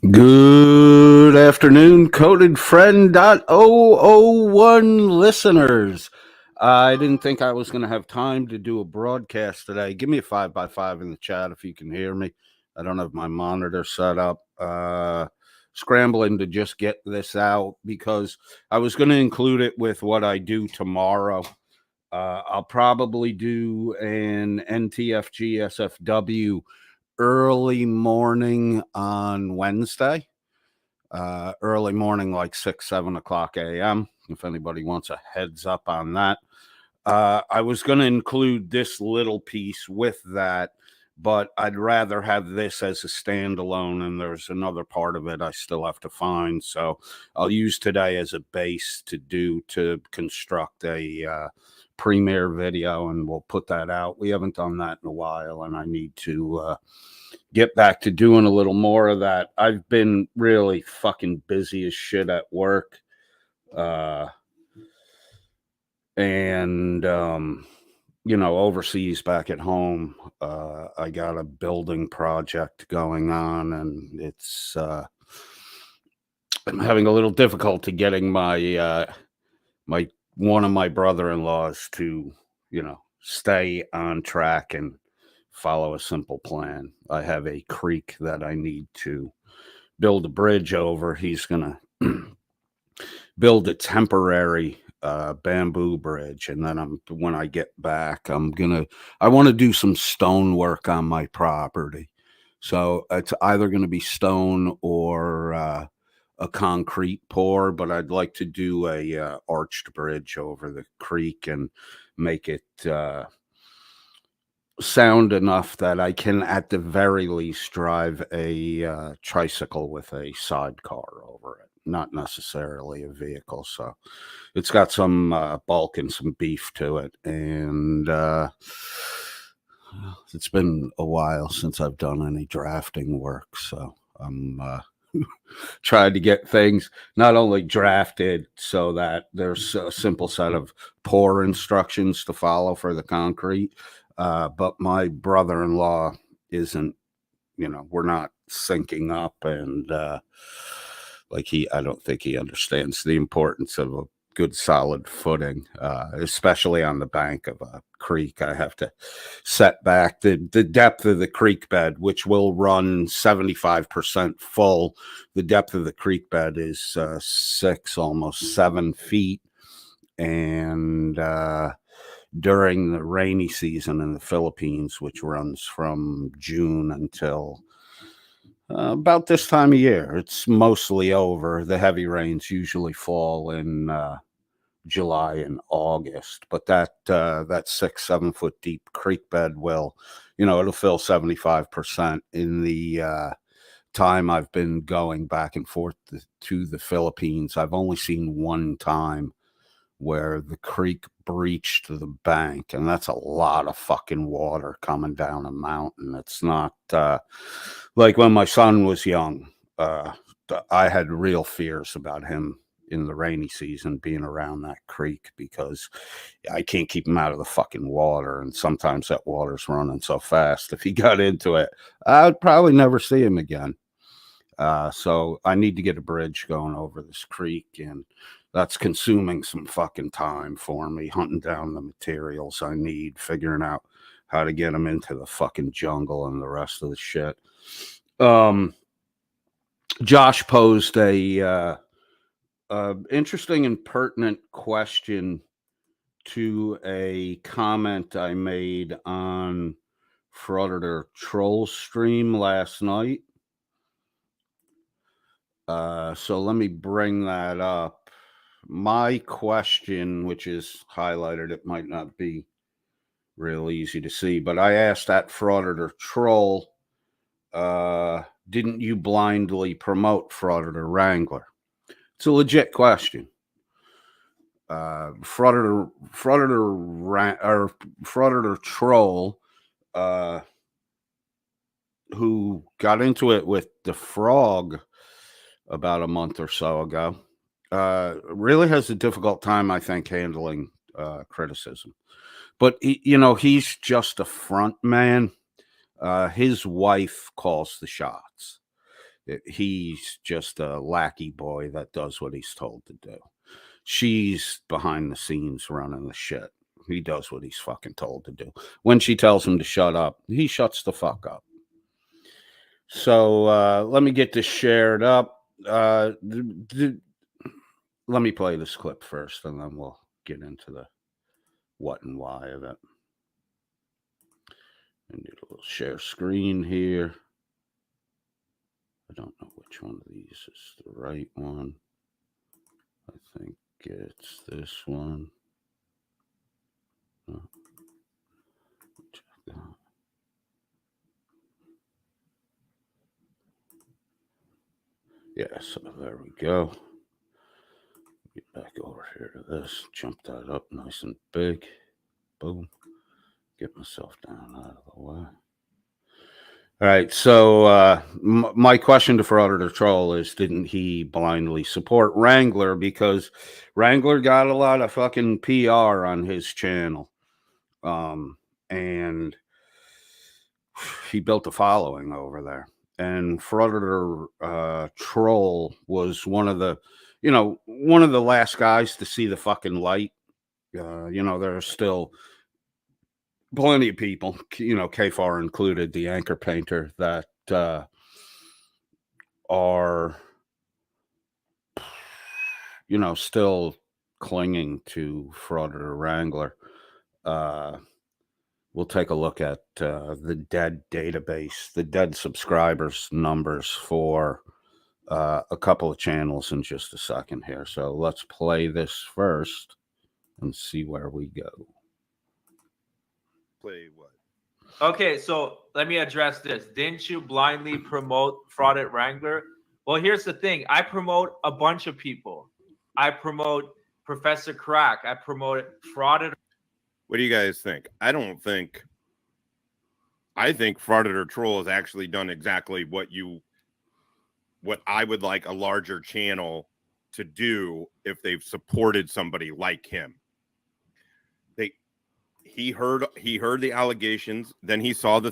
Good afternoon, Coded Friend .001 listeners. I didn't think I was going to have time to do a broadcast today. Give me a 5x5 in the chat if you can hear me. I don't have my monitor set up. Scrambling to just get this out because I was going to include it with what I do tomorrow. I'll probably do an NTFG SFW early morning on Wednesday. Early morning, like 6, 7 o'clock a.m. If anybody wants a heads up on that. I was going to include this little piece with that, but I'd rather have this as a standalone, and there's another part of it I still have to find. So I'll use today as a base to construct a premiere video, and we'll put that out. We haven't done that in a while, and I need to get back to doing a little more of that. I've been really fucking busy as shit at work. And overseas back at home, I got a building project going on, and it's I'm having a little difficulty getting my one of my brother-in-laws to, stay on track and follow a simple plan. I have a creek that I need to build a bridge over. He's going to build a temporary bamboo bridge, and then when I get back, I want to do some stone work on my property. So it's either going to be stone or a concrete pour, but I'd like to do a arched bridge over the creek and make it sound enough that I can, at the very least, drive a tricycle with a sidecar over it, not necessarily a vehicle. So it's got some bulk and some beef to it. And it's been a while since I've done any drafting work. So I'm trying to get things not only drafted so that there's a simple set of pour instructions to follow for the concrete, but my brother-in-law isn't, we're not syncing up, and I don't think he understands the importance of a good solid footing, especially on the bank of a creek. I have to set back the depth of the creek bed, which will run 75% full. The depth of the creek bed is 6, almost 7 feet. And during the rainy season in the Philippines, which runs from June until about this time of year, it's mostly over. The heavy rains usually fall in July and August, but that 6, 7 foot deep creek bed will, it'll fill 75%. In the time I've been going back and forth to the Philippines, I've only seen one time where the creek breached the bank, and that's a lot of fucking water coming down a mountain. It's not like when my son was young. I had real fears about him in the rainy season being around that creek because I can't keep him out of the fucking water, and sometimes that water's running so fast. If he got into it, I'd probably never see him again. So I need to get a bridge going over this creek, and that's consuming some fucking time for me, hunting down the materials I need, figuring out how to get them into the fucking jungle and the rest of the shit. Josh posed a interesting and pertinent question to a comment I made on Frauditor Troll stream last night. So let me bring that up. My question, which is highlighted, it might not be real easy to see, but I asked that Frauditor Troll, didn't you blindly promote Frauditor Wrangler? It's a legit question. Frauditor Troll, who got into it with the Frog about a month or so ago, really has a difficult time, I think, handling criticism. But he's just a front man. His wife calls the shots. He's just a lackey boy that does what he's told to do. She's behind the scenes running the shit. He does what he's fucking told to do. When she tells him to shut up, he shuts the fuck up. So let me get this shared up. Let me play this clip first, and then we'll get into the what and why of it. And do a little share screen here. I don't know which one of these is the right one. I think it's this one. Oh, check that. Yeah, so there we go. Get back over here to this. Jump that up nice and big. Boom. Get myself down out of the way. All right, so my question to Frauder the Troll is, didn't he blindly support Wrangler? Because Wrangler got a lot of fucking PR on his channel. And he built a following over there. And Frauder Troll was one of the last guys to see the fucking light. There are still plenty of people, KFAR included, the anchor painter, that are, still clinging to Frauder Wrangler. We'll take a look at the dead database, the dead subscribers numbers for a couple of channels in just a second here. So let's play this first and see where we go. Play what? Okay, so let me address this. Didn't you blindly promote Frauded Wrangler? Well, here's the thing. I promote a bunch of people. I promote Professor Crack. I promote Frauded. What do you guys think? I think Frauded or Troll has actually done exactly what I would like a larger channel to do if they've supported somebody like him. He heard the allegations, then he saw the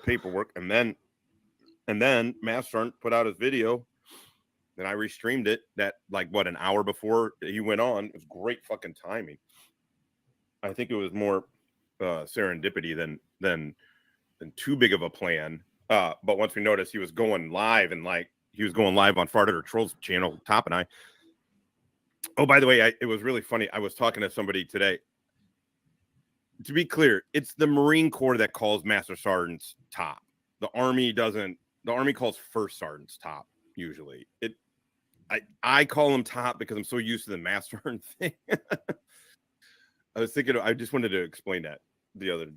paperwork, and then Master Sergeant put out his video, and I restreamed it an hour before he went on. It was great fucking timing. I think it was more serendipity than too big of a plan. But once we noticed he was going live, and he was going live on Frauded or Troll's channel, Top and I. Oh, by the way, it was really funny. I was talking to somebody today. To be clear, it's the Marine Corps that calls Master Sergeants top. The Army doesn't. The Army calls First Sergeants top usually. I call them top because I'm so used to the Master Sergeant thing. I was thinking. I just wanted to explain that the other.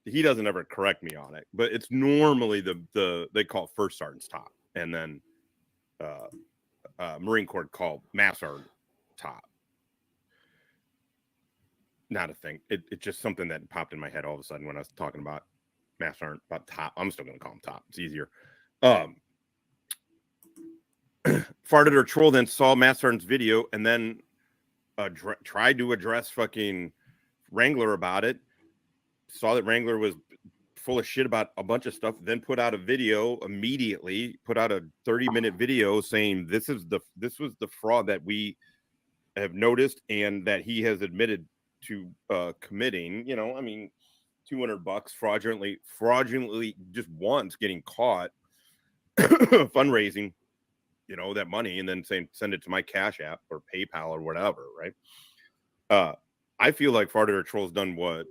He doesn't ever correct me on it, but it's normally they call First Sergeants top, and then Marine Corps called Master Sergeant top. Not a thing. It's just something that popped in my head all of a sudden when I was talking about Master Sergeant, about top. I'm still going to call him top. It's easier. Farted or Troll then saw Master Sergeant's video and then tried to address fucking Wrangler about it. Saw that Wrangler was full of shit about a bunch of stuff. Then put out a video immediately. Put out a 30-minute video saying this was the fraud that we have noticed and that he has admitted to committing. $200 fraudulently just once getting caught fundraising, that money, and then saying send it to my Cash App or PayPal or whatever, right? I feel like Farted or Troll's done what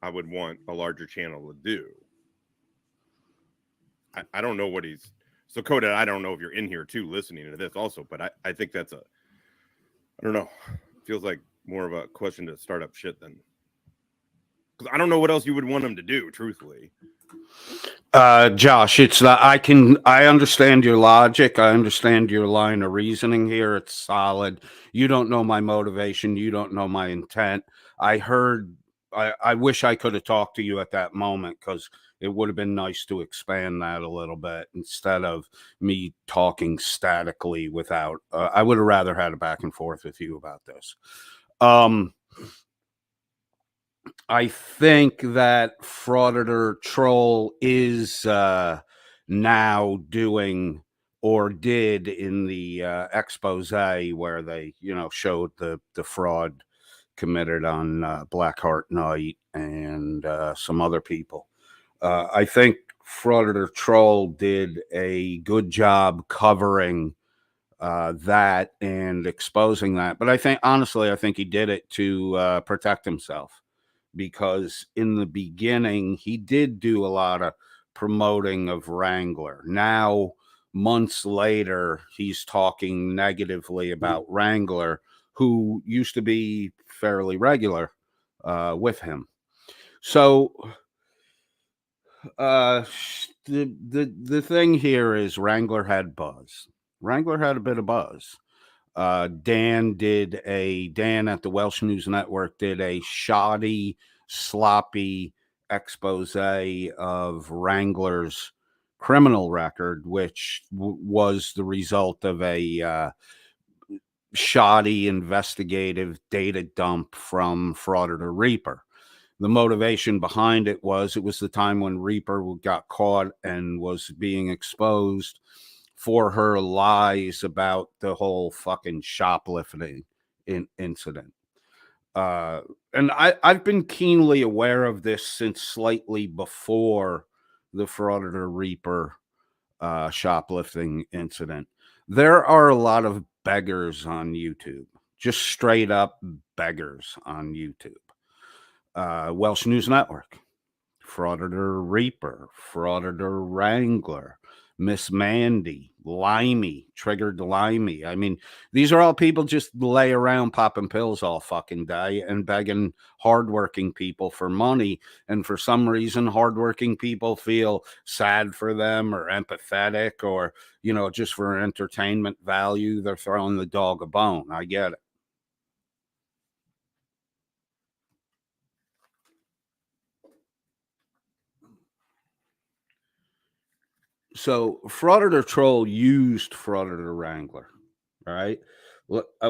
I would want a larger channel to do. I don't know what he's so Coda. I don't know if you're in here too listening to this also, but I think that's I don't know. It feels like more of a question to start up shit than, because I don't know what else you would want him to do, truthfully. Josh, it's that I understand your logic. I understand your line of reasoning here. It's solid. You don't know my motivation. You don't know my intent. I wish I could have talked to you at that moment, because it would have been nice to expand that a little bit instead of me talking statically without. I would have rather had a back and forth with you about this. I think that Frauded or Troll is now doing or did in the expose where they, showed the fraud committed on Blackheart Knight and some other people. I think Frauditor Troll did a good job covering that and exposing that. But honestly, I think he did it to protect himself, because in the beginning, he did do a lot of promoting of Wrangler. Now, months later, he's talking negatively about Wrangler, who used to be fairly regular with him. So the thing here is Wrangler had buzz. Wrangler had a bit of buzz. Dan at the Welsh News Network did a shoddy, sloppy expose of Wrangler's criminal record, which was the result of a shoddy investigative data dump from Frauditor Reaper. The motivation behind it was the time when Reaper got caught and was being exposed for her lies about the whole fucking shoplifting incident. And I've been keenly aware of this since slightly before the Frauditor Reaper shoplifting incident. There are a lot of beggars on YouTube, just straight up beggars on YouTube. Welsh News Network, Frauditor Reaper, Frauditor Wrangler, Miss Mandy, Limey, Triggered Limey. I mean, these are all people just lay around popping pills all fucking day and begging hardworking people for money. And for some reason, hardworking people feel sad for them or empathetic or, just for entertainment value, they're throwing the dog a bone. I get it. So Frauditor Troll used Frauditor Wrangler, all right?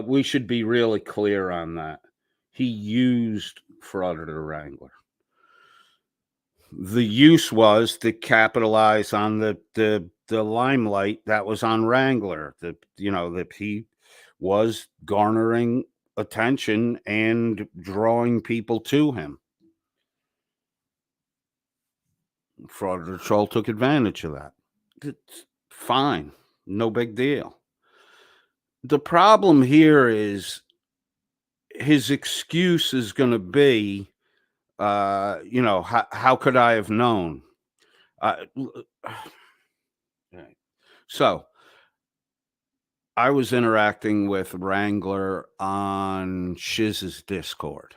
We should be really clear on that. He used Frauditor Wrangler. The use was to capitalize on the limelight that was on Wrangler. That he was garnering attention and drawing people to him. Frauditor Troll took advantage of that. It's fine. No big deal. The problem here is his excuse is going to be, how could I have known? So I was interacting with Wrangler on Shiz's Discord.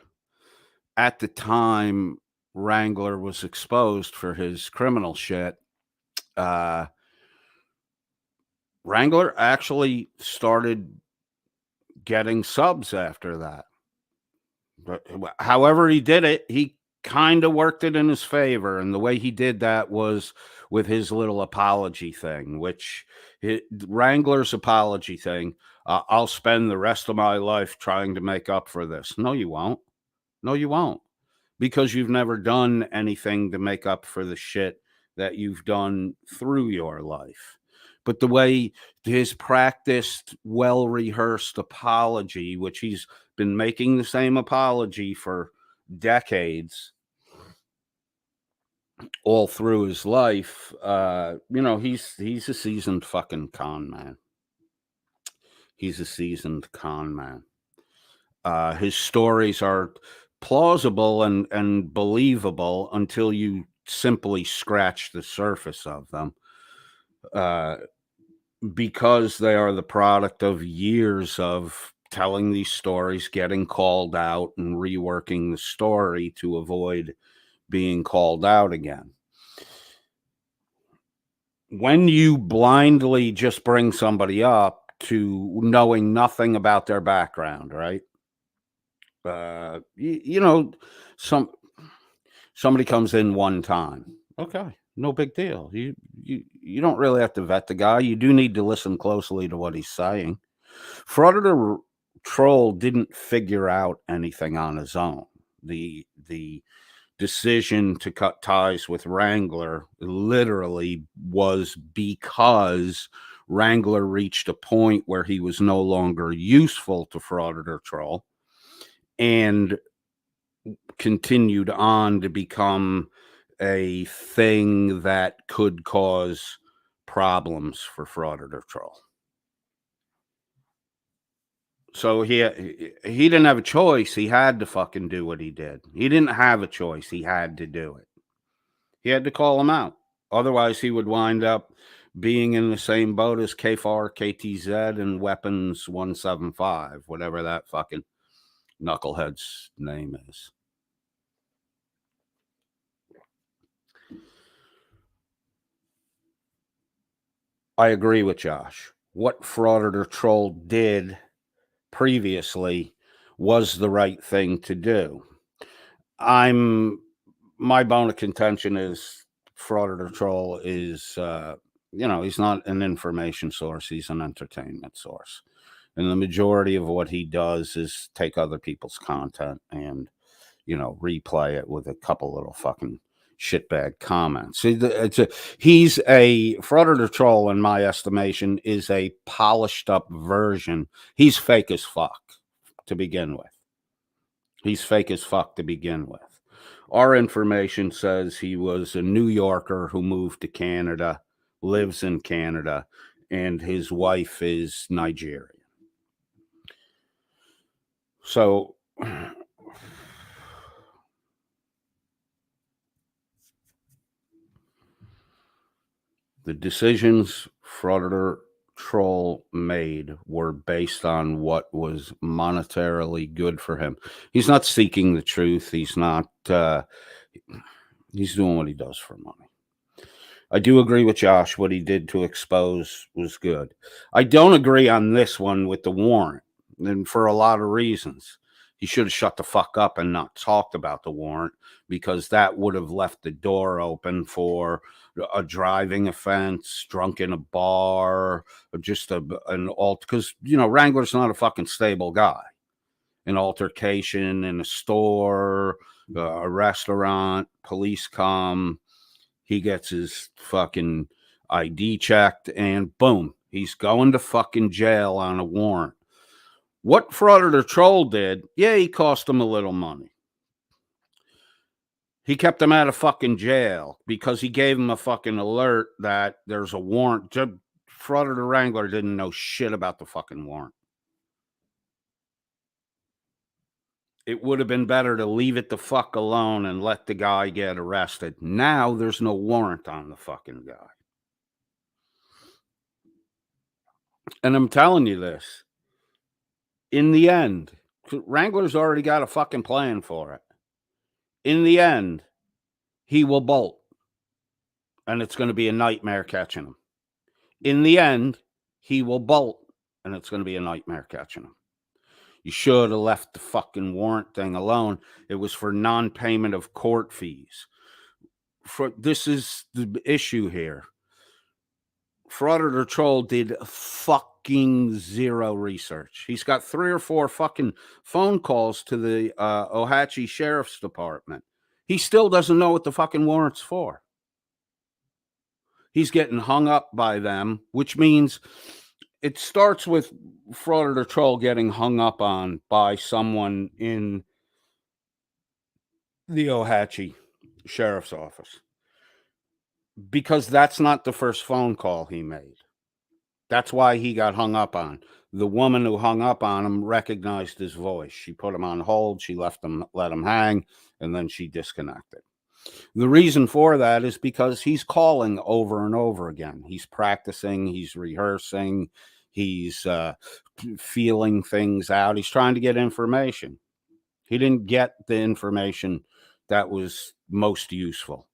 At the time, Wrangler was exposed for his criminal shit. Wrangler actually started getting subs after that. But however he did it, he kind of worked it in his favor. And the way he did that was with his little apology thing, which Wrangler's apology thing, I'll spend the rest of my life trying to make up for this. No, you won't. No, you won't. Because you've never done anything to make up for the shit that you've done through your life. But the way his practiced, well-rehearsed apology, which he's been making the same apology for decades, all through his life, he's a seasoned fucking con man. He's a seasoned con man. His stories are plausible and believable until you simply scratch the surface of them. Because they are the product of years of telling these stories, getting called out, and reworking the story to avoid being called out again. When you blindly just bring somebody up to knowing nothing about their background, right? Somebody comes in one time. Okay. No big deal. You don't really have to vet the guy. You do need to listen closely to what he's saying. Frauditor Troll didn't figure out anything on his own. The decision to cut ties with Wrangler literally was because Wrangler reached a point where he was no longer useful to Frauditor Troll and continued on to become a thing that could cause problems for Frauditor Troll. So he didn't have a choice. He had to fucking do what he did. He didn't have a choice. He had to do it. He had to call him out. Otherwise, he would wind up being in the same boat as KFAR, KTZ, and Weapons 175, whatever that fucking knucklehead's name is. I agree with Josh. What Frauditor Troll did previously was the right thing to do. My bone of contention is Frauditor Troll is, he's not an information source. He's an entertainment source. And the majority of what he does is take other people's content and, replay it with a couple little fucking shitbag comments. He's a Frauditor Troll, in my estimation, is a polished up version. He's fake as fuck to begin with. Our information says he was a New Yorker who moved to Canada, lives in Canada, and his wife is Nigerian. So the decisions Frauditor Troll made were based on what was monetarily good for him. He's not seeking the truth. He's not, he's doing what he does for money. I do agree with Josh. What he did to expose was good. I don't agree on this one with the warrant, and for a lot of reasons. He should have shut the fuck up and not talked about the warrant, because that would have left the door open for a driving offense, drunk in a bar, or just because, Wrangler's not a fucking stable guy. An altercation in a store, a restaurant, police come, he gets his fucking ID checked, and boom, he's going to fucking jail on a warrant. What Frauditor Troll did, he cost him a little money. He kept him out of fucking jail because he gave him a fucking alert that there's a warrant. Frauditor Wrangler didn't know shit about the fucking warrant. It would have been better to leave it the fuck alone and let the guy get arrested. Now there's no warrant on the fucking guy. And I'm telling you this. In the end, Wrangler's already got a fucking plan for it. In the end, he will bolt. And it's going to be a nightmare catching him. In the end, he will bolt. And it's going to be a nightmare catching him. You should have left the fucking warrant thing alone. It was for non-payment of court fees. This is the issue here. Frauditor Troll did fucking zero research. He's got 3 or 4 fucking phone calls to the Ohatchee Sheriff's Department. He still doesn't know what the fucking warrant's for. He's getting hung up by them, which means it starts with Frauditor Troll getting hung up on by someone in the Ohatchee Sheriff's Office. Because that's not the first phone call he made. That's why he got hung up on. The woman who hung up on him recognized his voice. She put him on hold. She let him hang, and then she disconnected. The reason for that is because he's calling over and over again. He's practicing. He's rehearsing. He's feeling things out. He's trying to get information. He didn't get the information that was most useful.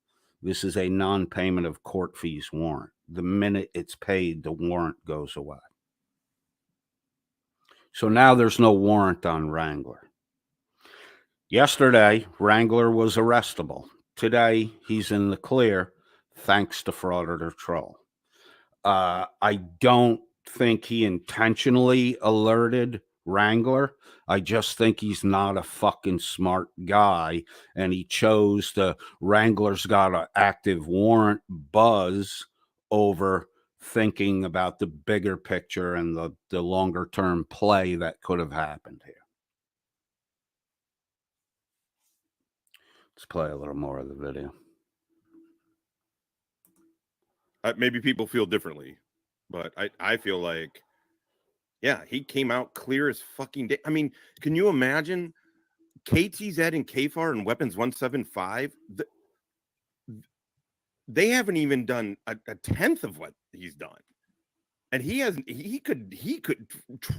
This is a non-payment of court fees warrant. The minute it's paid, the warrant goes away. So now there's no warrant on Wrangler. Yesterday, Wrangler was arrestable. Today, he's in the clear thanks to Frauditor Troll. I don't think he intentionally alerted Wrangler. I just think he's not a fucking smart guy, and he chose the Wrangler's got an active warrant buzz over thinking about the bigger picture and the longer term play that could have happened here. Let's play a little more of the video. Maybe people feel differently, but I feel like, yeah, he came out clear as fucking day. I mean, can you imagine KTZ and KFAR and Weapons 175? They haven't even done a tenth of what he's done. And he hasn't, he could,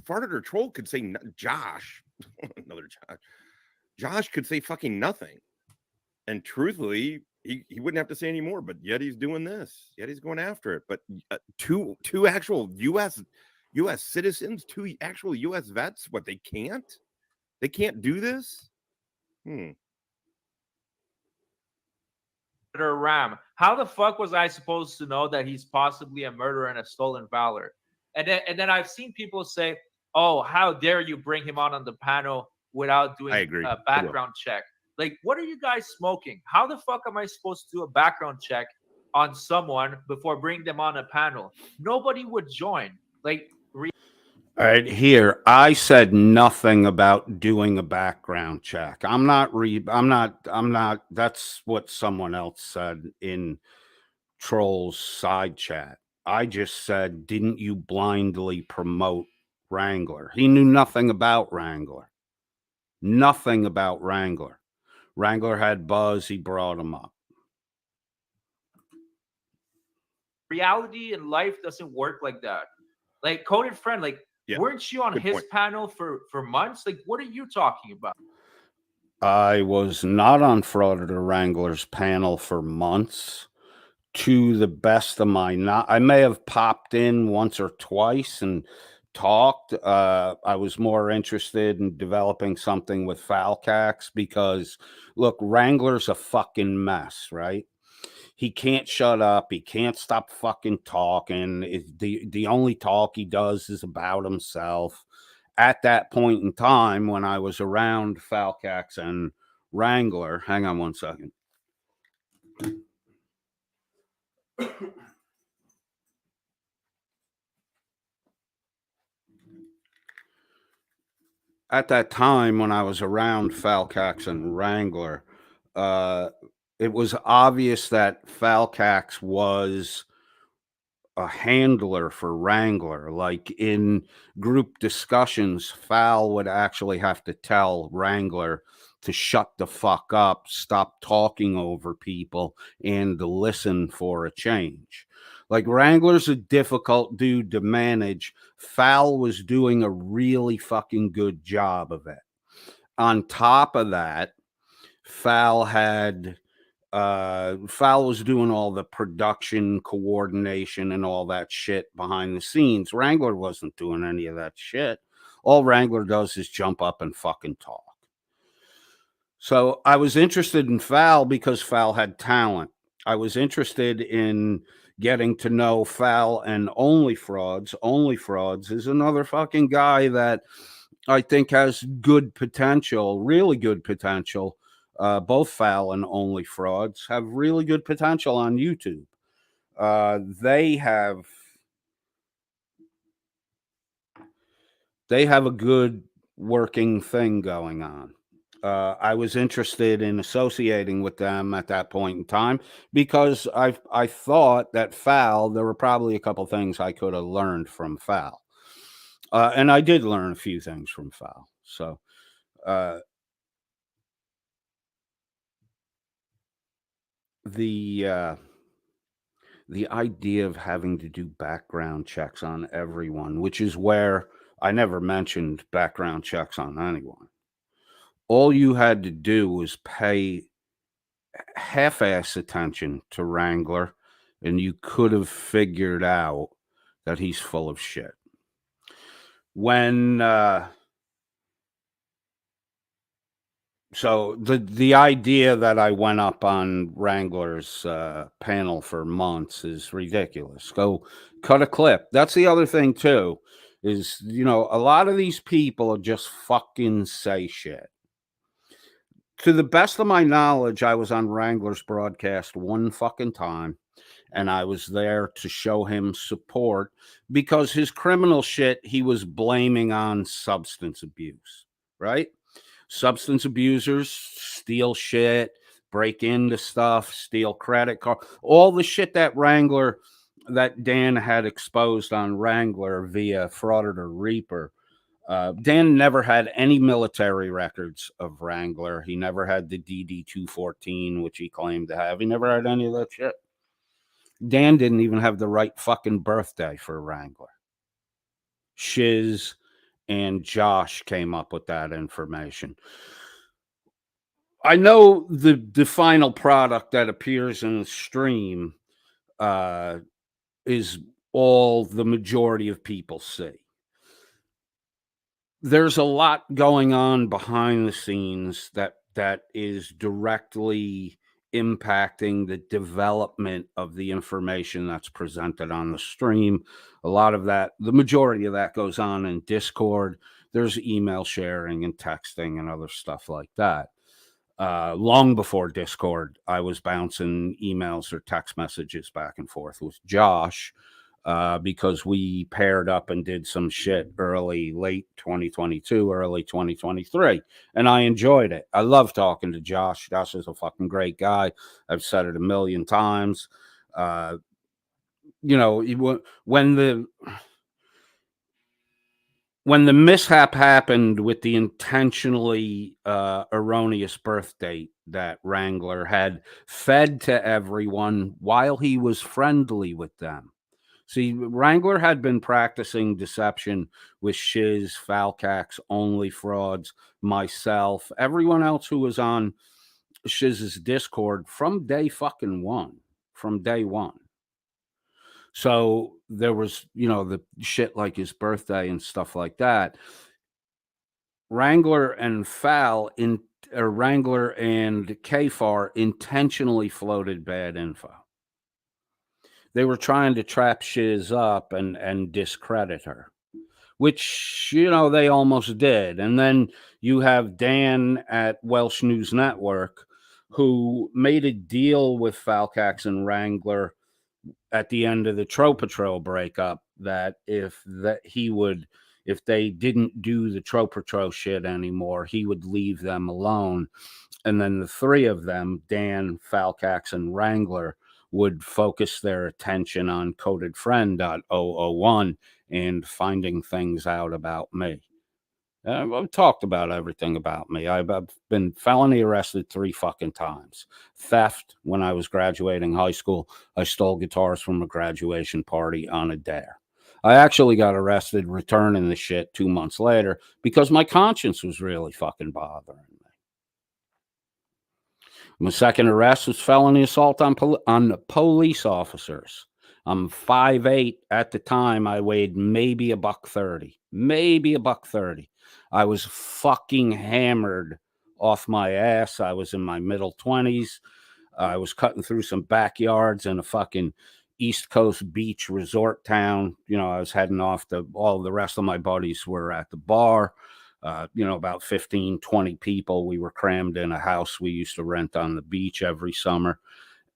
Farted or Troll could say, Josh, another Josh could say fucking nothing. And truthfully, he wouldn't have to say any more, but yet he's doing this. Yet he's going after it. But two actual U.S. citizens, two actual U.S. vets, what, they can't do this? Ram. How the fuck was I supposed to know that he's possibly a murderer and a stolen valor? And then I've seen people say, "Oh, how dare you bring him on the panel without doing a background check?" Like, what are you guys smoking? How the fuck am I supposed to do a background check on someone before bringing them on a panel? Nobody would join. Like, all right, here, I said nothing about doing a background check. I'm not, that's what someone else said in Troll's side chat. I just said, didn't you blindly promote Wrangler? He knew nothing about Wrangler. Nothing about Wrangler. Wrangler had buzz, he brought him up. Reality in life doesn't work like that. Like, Coded Friend, like, weren't you on his panel for months? Like, what are you talking about? I was not on Frauditor Wrangler's panel for months. To the best of my I may have popped in once or twice and talked. I was more interested in developing something with Falcax because, look, Wrangler's a fucking mess, right? He can't shut up. He can't stop fucking talking. The only talk he does is about himself. At that point in time, when I was around Falcax and Wrangler, hang on one second. At that time, when I was around Falcax and Wrangler, it was obvious that Falcax was a handler for Wrangler. Like, in group discussions, Fal would actually have to tell Wrangler to shut the fuck up, stop talking over people, and to listen for a change. Like, Wrangler's a difficult dude to manage. Fal was doing a really fucking good job of it. On top of that, Fal was doing all the production coordination and all that shit behind the scenes. Wrangler wasn't doing any of that shit. All Wrangler does is jump up and fucking talk. So I was interested in Fal because Fal had talent. I was interested in getting to know Fal and Only Frauds. Only Frauds is another fucking guy that I think has good potential, really good potential. Both Fal and Only Frauds have really good potential on YouTube. They have a good working thing going on. I was interested in associating with them at that point in time because I thought that Fal, there were probably a couple things I could have learned from Fal. And I did learn a few things from Fal. So the idea of having to do background checks on everyone, which is where I never mentioned background checks on anyone. All you had to do was pay half-ass attention to Wrangler, and you could have figured out that he's full of shit. When so the idea that I went up on Wrangler's panel for months is ridiculous. Go cut a clip. That's the other thing too. is, you know, a lot of these people just fucking say shit. To the best of my knowledge, I was on Wrangler's broadcast one fucking time, and I was there to show him support because his criminal shit he was blaming on substance abuse, right? Substance abusers steal shit, break into stuff, steal credit card, all the shit that Wrangler, that Dan had exposed on Wrangler via Frauditor Reaper. Dan never had any military records of Wrangler. He never had the DD 214, which he claimed to have. He never had any of that shit. Dan didn't even have the right fucking birthday for Wrangler. Shiz and Josh came up with that information. I know the final product that appears in the stream is all the majority of people see. There's a lot going on behind the scenes that is directly impacting the development of the information that's presented on the stream. A lot of that, the majority of that goes on in Discord. There's email sharing and texting and other stuff like that. Long before Discord, I was bouncing emails or text messages back and forth with Josh because we paired up and did some shit late 2022, early 2023. And I enjoyed it. I love talking to Josh. Josh is a fucking great guy. I've said it a million times. You know, when the mishap happened with the intentionally erroneous birth date that Wrangler had fed to everyone while he was friendly with them. See, Wrangler had been practicing deception with Shiz, Falcax, Only Frauds, myself, everyone else who was on Shiz's Discord from day one. So there was, you know, the shit like his birthday and stuff like that. Wrangler and Wrangler and Kfar intentionally floated bad info. They were trying to trap Shiz up and discredit her, which, you know, they almost did. And then you have Dan at Welsh News Network, who made a deal with Falcax and Wrangler at the end of the Tro Patrol breakup that if they didn't do the Tro Patrol shit anymore, he would leave them alone. And then the three of them, Dan, Falcax, and Wrangler, would focus their attention on Coded Friend .001 and finding things out about me. I've talked about everything about me. I've been felony arrested 3 fucking times. Theft when I was graduating high school. I stole guitars from a graduation party on a dare. I actually got arrested returning the shit 2 months later because my conscience was really fucking bothering me. My second arrest was felony assault on police officers. I'm 5'8" at the time. I weighed maybe $130. I was fucking hammered off my ass. I was in my middle 20s. I was cutting through some backyards in a fucking East Coast beach resort town. You know, I was heading off all the rest of my buddies were at the bar. You know, about 15, 20 people. We were crammed in a house we used to rent on the beach every summer.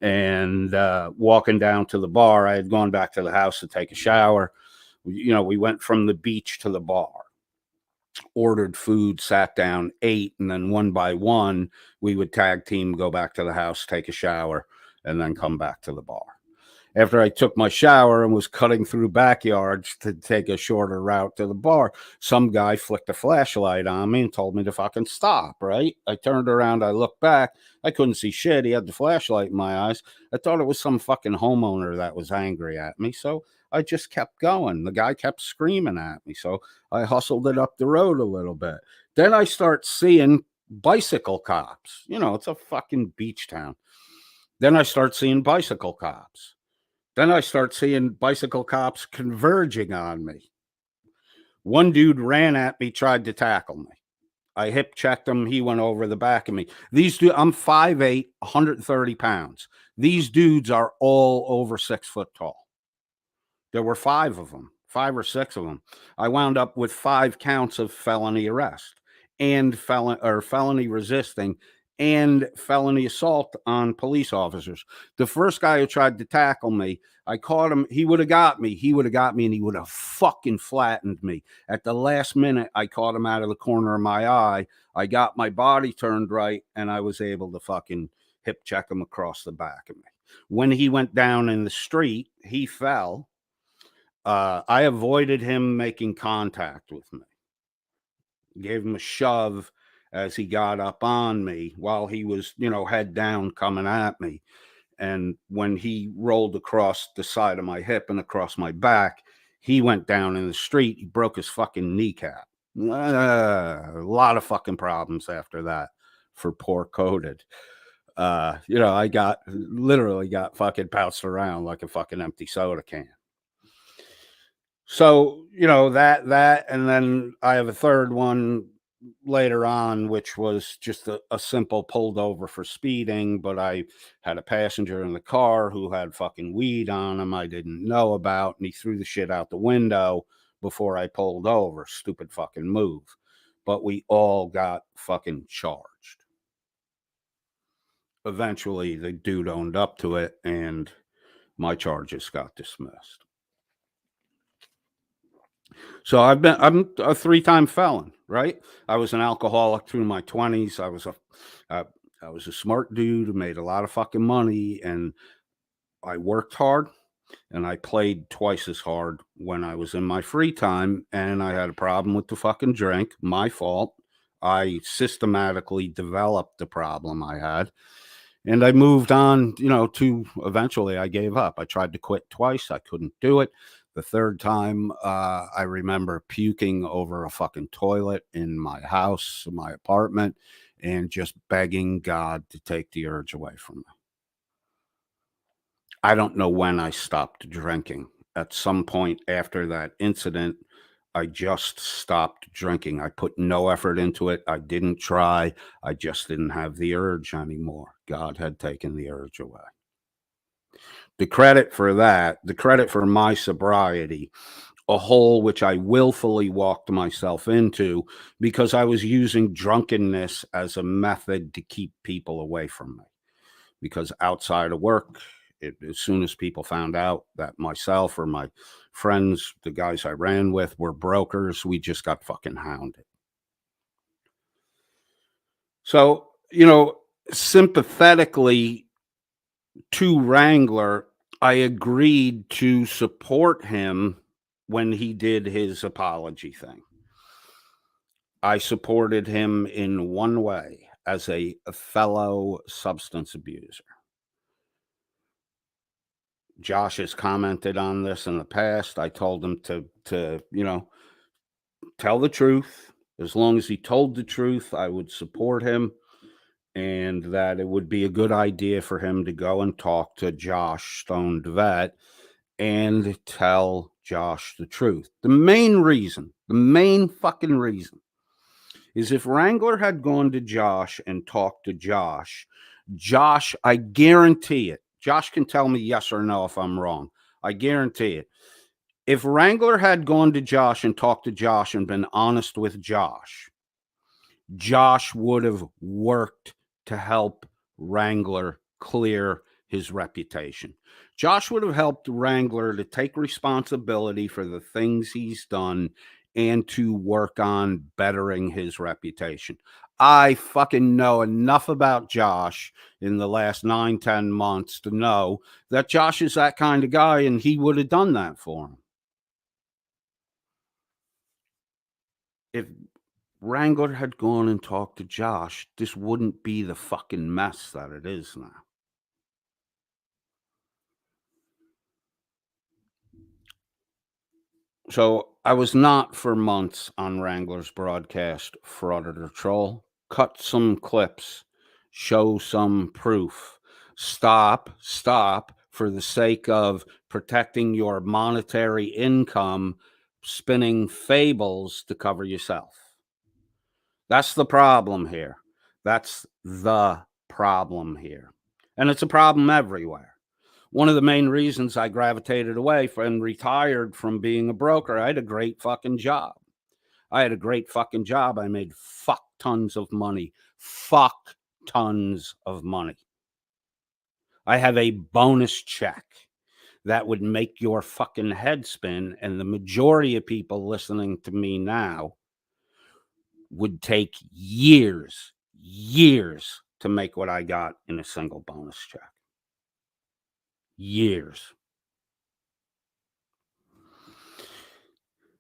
And walking down to the bar, I had gone back to the house to take a shower. You know, we went from the beach to the bar, ordered food, sat down, ate, and then one by one, we would tag team, go back to the house, take a shower, and then come back to the bar. After I took my shower and was cutting through backyards to take a shorter route to the bar, some guy flicked a flashlight on me and told me to fucking stop, right? I turned around, I looked back, I couldn't see shit. He had the flashlight in my eyes. I thought it was some fucking homeowner that was angry at me, so I just kept going. The guy kept screaming at me, so I hustled it up the road a little bit. Then I start seeing bicycle cops. You know, it's a fucking beach town. Then I start seeing bicycle cops. Then I start seeing bicycle cops converging on me. One dude ran at me, tried to tackle me. I hip checked him. He went over the back of me. I'm 5'8", 130 pounds. These dudes are all over 6 foot tall. There were 5 of them, 5 or 6 of them. I wound up with 5 counts of felony arrest and felony resisting and felony assault on police officers. The first guy who tried to tackle me, I caught him. He would have got me. He would have got me and he would have fucking flattened me. At the last minute, I caught him out of the corner of my eye. I got my body turned right and I was able to fucking hip check him across the back of me. When he went down in the street, he fell. I avoided him making contact with me. Gave him a shove as he got up on me while he was, head down coming at me. And when he rolled across the side of my hip and across my back, he went down in the street. He broke his fucking kneecap. A lot of fucking problems after that for poor coded. I literally got fucking bounced around like a fucking empty soda can. So, that, and then I have a third one later on, which was just a simple pulled over for speeding, but I had a passenger in the car who had fucking weed on him I didn't know about, and he threw the shit out the window before I pulled over. Stupid fucking move. But we all got fucking charged. Eventually, the dude owned up to it, and my charges got dismissed. So I'm a 3-time felon, right? I was an alcoholic through my 20s. I was a smart dude who made a lot of fucking money, and I worked hard, and I played twice as hard when I was in my free time, and I had a problem with the fucking drink. My fault. I systematically developed the problem I had, and I moved on, to eventually I gave up. I tried to quit twice. I couldn't do it. The third time, I remember puking over a fucking toilet in my house, my apartment, and just begging God to take the urge away from me. I don't know when I stopped drinking. At some point after that incident, I just stopped drinking. I put no effort into it. I didn't try. I just didn't have the urge anymore. God had taken the urge away. The credit for my sobriety, a hole which I willfully walked myself into because I was using drunkenness as a method to keep people away from me. Because outside of work, as soon as people found out that myself or my friends, the guys I ran with, were brokers, we just got fucking hounded. So, sympathetically to Wrangler, I agreed to support him when he did his apology thing. I supported him in one way, as a fellow substance abuser. Josh has commented on this in the past. I told him to tell the truth. As long as he told the truth, I would support him, and that it would be a good idea for him to go and talk to Josh Stoned Vet and tell Josh the truth. The main fucking reason is if Wrangler had gone to Josh and talked to Josh, I guarantee it. Josh can tell me yes or no if I'm wrong. I guarantee it. If Wrangler had gone to Josh and talked to Josh and been honest with Josh, Josh would have worked to help Wrangler clear his reputation. Josh would have helped Wrangler to take responsibility for the things he's done and to work on bettering his reputation. I fucking know enough about Josh in the last 9-10 months to know that Josh is that kind of guy, and he would have done that for him. If Wrangler had gone and talked to Josh, this wouldn't be the fucking mess that it is now. So I was not for months on Wrangler's broadcast, Frauditor Troll. Cut some clips, show some proof. Stop for the sake of protecting your monetary income, spinning fables to cover yourself. That's the problem here. And it's a problem everywhere. one of the main reasons I gravitated away and retired from being a broker. I had a great fucking job. I made fuck tons of money. Fuck tons of money. I have a bonus check that would make your fucking head spin. And the majority of people listening to me now would take years to make what I got in a single bonus check. Years.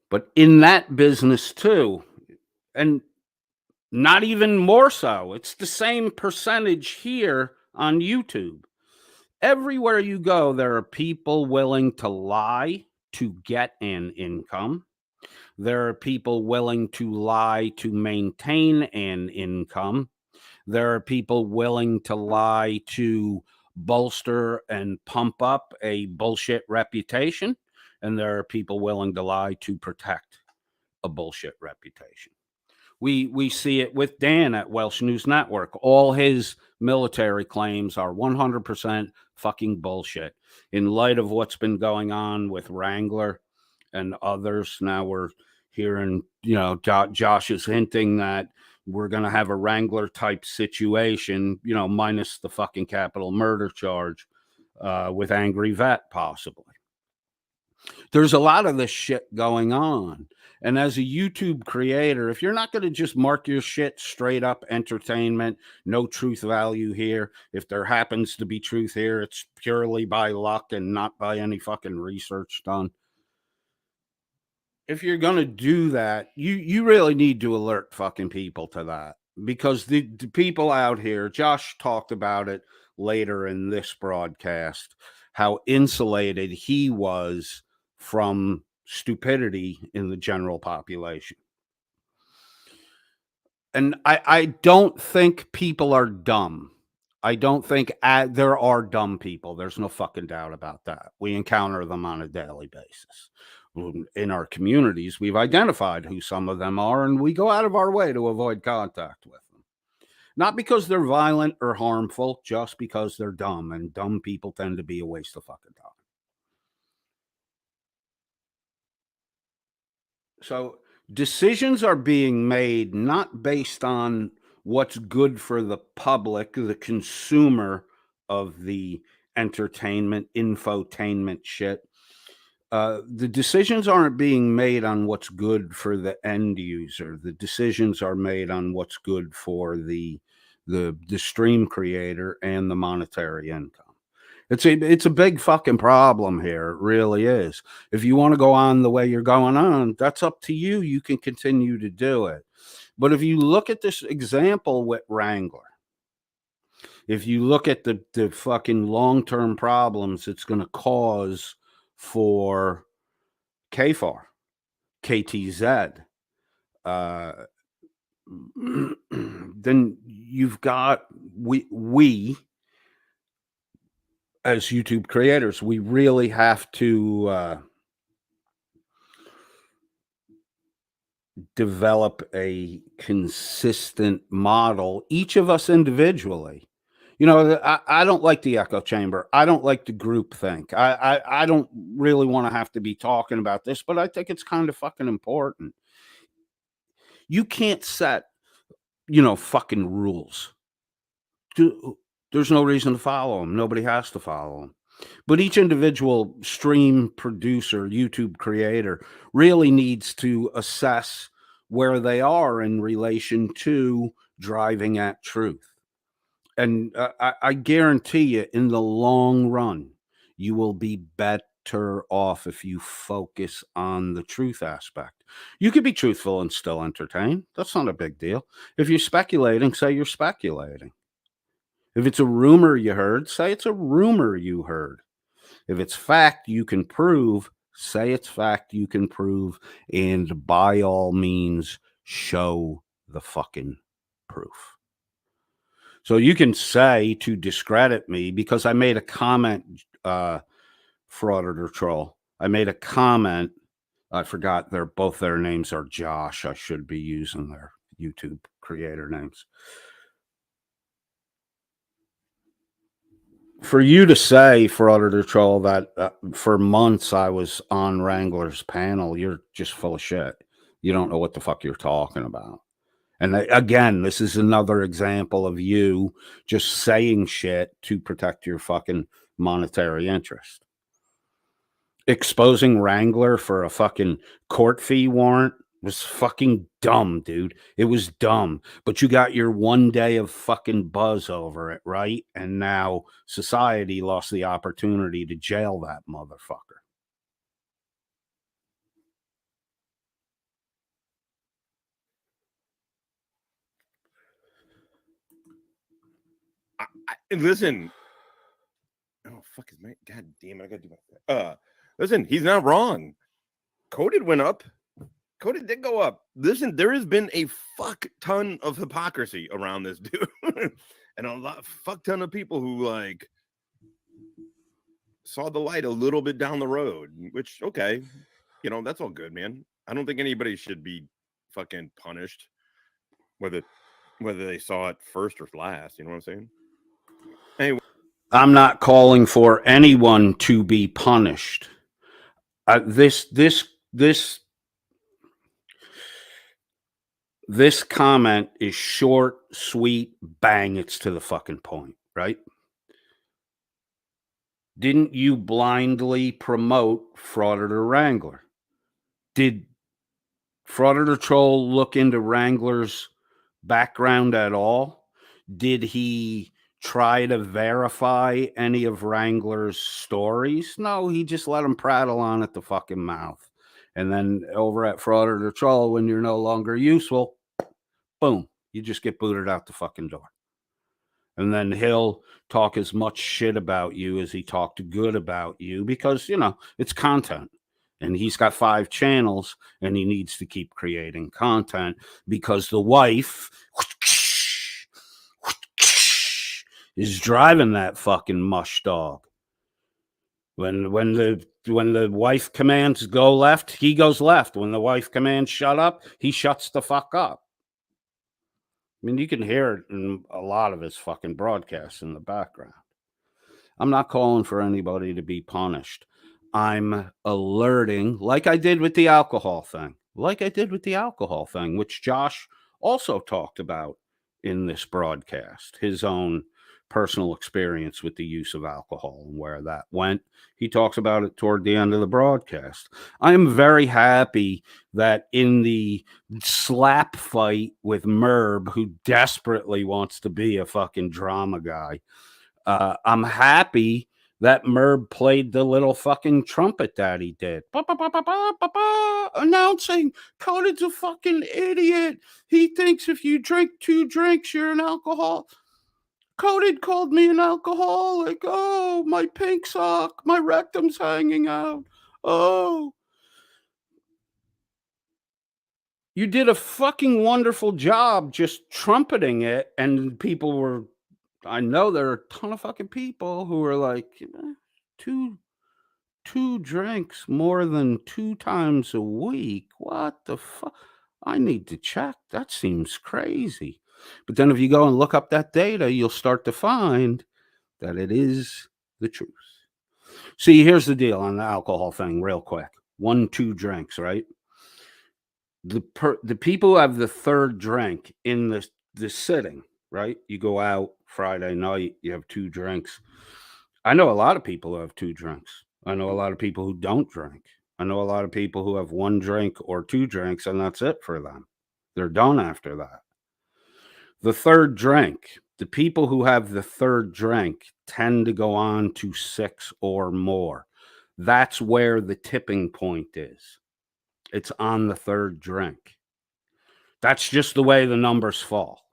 But in that business too, and not even more so, it's the same percentage here on YouTube. Everywhere you go, there are people willing to lie to get an income. There are people willing to lie to maintain an income. There are people willing to lie to bolster and pump up a bullshit reputation. And there are people willing to lie to protect a bullshit reputation. We see it with Dan at Welsh News Network. All his military claims are 100% fucking bullshit. In light of what's been going on with Wrangler and others, now we're hearing, Josh is hinting that we're going to have a Wrangler type situation, minus the fucking capital murder charge with Angry Vet possibly. There's a lot of this shit going on. And as a YouTube creator, if you're not going to just mark your shit straight up entertainment, no truth value here. If there happens to be truth here, it's purely by luck and not by any fucking research done. If you're going to do that, you really need to alert fucking people to that. Because the people out here, Josh talked about it later in this broadcast, how insulated he was from stupidity in the general population. And I don't think people are dumb. I don't think there are dumb people. There's no fucking doubt about that. We encounter them on a daily basis. In our communities, we've identified who some of them are, and we go out of our way to avoid contact with them. Not because they're violent or harmful, just because they're dumb, and dumb people tend to be a waste of fucking time. So decisions are being made not based on what's good for the public, the consumer of the entertainment, infotainment shit. The decisions aren't being made on what's good for the end user. The decisions are made on what's good for the stream creator and the monetary income. It's a big fucking problem here. It really is. If you want to go on the way you're going on, that's up to you. You can continue to do it. But if you look at this example with Wrangler, if you look at the fucking long-term problems it's going to cause for KFAR, KTZ, then you've got we as YouTube creators, we really have to develop a consistent model, each of us individually. I don't like the echo chamber. I don't like the group think. I don't really want to have to be talking about this, but I think it's kind of fucking important. You can't set, fucking rules. There's no reason to follow them. Nobody has to follow them. But each individual stream producer, YouTube creator really needs to assess where they are in relation to driving at truth. And I guarantee you, in the long run, you will be better off if you focus on the truth aspect. You could be truthful and still entertain. That's not a big deal. If you're speculating, say you're speculating. If it's a rumor you heard, say it's a rumor you heard. If it's fact you can prove, say it's fact you can prove. And by all means, show the fucking proof. So you can say to discredit me because I made a comment, fraud or troll. I made a comment. I forgot both their names are Josh. I should be using their YouTube creator names. For you to say, Frauditor Troll, that for months I was on Wrangler's panel, you're just full of shit. You don't know what the fuck you're talking about. And again, this is another example of you just saying shit to protect your fucking monetary interest. Exposing Wrangler for a fucking court fee warrant was fucking dumb, dude. It was dumb. But you got your 1 day of fucking buzz over it, right? And now society lost the opportunity to jail that motherfucker. Listen. Oh, fuck is my god damn it. I gotta do my listen, he's not wrong. Coded went up. Coded did go up. Listen, there has been a fuck ton of hypocrisy around this dude. And a fuck ton of people who like saw the light a little bit down the road, which okay, you know, that's all good, man. I don't think anybody should be fucking punished whether they saw it first or last, you know what I'm saying? Anyway, I'm not calling for anyone to be punished. This comment is short, sweet, bang, it's to the fucking point, right? Didn't you blindly promote Frauditor Wrangler? Did Frauditor Troll look into Wrangler's background at all? Did he try to verify any of Wrangler's stories? No, he just let him prattle on at the fucking mouth. And then over at Frauditor Troll, when you're no longer useful, boom, you just get booted out the fucking door. And then he'll talk as much shit about you as he talked good about you because, you know, it's content. And he's got 5 channels and he needs to keep creating content because the wife is driving that fucking mush dog. When the wife commands go left, he goes left. When the wife commands shut up, he shuts the fuck up. I mean, you can hear it in a lot of his fucking broadcasts in the background. I'm not calling for anybody to be punished. I'm alerting, like I did with the alcohol thing, which Josh also talked about in this broadcast, his own personal experience with the use of alcohol and where that went. He talks about it toward the end of the broadcast. I am very happy that in the slap fight with Merb, who desperately wants to be a fucking drama guy, I'm happy that Merb played the little fucking trumpet that he did. Announcing Coded's a fucking idiot. He thinks if you drink 2 drinks, you're an alcoholic. Coded called me an alcoholic. Oh, my pink sock. My rectum's hanging out. Oh. You did a fucking wonderful job just trumpeting it, and people were, I know there are a ton of fucking people who are like, two drinks more than 2 times a week. What the fuck? I need to check. That seems crazy. But then if you go and look up that data, you'll start to find that it is the truth. See, here's the deal on the alcohol thing real quick. 1, 2 drinks, right? The people who have the 3rd drink in the sitting, right? You go out Friday night, you have 2 drinks. I know a lot of people who have 2 drinks. I know a lot of people who don't drink. I know a lot of people who have 1 drink or 2 drinks, and that's it for them. They're done after that. The 3rd drink, the people who have the 3rd drink tend to go on to 6 or more. That's where the tipping point is. It's on the 3rd drink. That's just the way the numbers fall.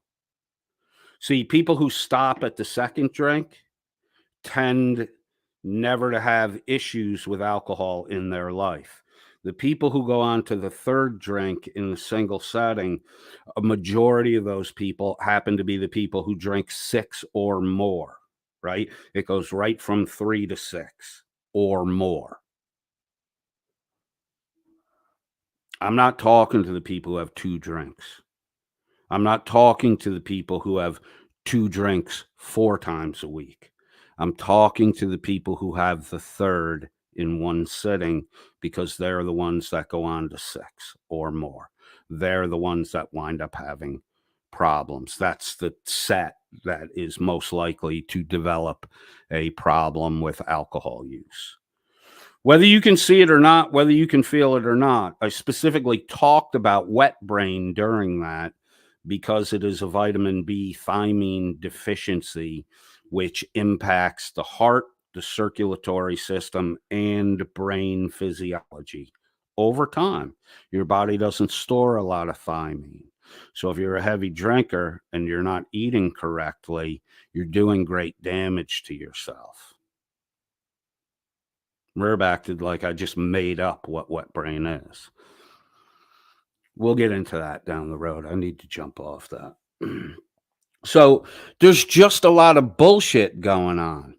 See, people who stop at the 2nd drink tend never to have issues with alcohol in their life. The people who go on to the 3rd drink in the single setting, a majority of those people happen to be the people who drink 6 or more, right? It goes right from 3 to 6 or more. I'm not talking to the people who have 2 drinks. I'm not talking to the people who have 2 drinks 4 times a week. I'm talking to the people who have the third in one sitting, because they're the ones that go on to 6 or more. They're the ones that wind up having problems. That's the set that is most likely to develop a problem with alcohol use. Whether you can see it or not, whether you can feel it or not, I specifically talked about wet brain during that because it is a vitamin B thiamine deficiency, which impacts the heart, the circulatory system, and brain physiology. Over time, your body doesn't store a lot of thiamine. So if you're a heavy drinker and you're not eating correctly, you're doing great damage to yourself. Merb acted like I just made up what wet brain is. We'll get into that down the road. I need to jump off that. So there's just a lot of bullshit going on.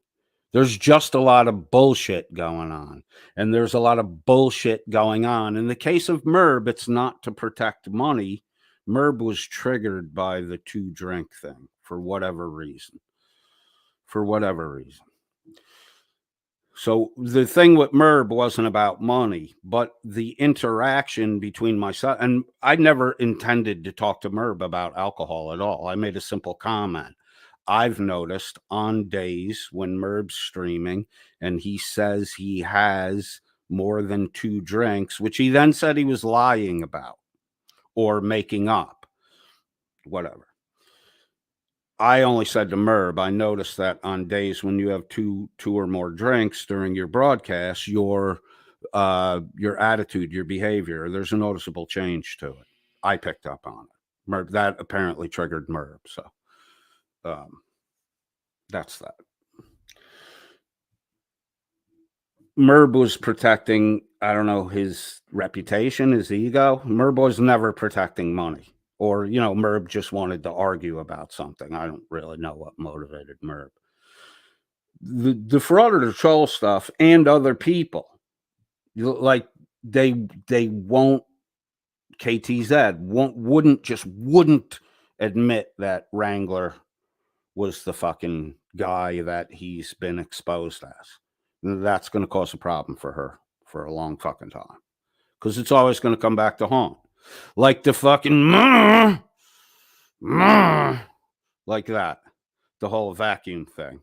There's just a lot of bullshit going on. And there's a lot of bullshit going on. In the case of Merb, it's not to protect money. Merb was triggered by the 2-drink thing for whatever reason. For whatever reason. So the thing with Merb wasn't about money, but the interaction between myself, and I never intended to talk to Merb about alcohol at all. I made a simple comment. I've noticed on days when Merb's streaming and he says he has more than 2 drinks, which he then said he was lying about or making up, whatever. I only said to Merb, I noticed that on days when you have two or more drinks during your broadcast, your attitude, your behavior, there's a noticeable change to it. I picked up on it. Merb, that apparently triggered Merb. So that's that. Merb was protecting, I don't know, his reputation, his ego. Merb was never protecting money. Or, Merb just wanted to argue about something. I don't really know what motivated Merb. The fraud or the troll stuff and other people, like they won't, KTZ wouldn't admit that Wrangler was the fucking guy that he's been exposed as. That's going to cause a problem for her for a long fucking time. Because it's always going to come back to haunt. Like the fucking like that, the whole vacuum thing.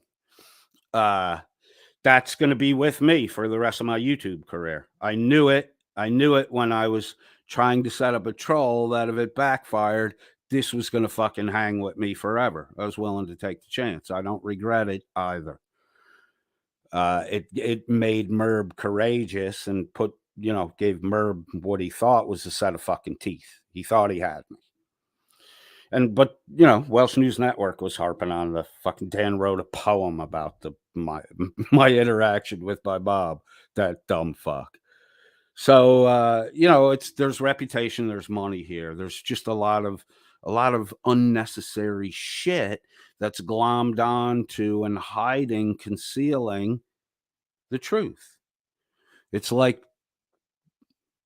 That's going to be with me for the rest of my YouTube career. I knew it when I was trying to set up a troll that if it backfired, this was going to fucking hang with me forever. I was willing to take the chance. I don't regret it either. It made Merb courageous and gave Merb what he thought was a set of fucking teeth. He thought he had me. But Welsh News Network was harping on the fucking Dan wrote a poem about my interaction with my Bob, that dumb fuck. So there's reputation, there's money here. There's just a lot of unnecessary shit that's glommed onto and hiding, concealing the truth. It's like,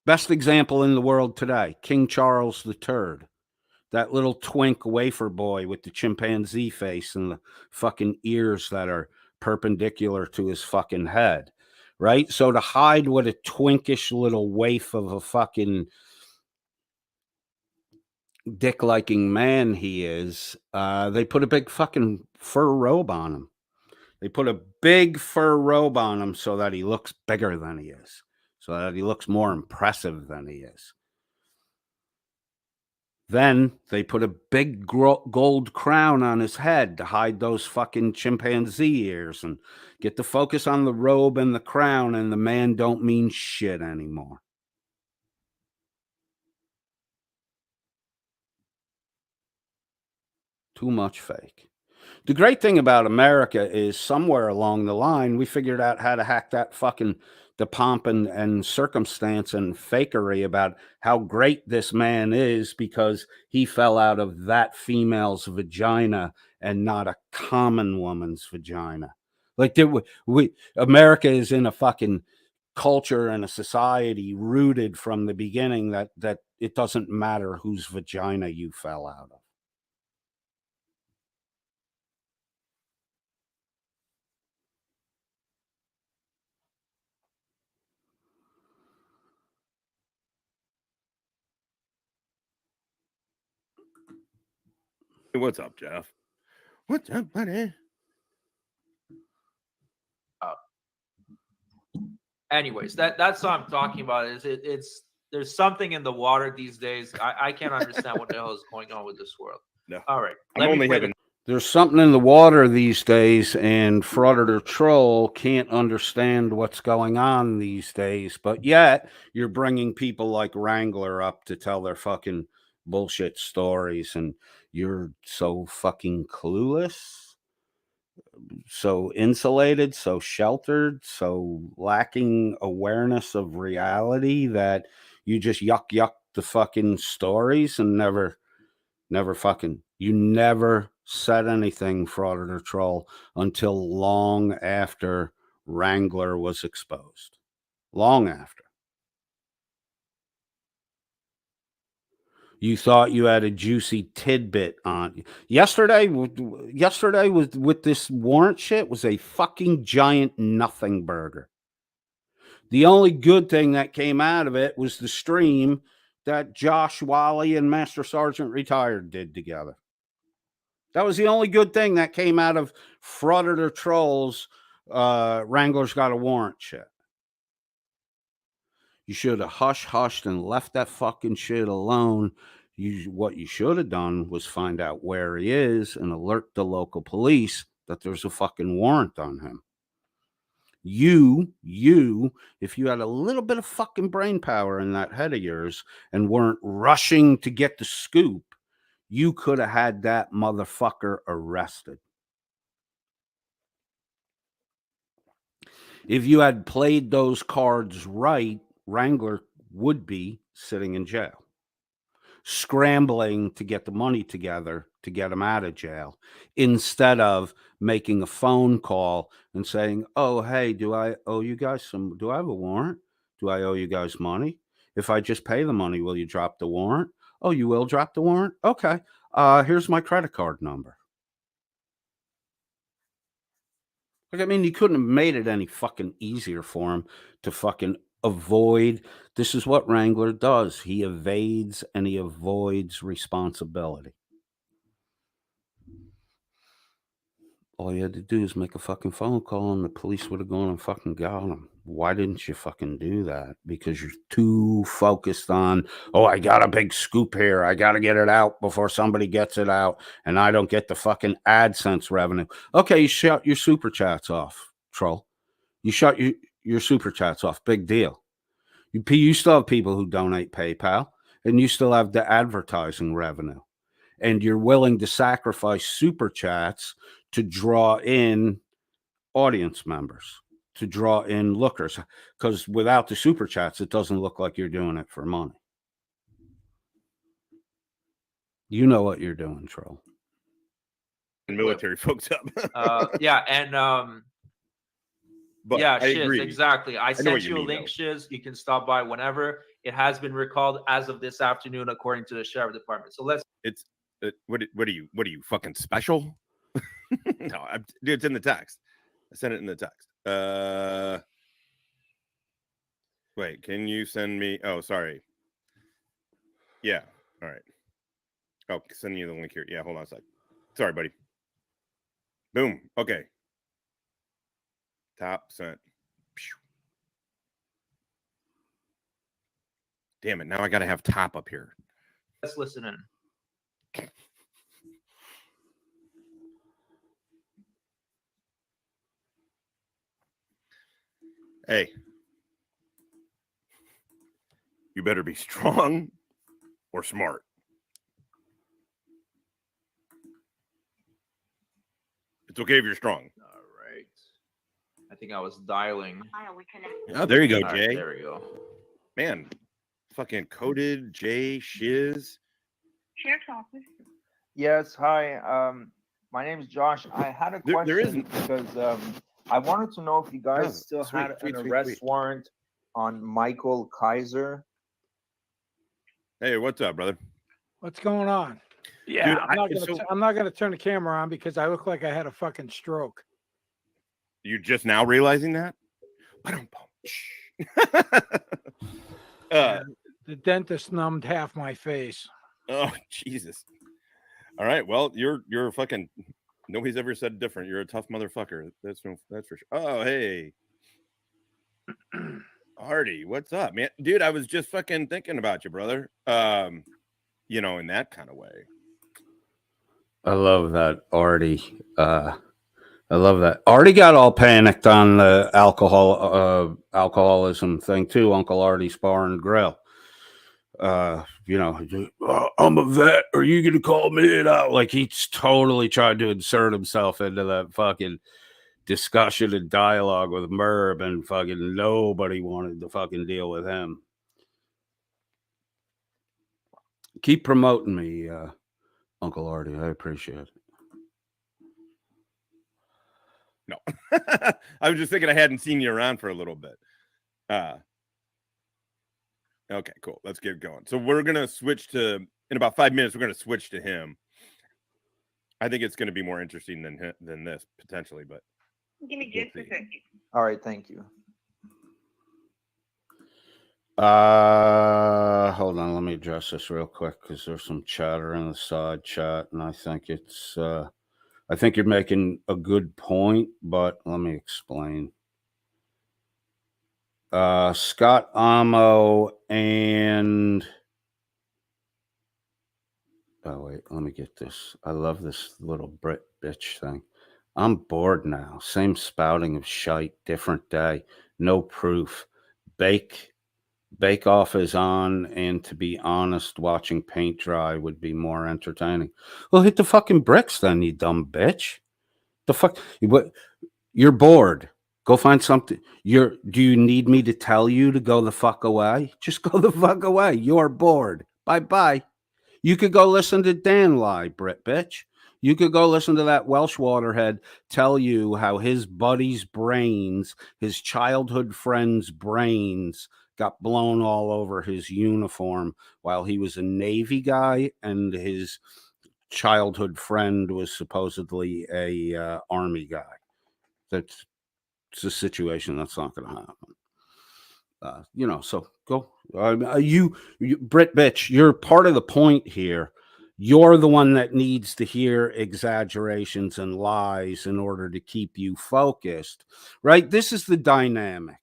best example in the world today, King Charles III. That little twink wafer boy with the chimpanzee face and the fucking ears that are perpendicular to his fucking head, right? So to hide what a twinkish little waif of a fucking dick-liking man he is, they put a big fucking fur robe on him. They put a big fur robe on him so that he looks bigger than he is, so that he looks more impressive than he is. Then they put a big gold crown on his head to hide those fucking chimpanzee ears and get the focus on the robe and the crown, and the man don't mean shit anymore. Too much fake. The great thing about America is somewhere along the line, we figured out how to hack that fucking the pomp and circumstance and fakery about how great this man is because he fell out of that female's vagina and not a common woman's vagina. Like America is in a fucking culture and a society rooted from the beginning that it doesn't matter whose vagina you fell out of. Hey, what's up, Jeff? What's up, buddy? Anyways, that's what I'm talking about. It's there's something in the water these days. I can't understand what the hell is going on with this world. No. All right, I'm let me only play having There's something in the water these days, and Frauditor Troll can't understand what's going on these days. But yet, you're bringing people like Wrangler up to tell their fucking bullshit stories, and you're so fucking clueless, so insulated, so sheltered, so lacking awareness of reality that you just yuck the fucking stories and never fucking, you never said anything, Frauditor Troll, until long after Wrangler was exposed. Long after. You thought you had a juicy tidbit on yesterday. Yesterday was with this warrant shit was a fucking giant nothing burger. The only good thing that came out of it was the stream that Josh Wally and Master Sergeant Retired did together. That was the only good thing that came out of Frauditor Trolls. Wrangler's got a warrant shit. You should have hushed and left that fucking shit alone. What you should have done was find out where he is and alert the local police that there's a fucking warrant on him. If you had a little bit of fucking brain power in that head of yours and weren't rushing to get the scoop, you could have had that motherfucker arrested. If you had played those cards right, Wrangler would be sitting in jail, scrambling to get the money together to get him out of jail, instead of making a phone call and saying, oh, hey, do I owe you guys do I have a warrant? Do I owe you guys money? If I just pay the money, will you drop the warrant? Oh, you will drop the warrant? Okay. Here's my credit card number. Like, I mean, you couldn't have made it any fucking easier for him to fucking avoid. This is what Wrangler does. He evades and he avoids responsibility. All you had to do is make a fucking phone call and the police would have gone and fucking got him. Why didn't you fucking do that? Because you're too focused on, oh, I got a big scoop here. I got to get it out before somebody gets it out and I don't get the fucking AdSense revenue. Okay, you shut your super chats off, Troll. You shut your super chats off. Big deal. You still have people who donate PayPal and you still have the advertising revenue. And you're willing to sacrifice super chats to draw in audience members, to draw in lookers, because without the super chats, it doesn't look like you're doing it for money. You know what you're doing, Troll. military folks up. Yeah, and but yeah, I Shiz, agree. exactly. I know sent what you you a mean, link, though. Shiz. You can stop by whenever. It has been recalled as of this afternoon, according to the sheriff department. So let's. It's what are you fucking special? No, dude, it's in the text. I sent it in the text. Wait, can you send me? Oh, sorry. Yeah. All right. Oh, send you the link here. Yeah, hold on a sec. Sorry, buddy. Boom. Okay. Top sent. Pew. Damn it! Now I gotta have top up here. Let's listen in. Hey, you better be strong or smart. It's okay if you're strong. All right. I think I was dialing. Oh, there you go, All right, Jay. there we go. Man, fucking coded Jay Shiz. Sheriff's office. Yes, hi. My name is Josh. I had a question There isn't. because I wanted to know if you guys Oh, still sweet, had sweet, an sweet, arrest sweet. warrant on Michael Kaiser. Hey, what's up, brother? What's going on? Yeah, Dude, I'm not gonna turn the camera on because I look like I had a fucking stroke. You just now realizing that? I don't. The dentist numbed half my face. Oh, Jesus. All right. Well, you're a fucking. Nobody's ever said different. You're a tough motherfucker. That's for sure. Oh, hey, Artie, what's up, man? Dude, I was just fucking thinking about you, brother. You know, in that kind of way. I love that, Artie. I love that. Artie got all panicked on the alcoholism thing too. Uncle Artie's Bar and Grill. You know, I'm a vet. Are you gonna call me it out? Like he's totally tried to insert himself into that fucking discussion and dialogue with Merb, and fucking nobody wanted to fucking deal with him. Keep promoting me, Uncle Artie. I appreciate it. No, I was just thinking I hadn't seen you around for a little bit. Okay, cool. Let's get going. So we're gonna switch to in about 5 minutes. We're gonna switch to him. I think it's gonna be more interesting than this potentially, but Give me just a second. All right, thank you. Hold on. Let me address this real quick because there's some chatter in the side chat, and I think it's. I think you're making a good point, but let me explain. Scott Amo and oh wait, let me get this. I love this little Brit bitch thing. I'm bored now. Same spouting of shite, different day, no proof. Bake Off is on, and to be honest, watching paint dry would be more entertaining. Well, hit the fucking bricks then, you dumb bitch. The fuck? What? You're bored. Go find something. Do you need me to tell you to go the fuck away? Just go the fuck away. You're bored. Bye-bye. You could go listen to Dan lie, Brit bitch. You could go listen to that Welsh waterhead tell you how his buddy's brains, his childhood friend's brains, got blown all over his uniform while he was a Navy guy and his childhood friend was supposedly a Army guy. That's a situation that's not going to happen. You know, so go. You, Brit bitch, you're part of the point here. You're the one that needs to hear exaggerations and lies in order to keep you focused, right? This is the dynamic.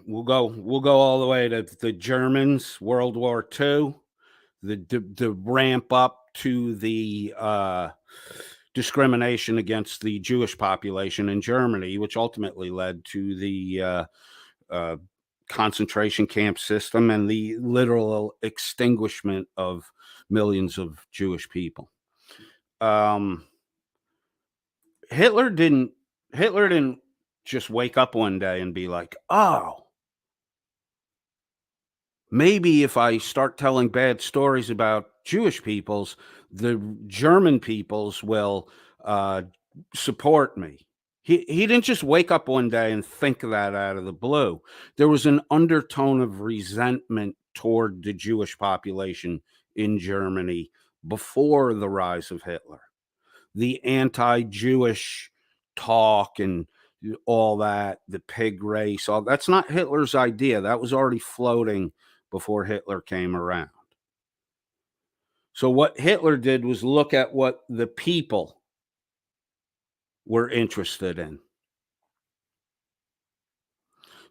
We'll go all the way to the Germans, World War II, the ramp up to the discrimination against the Jewish population in Germany, which ultimately led to the concentration camp system and the literal extinguishment of millions of Jewish people. Hitler didn't just wake up one day and be like, oh, maybe if I start telling bad stories about Jewish peoples, the German peoples will support me. He didn't just wake up one day and think that out of the blue. There was an undertone of resentment toward the Jewish population in Germany before the rise of Hitler. The anti-Jewish talk and all that, the pig race, all that's not Hitler's idea. That was already floating before Hitler came around. So what Hitler did was look at what the people were interested in.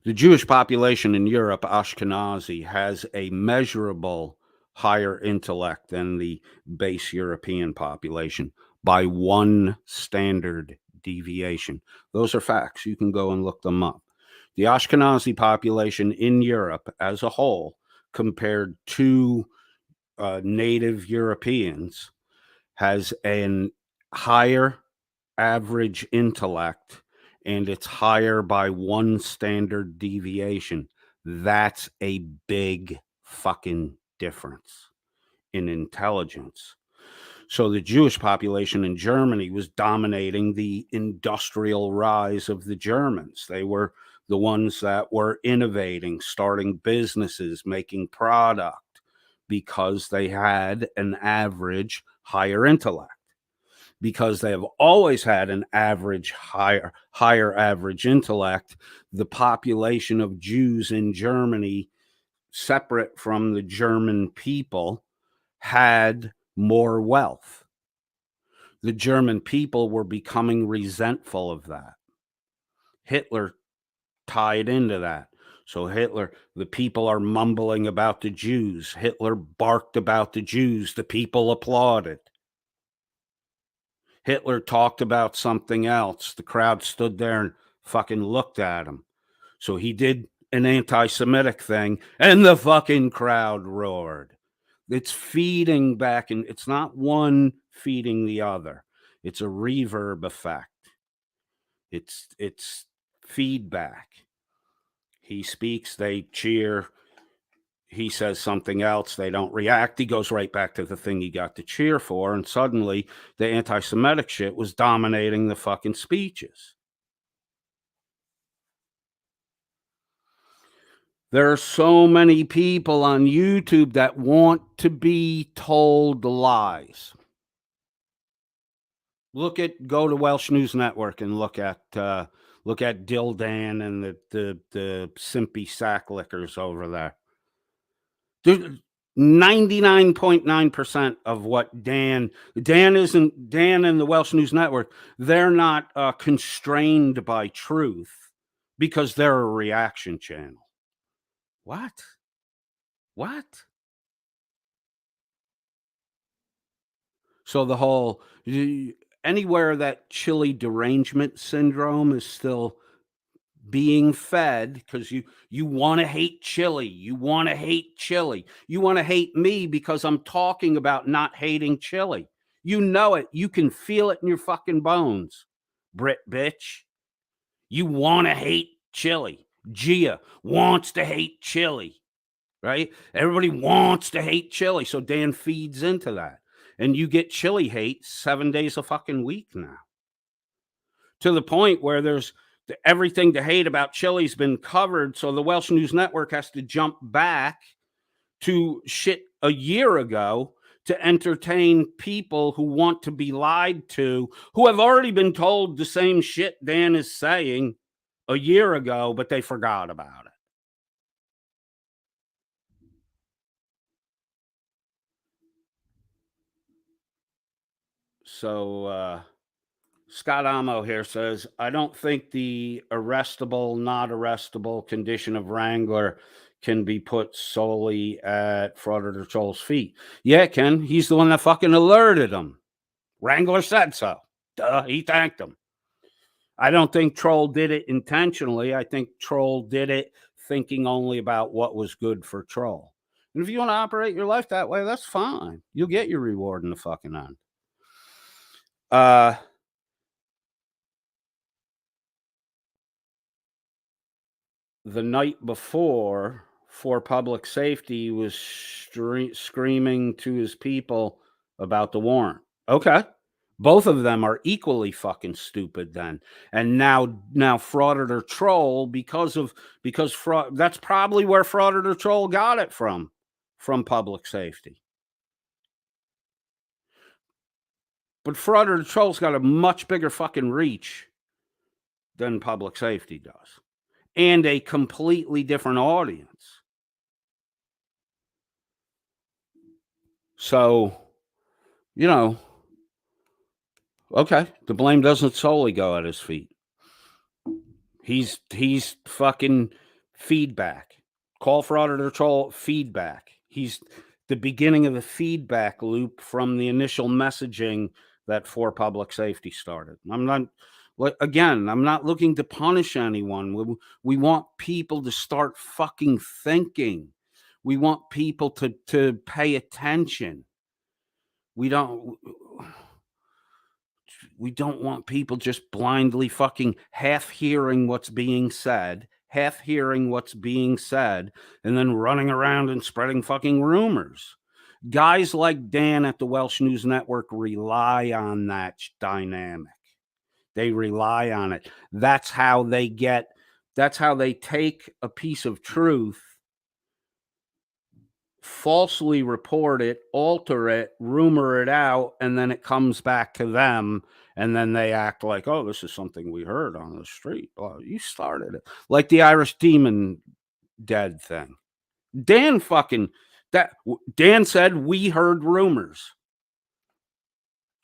The Jewish population in Europe, Ashkenazi, has a measurable higher intellect than the base European population by one standard deviation. Those are facts. You can go and look them up. The Ashkenazi population in Europe as a whole, compared to native Europeans, has an higher average intellect, and it's higher by one standard deviation. That's a big fucking difference in intelligence. So the Jewish population in Germany was dominating the industrial rise of the Germans. They were the ones that were innovating, starting businesses, making product, because they had an average higher intellect. Because they have always had an average higher average intellect, the population of Jews in Germany, separate from the German people, had more wealth. The German people were becoming resentful of that. Hitler tied into that. So Hitler, the people are mumbling about the Jews. Hitler barked about the Jews. The people applauded. Hitler talked about something else. The crowd stood there and fucking looked at him. So he did an anti-Semitic thing and the fucking crowd roared. It's feeding back, and it's not one feeding the other. It's a reverb effect. It's feedback. He speaks, they cheer. He says something else, they don't react. He goes right back to the thing he got to cheer for, and suddenly the anti-Semitic shit was dominating the fucking speeches. There are so many people on YouTube that want to be told lies. Go to Welsh News Network and look at Dildan and the Simpy Sacklickers over there. 99.9% of what Dan and the Welsh News Network, they're not constrained by truth because they're a reaction channel. What? So the whole, anywhere that chili derangement syndrome is still being fed, because you want to hate chili. You want to hate chili. You want to hate me because I'm talking about not hating chili. You know it. You can feel it in your fucking bones, Brit bitch. You want to hate chili. Gia wants to hate chili, right? Everybody wants to hate chili. So Dan feeds into that. And you get chili hate 7 days a fucking week now. To the point where there's everything to hate about chili's been covered. So the Welsh News Network has to jump back to shit a year ago to entertain people who want to be lied to, who have already been told the same shit Dan is saying a year ago, but they forgot about it. So Scott Amo here says, I don't think the arrestable, not arrestable condition of Wrangler can be put solely at Frauditor Troll's feet. Yeah, it can. He's the one that fucking alerted him. Wrangler said so. Duh, he thanked him. I don't think Troll did it intentionally. I think Troll did it thinking only about what was good for Troll. And if you want to operate your life that way, that's fine. You'll get your reward in the fucking end. The night before, for public safety, was screaming to his people about the warrant. Okay. Both of them are equally fucking stupid then. And now Frauditor Troll, because fraud, that's probably where Frauditor Troll got it from public safety. But Frauditor Troll's got a much bigger fucking reach than public safety does. And a completely different audience. So, okay, the blame doesn't solely go at his feet. He's fucking feedback. Call Frauditor Troll feedback. He's the beginning of the feedback loop from the initial messaging that For Public Safety started. I'm not looking to punish anyone. We want people to start fucking thinking. We want people to pay attention. We don't want people just blindly fucking half hearing what's being said, and then running around and spreading fucking rumors. Guys like Dan at the Welsh News Network rely on that dynamic. They rely on it. That's how they take a piece of truth, falsely report it, alter it, rumor it out, and then it comes back to them, and then they act like, oh, this is something we heard on the street. Oh, you started it. Like the Irish Demon dead thing. Dan Dan said we heard rumors.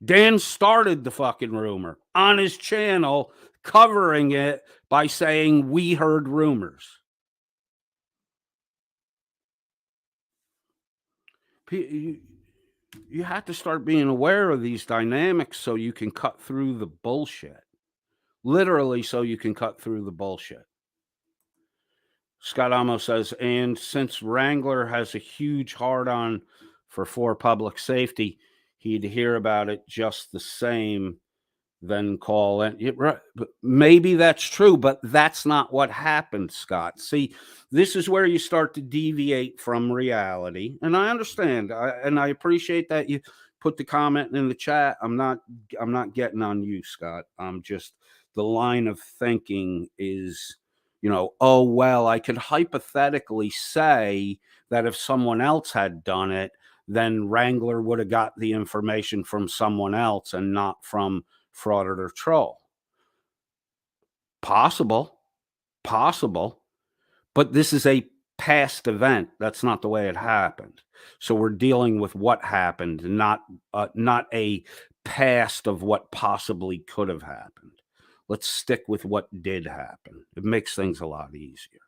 Dan started the fucking rumor on his channel, covering it by saying we heard rumors. You have to start being aware of these dynamics so you can cut through the bullshit. Literally, so you can cut through the bullshit. Scott Amo says, and since Wrangler has a huge hard-on for public safety, he'd hear about it just the same, then call it. Maybe that's true, but that's not what happened, Scott. See, this is where you start to deviate from reality. And I understand, and I appreciate that you put the comment in the chat. I'm not getting on you, Scott. I'm just, the line of thinking is, you know, oh, well, I could hypothetically say that if someone else had done it, then Wrangler would have got the information from someone else and not from Frauded or Troll. Possible, but this is a past event. That's not the way it happened. So we're dealing with what happened, not a past of what possibly could have happened. Let's stick with what did happen. It makes things a lot easier.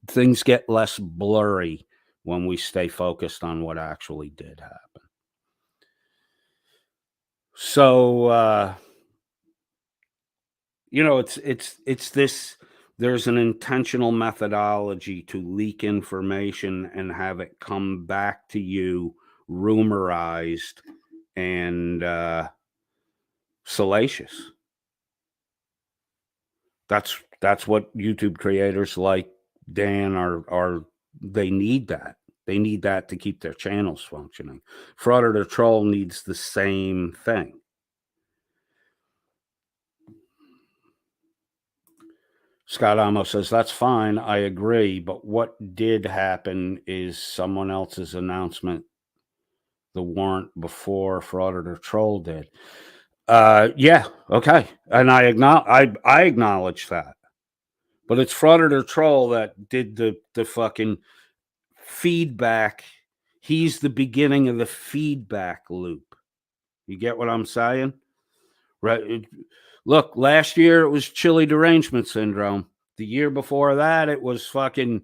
Things get less blurry when we stay focused on what actually did happen. So, you know, it's this, there's an intentional methodology to leak information and have it come back to you rumorized and salacious. That's what YouTube creators like Dan are they need that. They need that to keep their channels functioning. Frauded or Troll needs the same thing. Scott Amo says, that's fine. I agree. But what did happen is someone else's announcement, the warrant before Frauded or Troll did. Yeah. Okay. And I acknowledge that. But it's Frauded or Troll that did the fucking feedback. He's the beginning of the feedback loop. You get what I'm saying? Right. Look, last year it was chili derangement syndrome. The year before that, it was fucking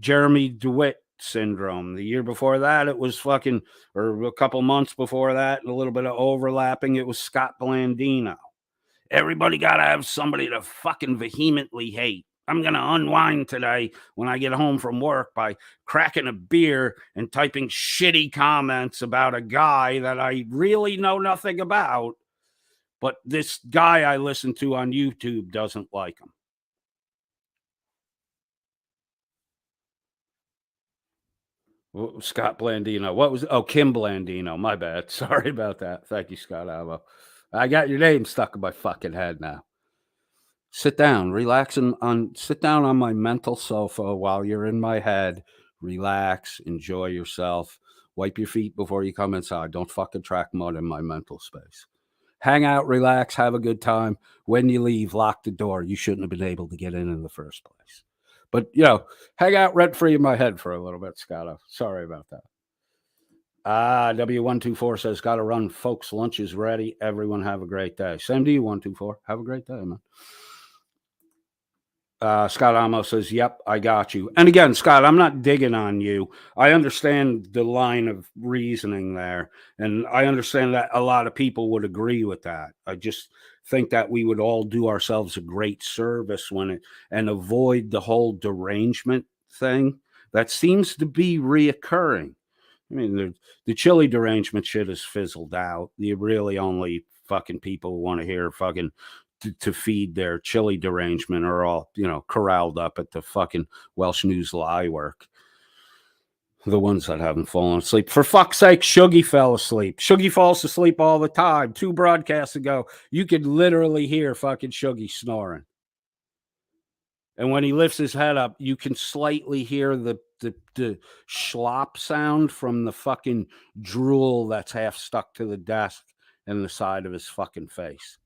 Jeremy DeWitt syndrome. The year before that, it was fucking, or a couple months before that, a little bit of overlapping, it was Scott Blandino. Everybody got to have somebody to fucking vehemently hate. I'm going to unwind today when I get home from work by cracking a beer and typing shitty comments about a guy that I really know nothing about. But this guy I listen to on YouTube doesn't like him. Scott Blandino. What was it? Oh, Kim Blandino. My bad. Sorry about that. Thank you, Scott Alvo. I got your name stuck in my fucking head now. Sit down, relax, and sit down on my mental sofa while you're in my head. Relax, enjoy yourself. Wipe your feet before you come inside. Don't fucking track mud in my mental space. Hang out, relax, have a good time. When you leave, lock the door. You shouldn't have been able to get in the first place. But, you know, hang out rent-free in my head for a little bit, Scott. Sorry about that. W124 says, got to run, folks. Lunch is ready. Everyone have a great day. Same to you, 124. Have a great day, man. Scott Amo says, yep, I got you. And again, Scott, I'm not digging on you. I understand the line of reasoning there. And I understand that a lot of people would agree with that. I just think that we would all do ourselves a great service and avoid the whole derangement thing that seems to be reoccurring. I mean, the chili derangement shit has fizzled out. You really only fucking people who want to hear fucking to feed their chili derangement are all, you know, corralled up at the fucking Welsh News lie work. The ones that haven't fallen asleep. For fuck's sake, Shuggy fell asleep. Shuggy falls asleep all the time. 2 broadcasts ago, you could literally hear fucking Shuggy snoring. And when he lifts his head up, you can slightly hear the schlop sound from the fucking drool that's half stuck to the desk and the side of his fucking face.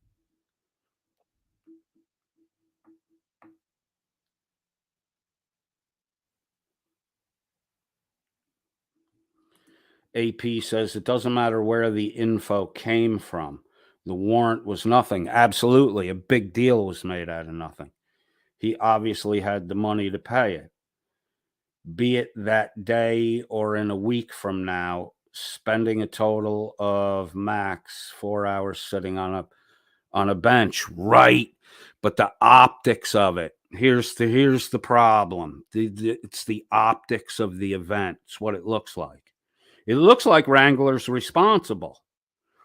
AP says it doesn't matter where the info came from. The warrant was nothing. Absolutely. A big deal was made out of nothing. He obviously had the money to pay it. Be it that day or in a week from now, spending a total of max 4 hours sitting on a bench, right? But the optics of it, here's the problem. It's the optics of the event. It's what it looks like. It looks like Wrangler's responsible,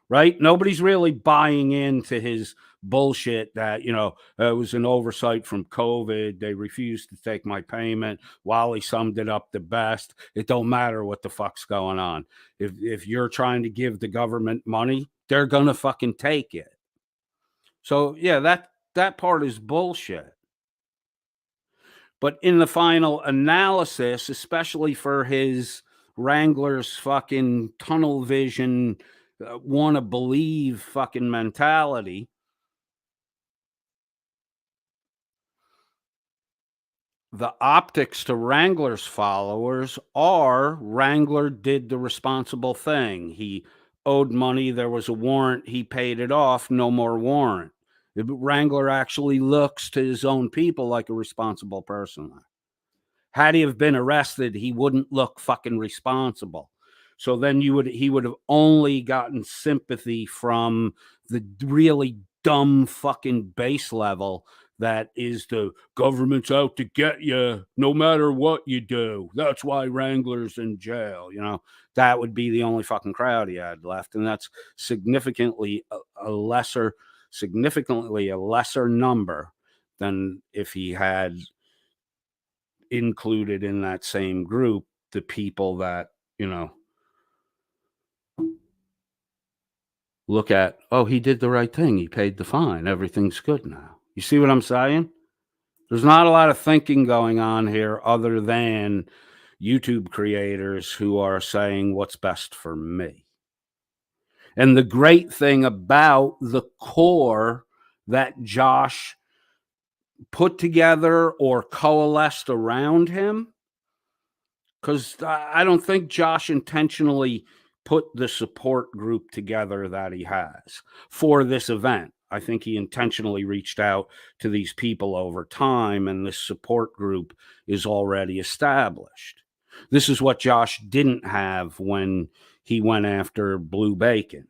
right? Nobody's really buying into his bullshit that, it was an oversight from COVID. They refused to take my payment. Wally summed it up the best. It don't matter what the fuck's going on. If you're trying to give the government money, they're going to fucking take it. So yeah, that part is bullshit. But in the final analysis, especially for his Wrangler's fucking tunnel vision, want to believe fucking mentality, the optics to Wrangler's followers are Wrangler did the responsible thing. He owed money. There was a warrant. He paid it off. No more warrant. Wrangler actually looks to his own people like a responsible person. Had he have been arrested, he wouldn't look fucking responsible. So then he would have only gotten sympathy from the really dumb fucking base level that is the government's out to get you no matter what you do. That's why Wrangler's in jail. That would be the only fucking crowd he had left. And that's significantly a lesser number than if he had included in that same group the people that, look at, oh, he did the right thing. He paid the fine. Everything's good now. You see what I'm saying? There's not a lot of thinking going on here other than YouTube creators who are saying what's best for me. And the great thing about the core that Josh put together or coalesced around him, because I don't think Josh intentionally put the support group together that he has for this event. I think he intentionally reached out to these people over time, and this support group is already established. This is what Josh didn't have when he went after Blue Bacon.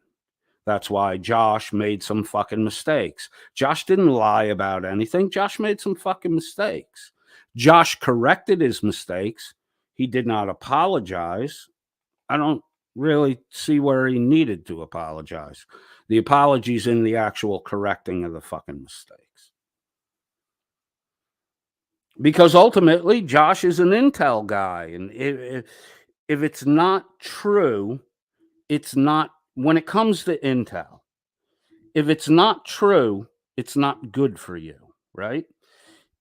That's why Josh made some fucking mistakes. Josh didn't lie about anything. Josh made some fucking mistakes. Josh corrected his mistakes. He did not apologize. I don't really see where he needed to apologize. The apology's in the actual correcting of the fucking mistakes. Because ultimately, Josh is an intel guy. And if it's not true, it's not, when it comes to intel, if it's not true, it's not good for you, right?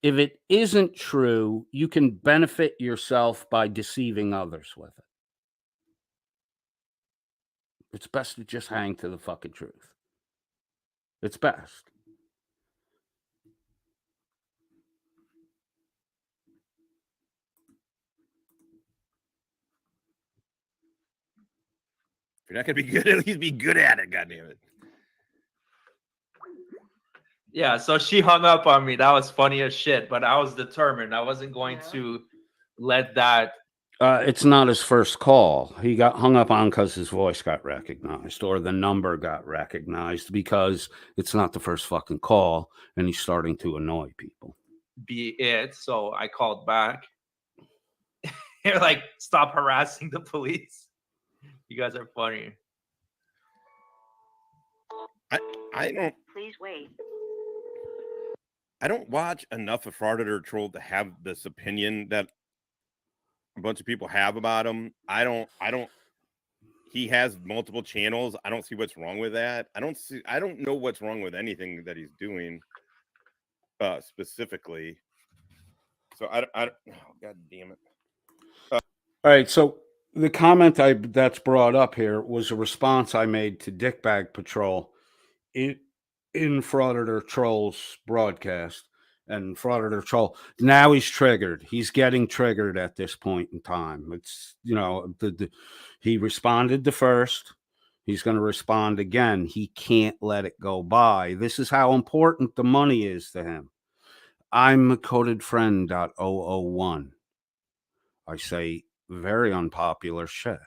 If it isn't true, you can benefit yourself by deceiving others with it. It's best to just hang to the fucking truth. It's best. If you're not gonna be good, at least be good at it. Goddamn it. Yeah, so she hung up on me. That was funny as shit, but I was determined. I wasn't going to let that. It's not his first call. He got hung up on because his voice got recognized or the number got recognized because it's not the first fucking call and he's starting to annoy people. Be it. So I called back. You're like, stop harassing the police. You guys are funny. I don't. Please wait. I don't watch enough of Frauded or Trolled to have this opinion that a bunch of people have about him. I don't. He has multiple channels. I don't see what's wrong with that. I don't know what's wrong with anything that he's doing specifically. So I oh, God damn it. All right, so the comment that's brought up here was a response I made to Dickbag Patrol in Frauded or Troll's broadcast. And Frauded or Troll, now he's triggered. He's getting triggered at this point in time. It's, He responded the first. He's going to respond again. He can't let it go by. This is how important the money is to him. I'm codedfriend.001. I say very unpopular shit.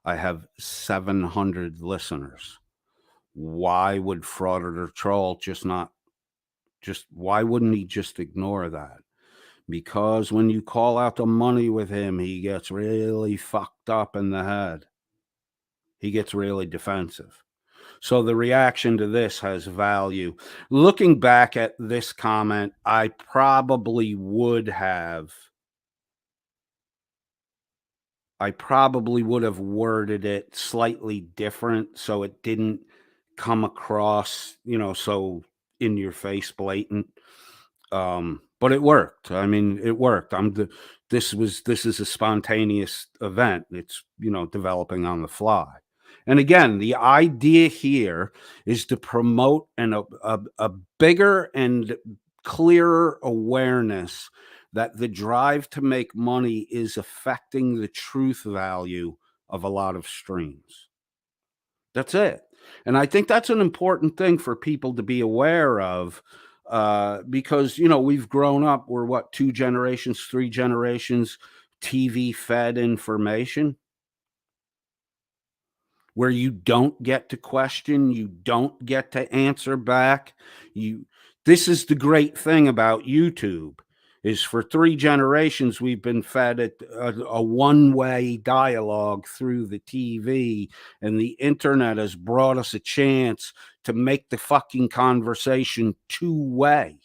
I have 700 listeners. Why would Frauditer Troll why wouldn't he just ignore that? Because when you call out the money with him, he gets really fucked up in the head. He gets really defensive. So the reaction to this has value. Looking back at this comment, I probably would have worded it slightly different so it didn't come across, so in your face blatant. But it worked. I mean, it worked. This is a spontaneous event. It's, developing on the fly. And again, the idea here is to promote a bigger and clearer awareness that the drive to make money is affecting the truth value of a lot of streams. That's it. And I think that's an important thing for people to be aware of, because, we've grown up, we're 2 generations, 3 generations, TV fed information, where you don't get to question, you don't get to answer back. This is the great thing about YouTube, is for 3 generations, we've been fed a one-way dialogue through the TV, and the internet has brought us a chance to make the fucking conversation two-way,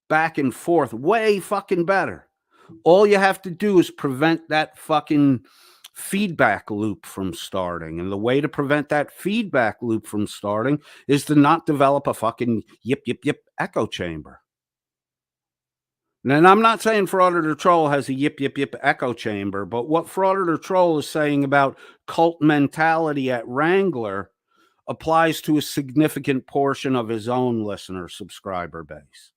back and forth, way fucking better. All you have to do is prevent that fucking feedback loop from starting. And the way to prevent that feedback loop from starting is to not develop a fucking yip, yip, yip echo chamber. And I'm not saying Frauditer Troll has a yip, yip, yip echo chamber, but what Frauditer Troll is saying about cult mentality at Wrangler applies to a significant portion of his own listener subscriber base.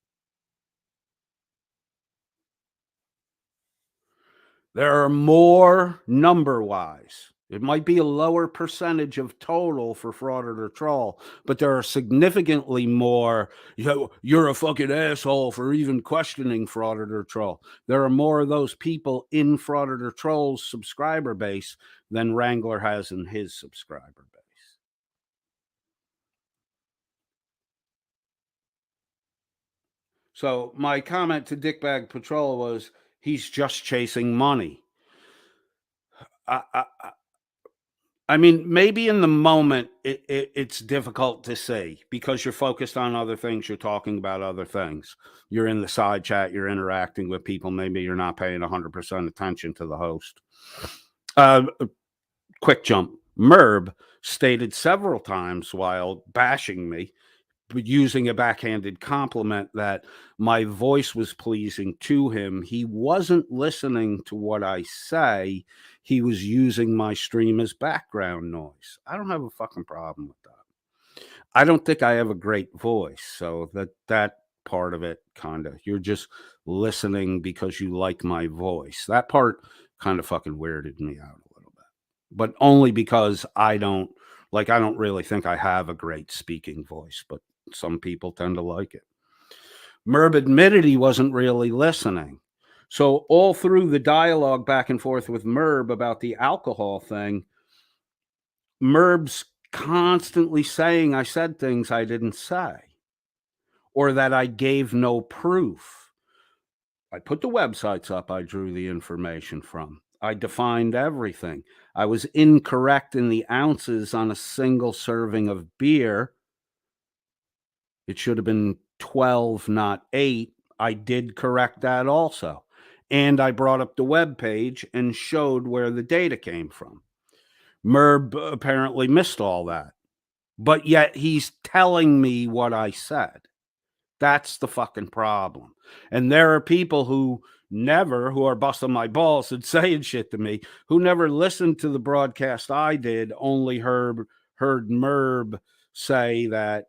There are more number-wise. It might be a lower percentage of total for Frauditer Troll, but there are significantly more, you're a fucking asshole for even questioning Frauditer Troll. There are more of those people in Frauditer Troll's subscriber base than Wrangler has in his subscriber base. So my comment to Dickbag Patrol was, he's just chasing money. I mean, maybe in the moment it's difficult to say because you're focused on other things. You're talking about other things. You're in the side chat. You're interacting with people. Maybe you're not paying 100% attention to the host. Quick jump. Merb stated several times while bashing me, but using a backhanded compliment, that my voice was pleasing to him. He wasn't listening to what I say. He was using my stream as background noise. I don't have a fucking problem with that. I don't think I have a great voice. So that part of it, kind of, you're just listening because you like my voice. That part kind of fucking weirded me out a little bit, but only because I don't really think I have a great speaking voice, but some people tend to like it. Merb admitted he wasn't really listening. So all through the dialogue back and forth with Merb about the alcohol thing, Merb's constantly saying I said things I didn't say, or that I gave no proof. I put the websites up I drew the information from. I defined everything. I was incorrect in the ounces on a single serving of beer. It should have been 12, not 8. I did correct that also. And I brought up the web page and showed where the data came from. Merb apparently missed all that. But yet he's telling me what I said. That's the fucking problem. And there are people who are busting my balls and saying shit to me, who never listened to the broadcast I did, only heard Merb say that,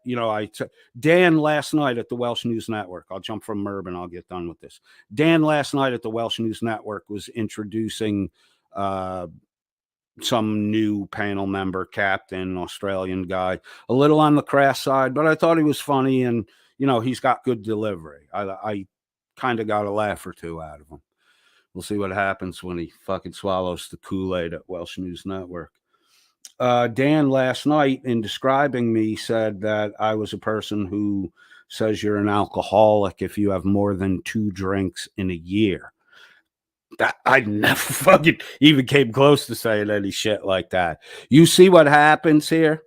Dan last night at the Welsh News Network, I'll jump from Merb and I'll get done with this. Dan last night at the Welsh News Network was introducing some new panel member, captain, Australian guy, a little on the crass side, but I thought he was funny, and he's got good delivery. I kind of got a laugh or two out of him. We'll see what happens when he fucking swallows the Kool-Aid at Welsh News Network. Dan last night, in describing me, said that I was a person who says you're an alcoholic if you have more than 2 drinks in a year. That I never fucking even came close to saying any shit like that. You see what happens here?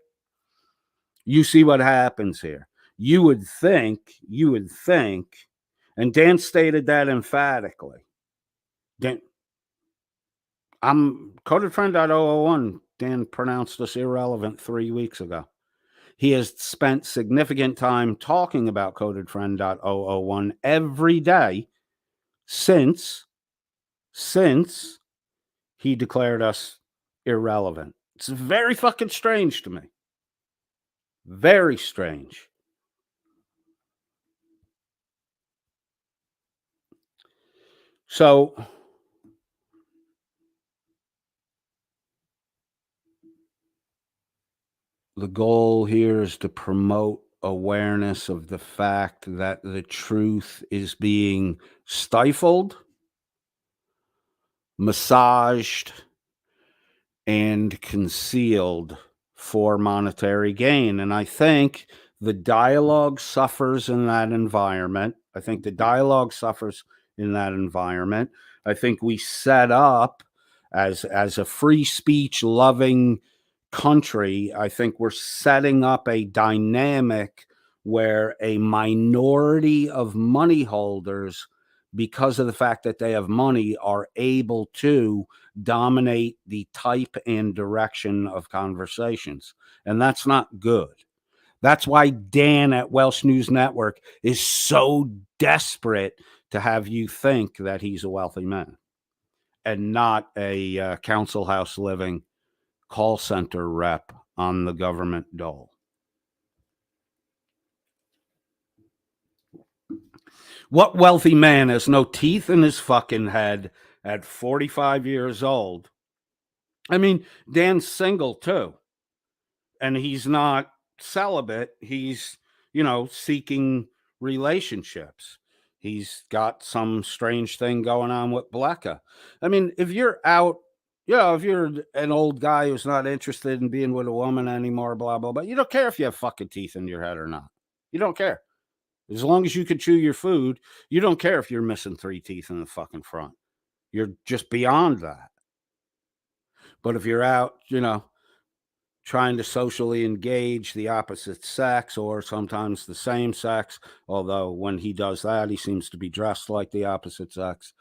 You see what happens here. You would think, and Dan stated that emphatically. I'm Coded Friend .001. Dan pronounced us irrelevant 3 weeks ago. He has spent significant time talking about Coded Friend .001 every day since he declared us irrelevant. It's very fucking strange to me. Very strange. So the goal here is to promote awareness of the fact that the truth is being stifled, massaged, and concealed for monetary gain. And I think the dialogue suffers in that environment. I think I think we set up as a free speech loving country. I think we're setting up a dynamic where a minority of money holders, because of the fact that they have money, are able to dominate the type and direction of conversations. And that's not good. That's why Dan at Welsh News Network is so desperate to have you think that he's a wealthy man and not a council house living call center rep on the government dole. What wealthy man has no teeth in his fucking head at 45 years old? I mean, Dan's single too. And he's not celibate. He's, seeking relationships. He's got some strange thing going on with Blecka. I mean, if you're out, if you're an old guy who's not interested in being with a woman anymore, blah, blah, blah, you don't care if you have fucking teeth in your head or not. You don't care. As long as you can chew your food, you don't care if you're missing 3 teeth in the fucking front. You're just beyond that. But if you're out, trying to socially engage the opposite sex or sometimes the same sex, although when he does that, he seems to be dressed like the opposite sex.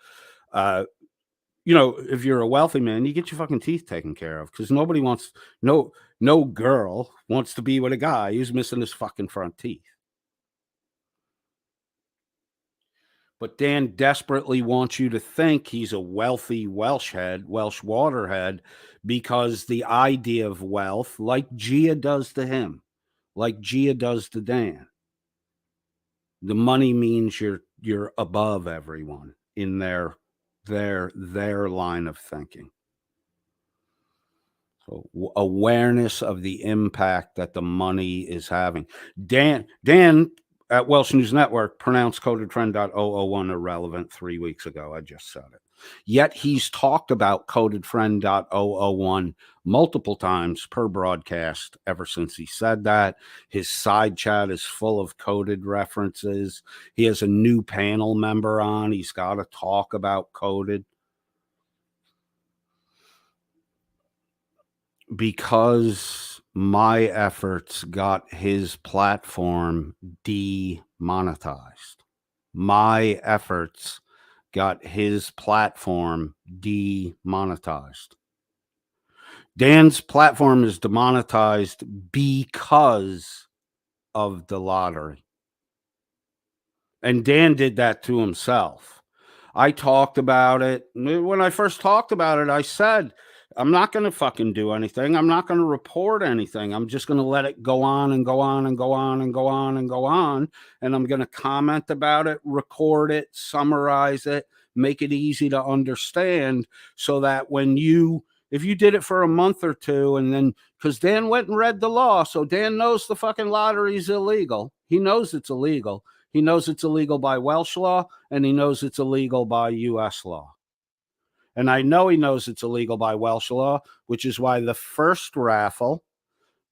If you're a wealthy man, you get your fucking teeth taken care of, because no girl wants to be with a guy who's missing his fucking front teeth. But Dan desperately wants you to think he's a wealthy Welsh waterhead, because the idea of wealth, like Gia does to him, like Gia does to Dan, the money means you're above everyone in their line of thinking. So awareness of the impact that the money is having. Dan at Welsh News Network pronounced Coded Friend .001 irrelevant 3 weeks ago. I just said it. Yet he's talked about Coded Friend .001 multiple times per broadcast ever since he said that. His side chat is full of coded references. He has a new panel member on. He's got to talk about coded. Because my efforts got his platform demonetized. My efforts got his platform demonetized. Dan's platform is demonetized because of the lottery. And Dan did that to himself. I talked about it. When I first talked about it, I said, I'm not going to fucking do anything. I'm not going to report anything. I'm just going to let it go on and go on and go on and go on. And I'm going to comment about it, record it, summarize it, make it easy to understand so that if you did it for a month or two and then, because Dan went and read the law, so Dan knows the fucking lottery is illegal. He knows it's illegal. He knows it's illegal by Welsh law, and he knows it's illegal by U.S. law. And I know he knows it's illegal by Welsh law, which is why the first raffle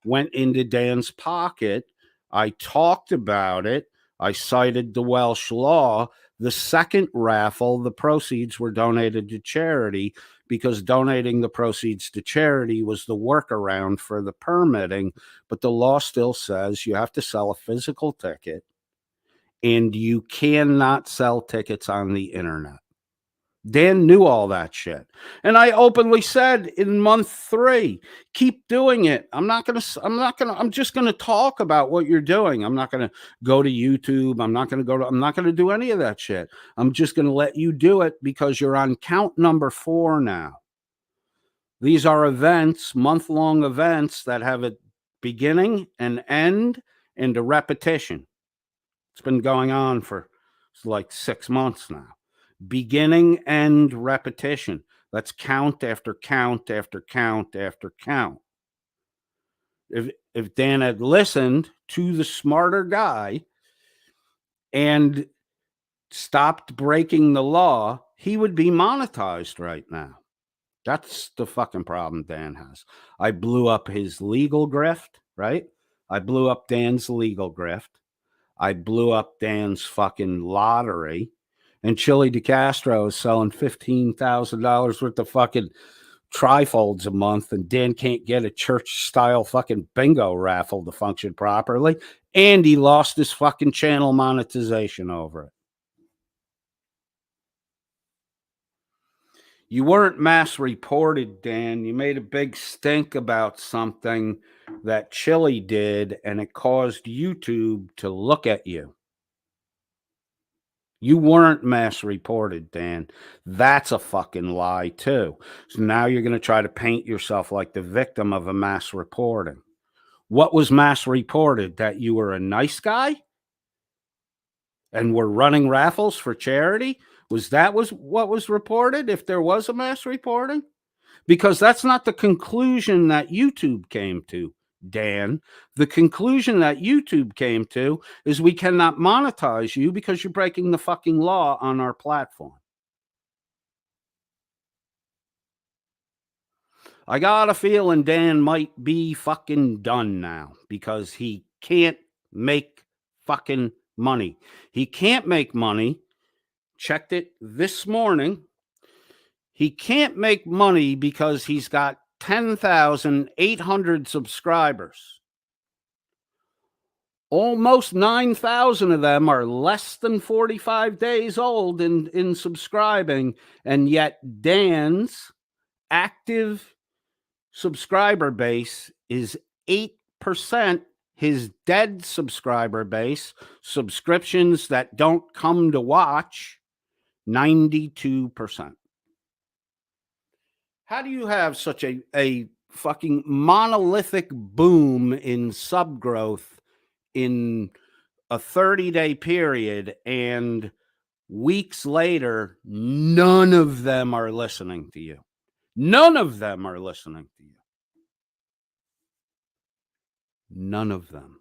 went into Dan's pocket. I talked about it. I cited the Welsh law. The second raffle, the proceeds were donated to charity because donating the proceeds to charity was the workaround for the permitting. But the law still says you have to sell a physical ticket and you cannot sell tickets on the internet. Dan knew all that shit. And I openly said in month 3, keep doing it. I'm just going to talk about what you're doing. I'm not going to go to YouTube. I'm not going to do any of that shit. I'm just going to let you do it because you're on count number 4 now. These are events, month-long events that have a beginning, an end, and a repetition. It's been going on for like 6 months now. Beginning, end, repetition. That's count after count after count after count. If Dan had listened to the smarter guy and stopped breaking the law, he would be monetized right now. That's the fucking problem Dan has. I blew up his legal grift, right? I blew up Dan's legal grift. I blew up Dan's fucking lottery. And Chili DeCastro is selling $15,000 worth of fucking trifolds a month, and Dan can't get a church-style fucking bingo raffle to function properly, and he lost his fucking channel monetization over it. You weren't mass reported, Dan. You made a big stink about something that Chili did, and it caused YouTube to look at you. You weren't mass reported, Dan. That's a fucking lie, too. So now you're going to try to paint yourself like the victim of a mass reporting. What was mass reported? That you were a nice guy and were running raffles for charity? Was what was reported if there was a mass reporting? Because that's not the conclusion that YouTube came to, Dan. The conclusion that YouTube came to is we cannot monetize you because you're breaking the fucking law on our platform. I got a feeling Dan might be fucking done now because he can't make fucking money. He can't make money. Checked it this morning. He can't make money because he's got 10,800 subscribers. Almost 9,000 of them are less than 45 days old in subscribing, and yet Dan's active subscriber base is 8%. His dead subscriber base, subscriptions that don't come to watch, 92%. How do you have such a fucking monolithic boom in sub growth in a 30-day period, and weeks later, none of them are listening to you? None of them are listening to you. None of them.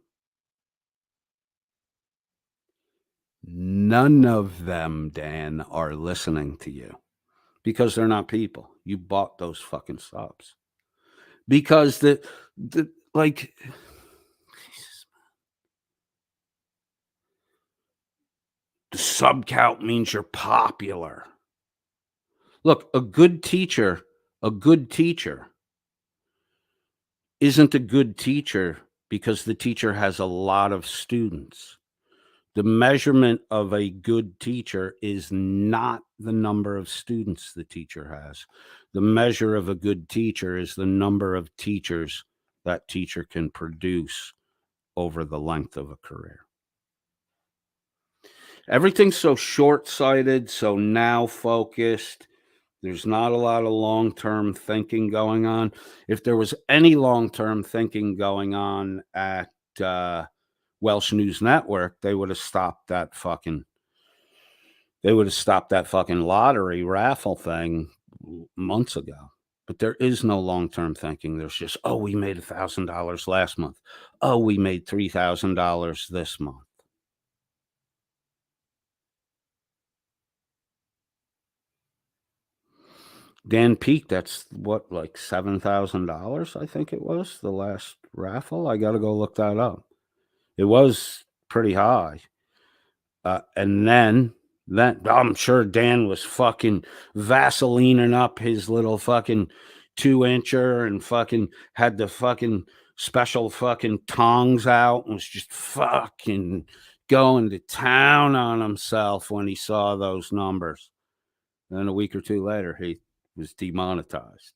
None of them, Dan, are listening to you because they're not people. You bought those fucking subs because the sub count means you're popular. Look, a good teacher isn't a good teacher because the teacher has a lot of students. The measurement of a good teacher is not the number of students the teacher has. The measure of a good teacher is the number of teachers that teacher can produce over the length of a career. Everything's so short-sighted, so now focused. There's not a lot of long-term thinking going on. If there was any long-term thinking going on at Welsh News Network, they would have stopped that fucking they would have stopped that fucking lottery raffle thing months ago. But there is no long-term thinking. There's just, oh, we made $1,000 last month. Oh, we made $3,000 this month. Dan Peak, that's what, like $7,000, I think it was, the last raffle. I got to go look that up. It was pretty high. And then I'm sure Dan was fucking Vaselining up his little fucking 2-incher and fucking had the fucking special fucking tongs out and was just fucking going to town on himself when he saw those numbers. And then a week or two later, he was demonetized.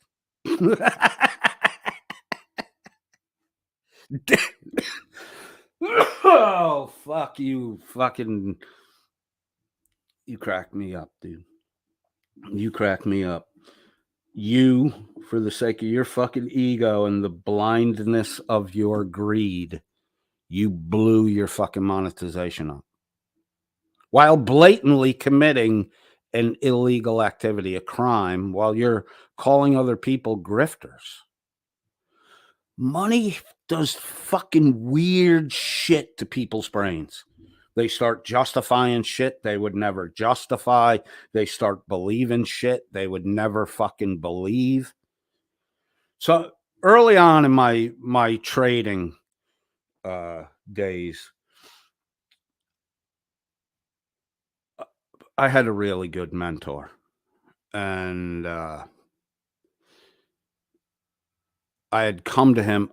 Oh, fuck you, fucking. You crack me up, dude. You crack me up. You, for the sake of your fucking ego and the blindness of your greed, you blew your fucking monetization up while blatantly committing an illegal activity, a crime, while you're calling other people grifters. Money does fucking weird shit to people's brains. They start justifying shit they would never justify. They start believing shit they would never fucking believe. So early on in my trading days, I had a really good mentor. And I had come to him.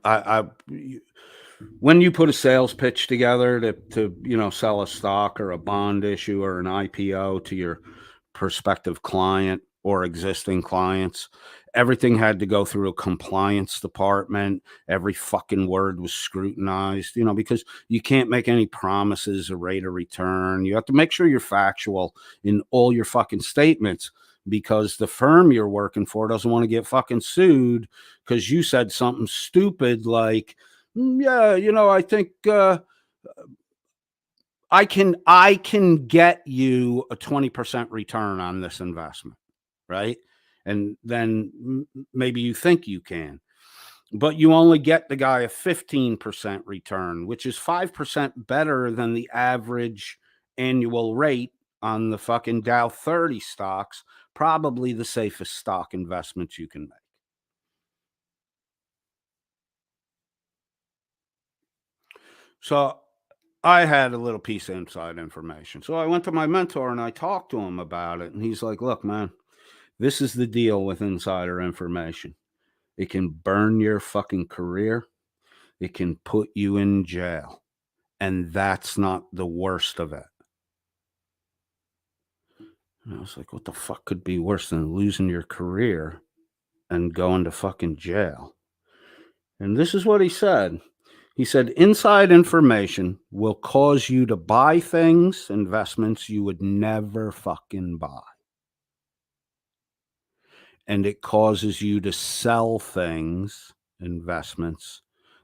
When you put a sales pitch together to sell a stock or a bond issue or an IPO to your prospective client or existing clients, everything had to go through a compliance department. Every fucking word was scrutinized, because you can't make any promises of rate of return. You have to make sure you're factual in all your fucking statements, because the firm you're working for doesn't want to get fucking sued because you said something stupid like, yeah, I think I can get you a 20% return on this investment, right? And then maybe you think you can, but you only get the guy a 15% return, which is 5% better than the average annual rate on the fucking Dow 30 stocks, probably the safest stock investments you can make. So I had a little piece of inside information. So I went to my mentor and I talked to him about it. And he's like, look, man, this is the deal with insider information. It can burn your fucking career. It can put you in jail. And that's not the worst of it. And I was like, what the fuck could be worse than losing your career and going to fucking jail? And this is what he said. He said, inside information will cause you to buy things, investments you would never fucking buy. And it causes you to sell things, investments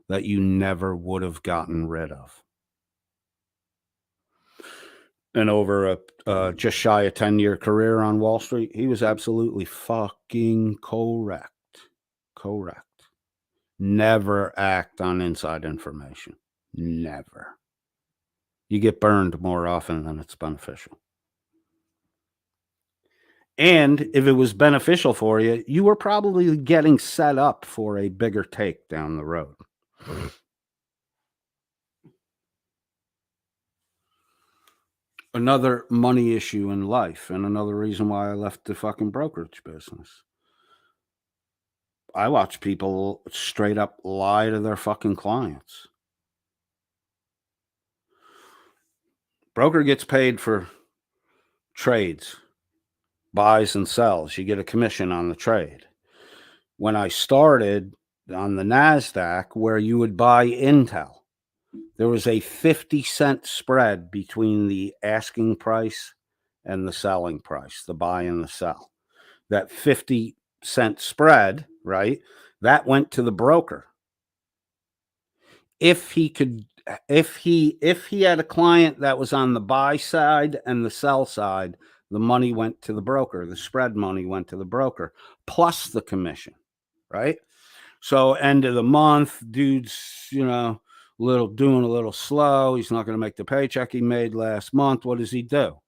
that you never would have gotten rid of. And over a just shy of 10-year career on Wall Street, he was absolutely fucking correct. Correct. Never act on inside information. Never. You get burned more often than it's beneficial. And if it was beneficial for you, you were probably getting set up for a bigger take down the road. Another money issue in life, and another reason why I left the fucking brokerage business. I watch people straight up lie to their fucking clients. Broker gets paid for trades, buys and sells. You get a commission on the trade. When I started on the NASDAQ, where you would buy Intel, there was a 50-cent spread between the asking price and the selling price, the buy and the sell. That 50-cent spread, right? That went to the broker. If he had a client that was on the buy side and the sell side, the money went to the broker. The spread money went to the broker plus the commission, right? So end of the month, dude's, doing a little slow. He's not going to make the paycheck he made last month. What does he do?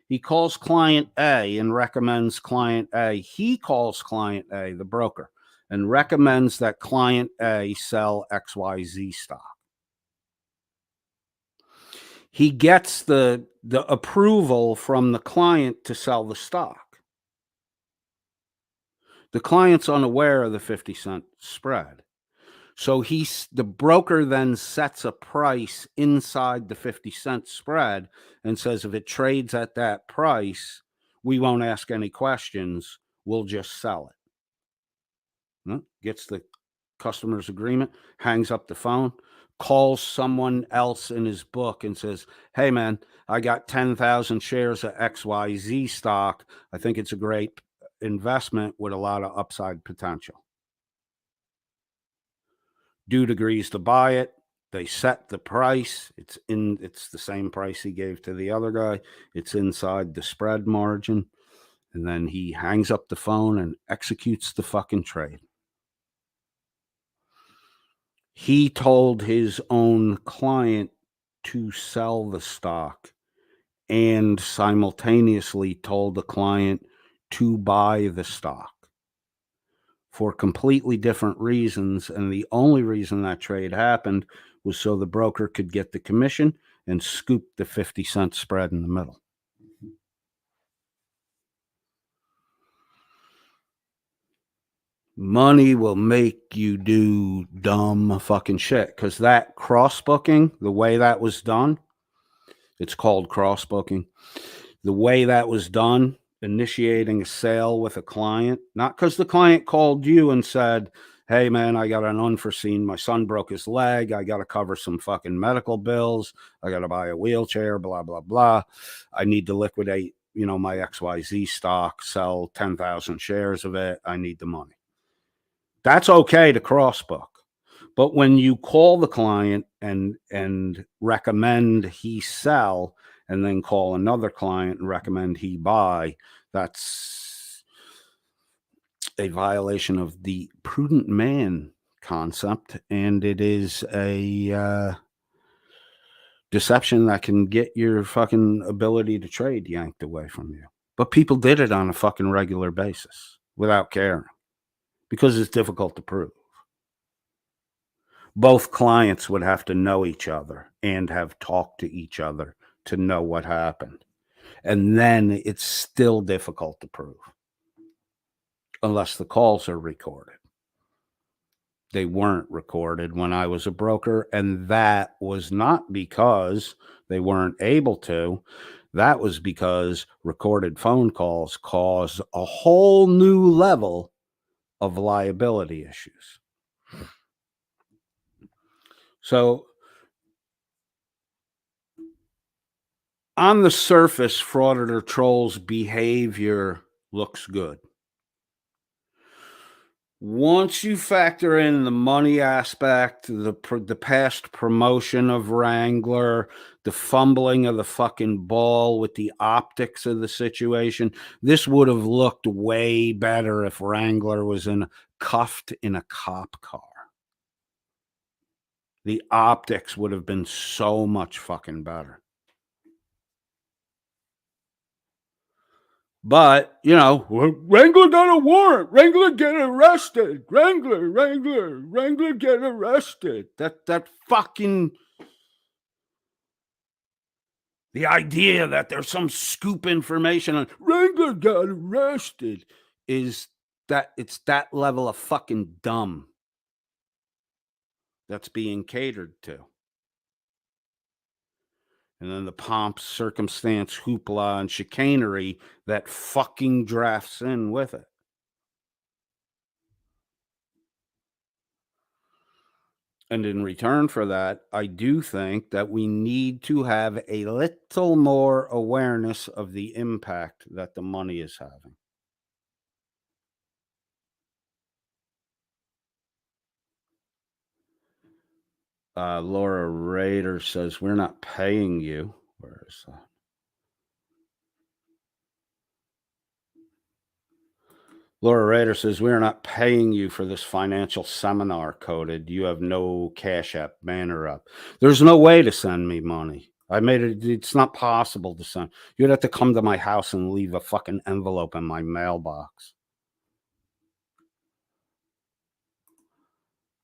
He calls client A and recommends client A. He calls client A, the broker, and recommends that client A sell XYZ stock. He gets the approval from the client to sell the stock. The client's unaware of the 50-cent spread. So the broker then sets a price inside the 50-cent spread and says, if it trades at that price, we won't ask any questions. We'll just sell it. Gets the customer's agreement, hangs up the phone, calls someone else in his book and says, hey, man, I got 10,000 shares of XYZ stock. I think it's a great investment with a lot of upside potential. Dude agrees to buy it. They set the price. It's the same price he gave to the other guy. It's inside the spread margin. And then he hangs up the phone and executes the fucking trade. He told his own client to sell the stock and simultaneously told the client to buy the stock for completely different reasons. And the only reason that trade happened was so the broker could get the commission and scoop the 50-cent spread in the middle. Money will make you do dumb fucking shit, because that cross booking, the way that was done, it's called cross booking. The way that was done, initiating a sale with a client, not because the client called you and said, hey man, I got an unforeseen, my son broke his leg, I got to cover some fucking medical bills, I got to buy a wheelchair, blah, blah, blah. I need to liquidate, my XYZ stock, sell 10,000 shares of it. I need the money. That's okay to cross book. But when you call the client and recommend he sell, and then call another client and recommend he buy, that's a violation of the prudent man concept. And it is a deception that can get your fucking ability to trade yanked away from you. But people did it on a fucking regular basis without caring, because it's difficult to prove. Both clients would have to know each other and have talked to each other to know what happened. And then it's still difficult to prove unless the calls are recorded. They weren't recorded when I was a broker, and that was not because they weren't able to. That was because recorded phone calls cause a whole new level of liability issues. So on the surface, Frauditor Troll's behavior looks good. Once you factor in the money aspect, the past promotion of Wrangler, the fumbling of the fucking ball with the optics of the situation, this would have looked way better if Wrangler was cuffed in a cop car. The optics would have been so much fucking better. But, Wrangler got a warrant. Wrangler get arrested. Wrangler get arrested. That fucking... The idea that there's some scoop information on Wrangler got arrested is that it's that level of fucking dumb that's being catered to. And then the pomp, circumstance, hoopla, and chicanery that fucking drafts in with it. And in return for that, I do think that we need to have a little more awareness of the impact that the money is having. Laura Rader says, we're not paying you. Where is that? Laura Rader says, we are not paying you for this financial seminar coded. You have no Cash App banner up. There's no way to send me money. I made it. It's not possible to send. You'd have to come to my house and leave a fucking envelope in my mailbox.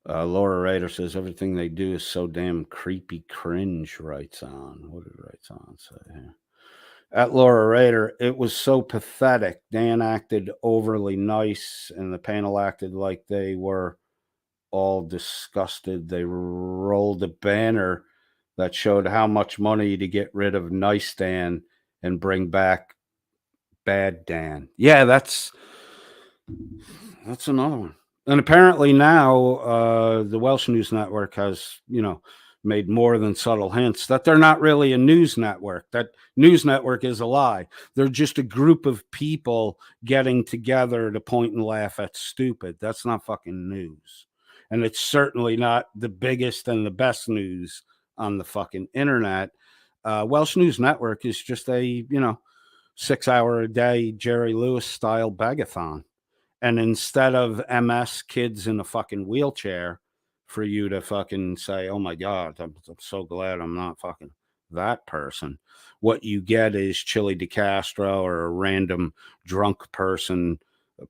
Laura Rader says, everything they do is so damn creepy cringe, writes on. What did writes on say here? At Laura Rader, it was so pathetic. Dan acted overly nice, and the panel acted like they were all disgusted. They rolled a banner that showed how much money to get rid of Nice Dan and bring back Bad Dan. Yeah, that's another one. And apparently now the Welsh News Network has, made more than subtle hints that they're not really a news network. That news network is a lie. They're just a group of people getting together to point and laugh at stupid. That's not fucking news. And it's certainly not the biggest and the best news on the fucking internet. Welsh News Network is just a, 6 hour a day Jerry Lewis style begathon. And instead of MS kids in a fucking wheelchair for you to fucking say, oh my God, I'm so glad I'm not fucking that person. What you get is Chili DeCastro or a random drunk person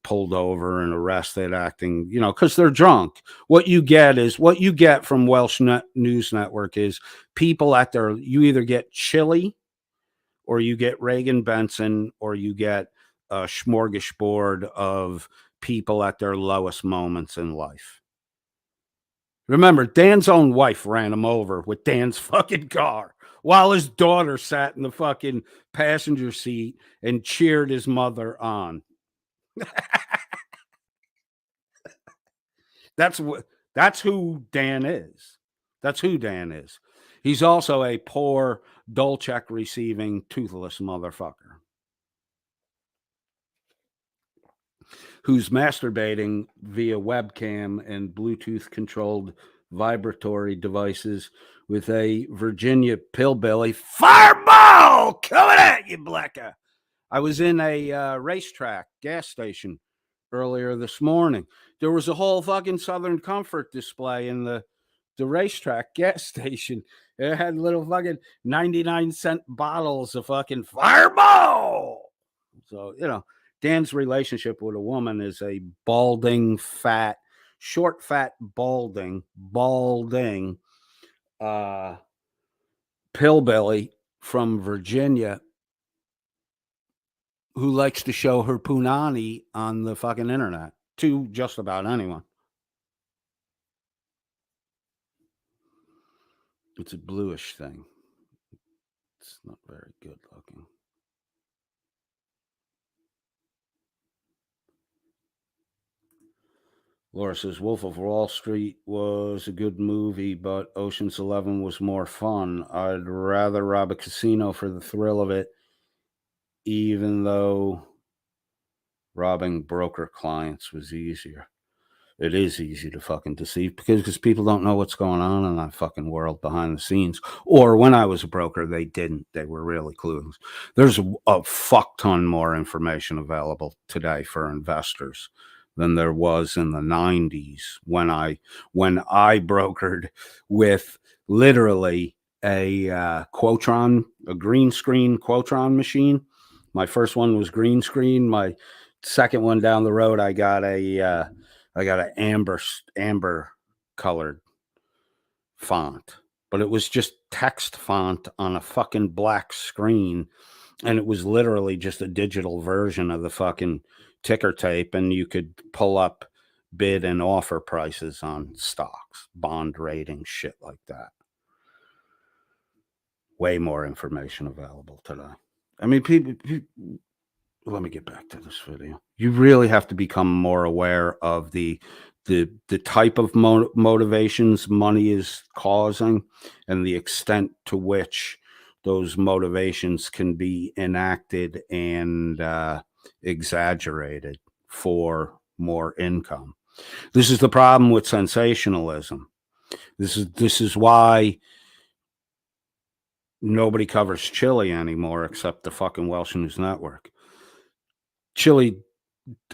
pulled over and arrested acting, because they're drunk. What you get from Welsh News Network is people you either get Chili or you get Reagan Benson or you get a smorgasbord of people at their lowest moments in life. Remember, Dan's own wife ran him over with Dan's fucking car while his daughter sat in the fucking passenger seat and cheered his mother on. That's who Dan is. That's who Dan is. He's also a poor, dole check receiving, toothless motherfucker who's masturbating via webcam and Bluetooth controlled vibratory devices with a Virginia pillbilly fireball coming at you, Blecka. I was in a racetrack gas station earlier this morning. There was a whole fucking Southern Comfort display in the racetrack gas station. It had little fucking 99-cent bottles of fucking fireball. So, Dan's relationship with a woman is a balding, fat, short, fat, balding, pillbilly from Virginia who likes to show her punani on the fucking internet to just about anyone. It's a bluish thing. It's not very good looking. Laura says, Wolf of Wall Street was a good movie, but Ocean's 11 was more fun. I'd rather rob a casino for the thrill of it, even though robbing broker clients was easier. It is easy to fucking deceive because people don't know what's going on in that fucking world behind the scenes. Or when I was a broker, they didn't. They were really clueless. There's a fuck ton more information available today for investors than there was in the 90s when I brokered with literally a Quotron, a green screen Quotron machine. My first one was green screen. My second one down the road, I got an amber colored font, but it was just text font on a fucking black screen. And it was literally just a digital version of the fucking ticker tape, and you could pull up bid and offer prices on stocks, bond ratings, shit like that. Way more information available today. I mean, people let me get back to this video. You really have to become more aware of the type of motivations money is causing and the extent to which those motivations can be enacted and exaggerated for more income. This is the problem with sensationalism. This is why nobody covers Chile anymore except the fucking Welsh News Network. Chile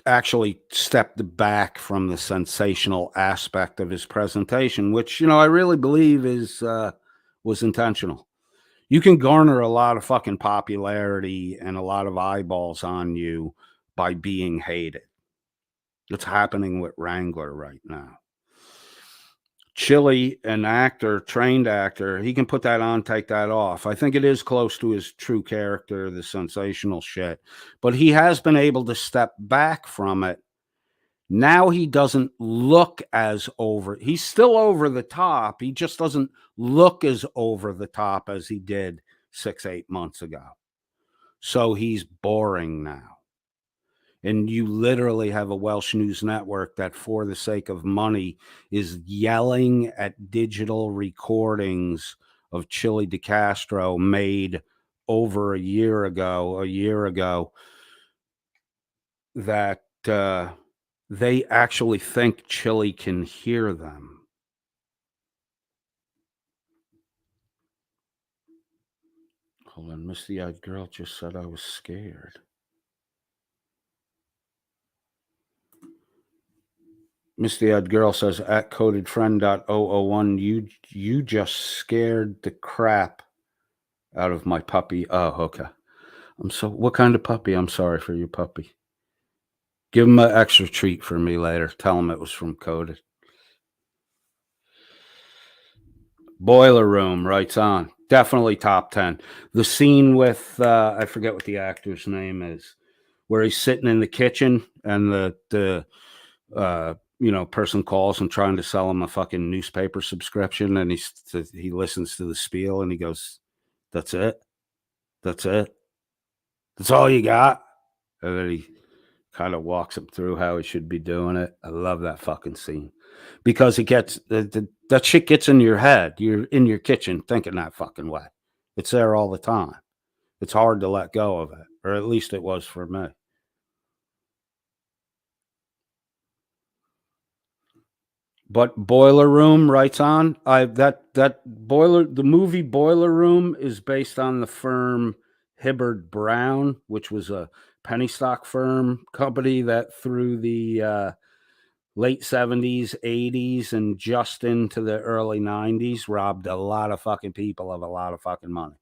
actually stepped back from the sensational aspect of his presentation, which, I really believe was intentional. You can garner a lot of fucking popularity and a lot of eyeballs on you by being hated. It's happening with Wrangler right now. Chili, an actor, trained actor, he can put that on, take that off. I think it is close to his true character, the sensational shit. But he has been able to step back from it. Now he doesn't look as over. He's still over the top. He just doesn't look as over the top as he did 6-8 months ago. So he's boring now. And you literally have a Welsh news network that, for the sake of money, is yelling at digital recordings of Chili DeCastro made over a year ago, that they actually think Chili can hear them. Hold on, Misty-eyed girl just said I was scared. Misty-eyed girl says, at codedfriend.001, you just scared the crap out of my puppy. Oh, okay. What kind of puppy? I'm sorry for your puppy. Give him an extra treat for me later. Tell him it was from Coded. Boiler Room writes on. Definitely top 10. The scene with, I forget what the actor's name is, where he's sitting in the kitchen and the person calls and trying to sell him a fucking newspaper subscription, and he listens to the spiel and he goes, that's it? That's all you got? And then he kind of walks him through how he should be doing it. I love that fucking scene because it gets that shit gets in your head. You're in your kitchen thinking that fucking way. It's there all the time. It's hard to let go of it, or at least it was for me. But Boiler Room writes on. The movie Boiler Room is based on the firm Hibbard Brown, which was a penny stock firm company that through the late 70s, 80s, and just into the early 90s robbed a lot of fucking people of a lot of fucking money.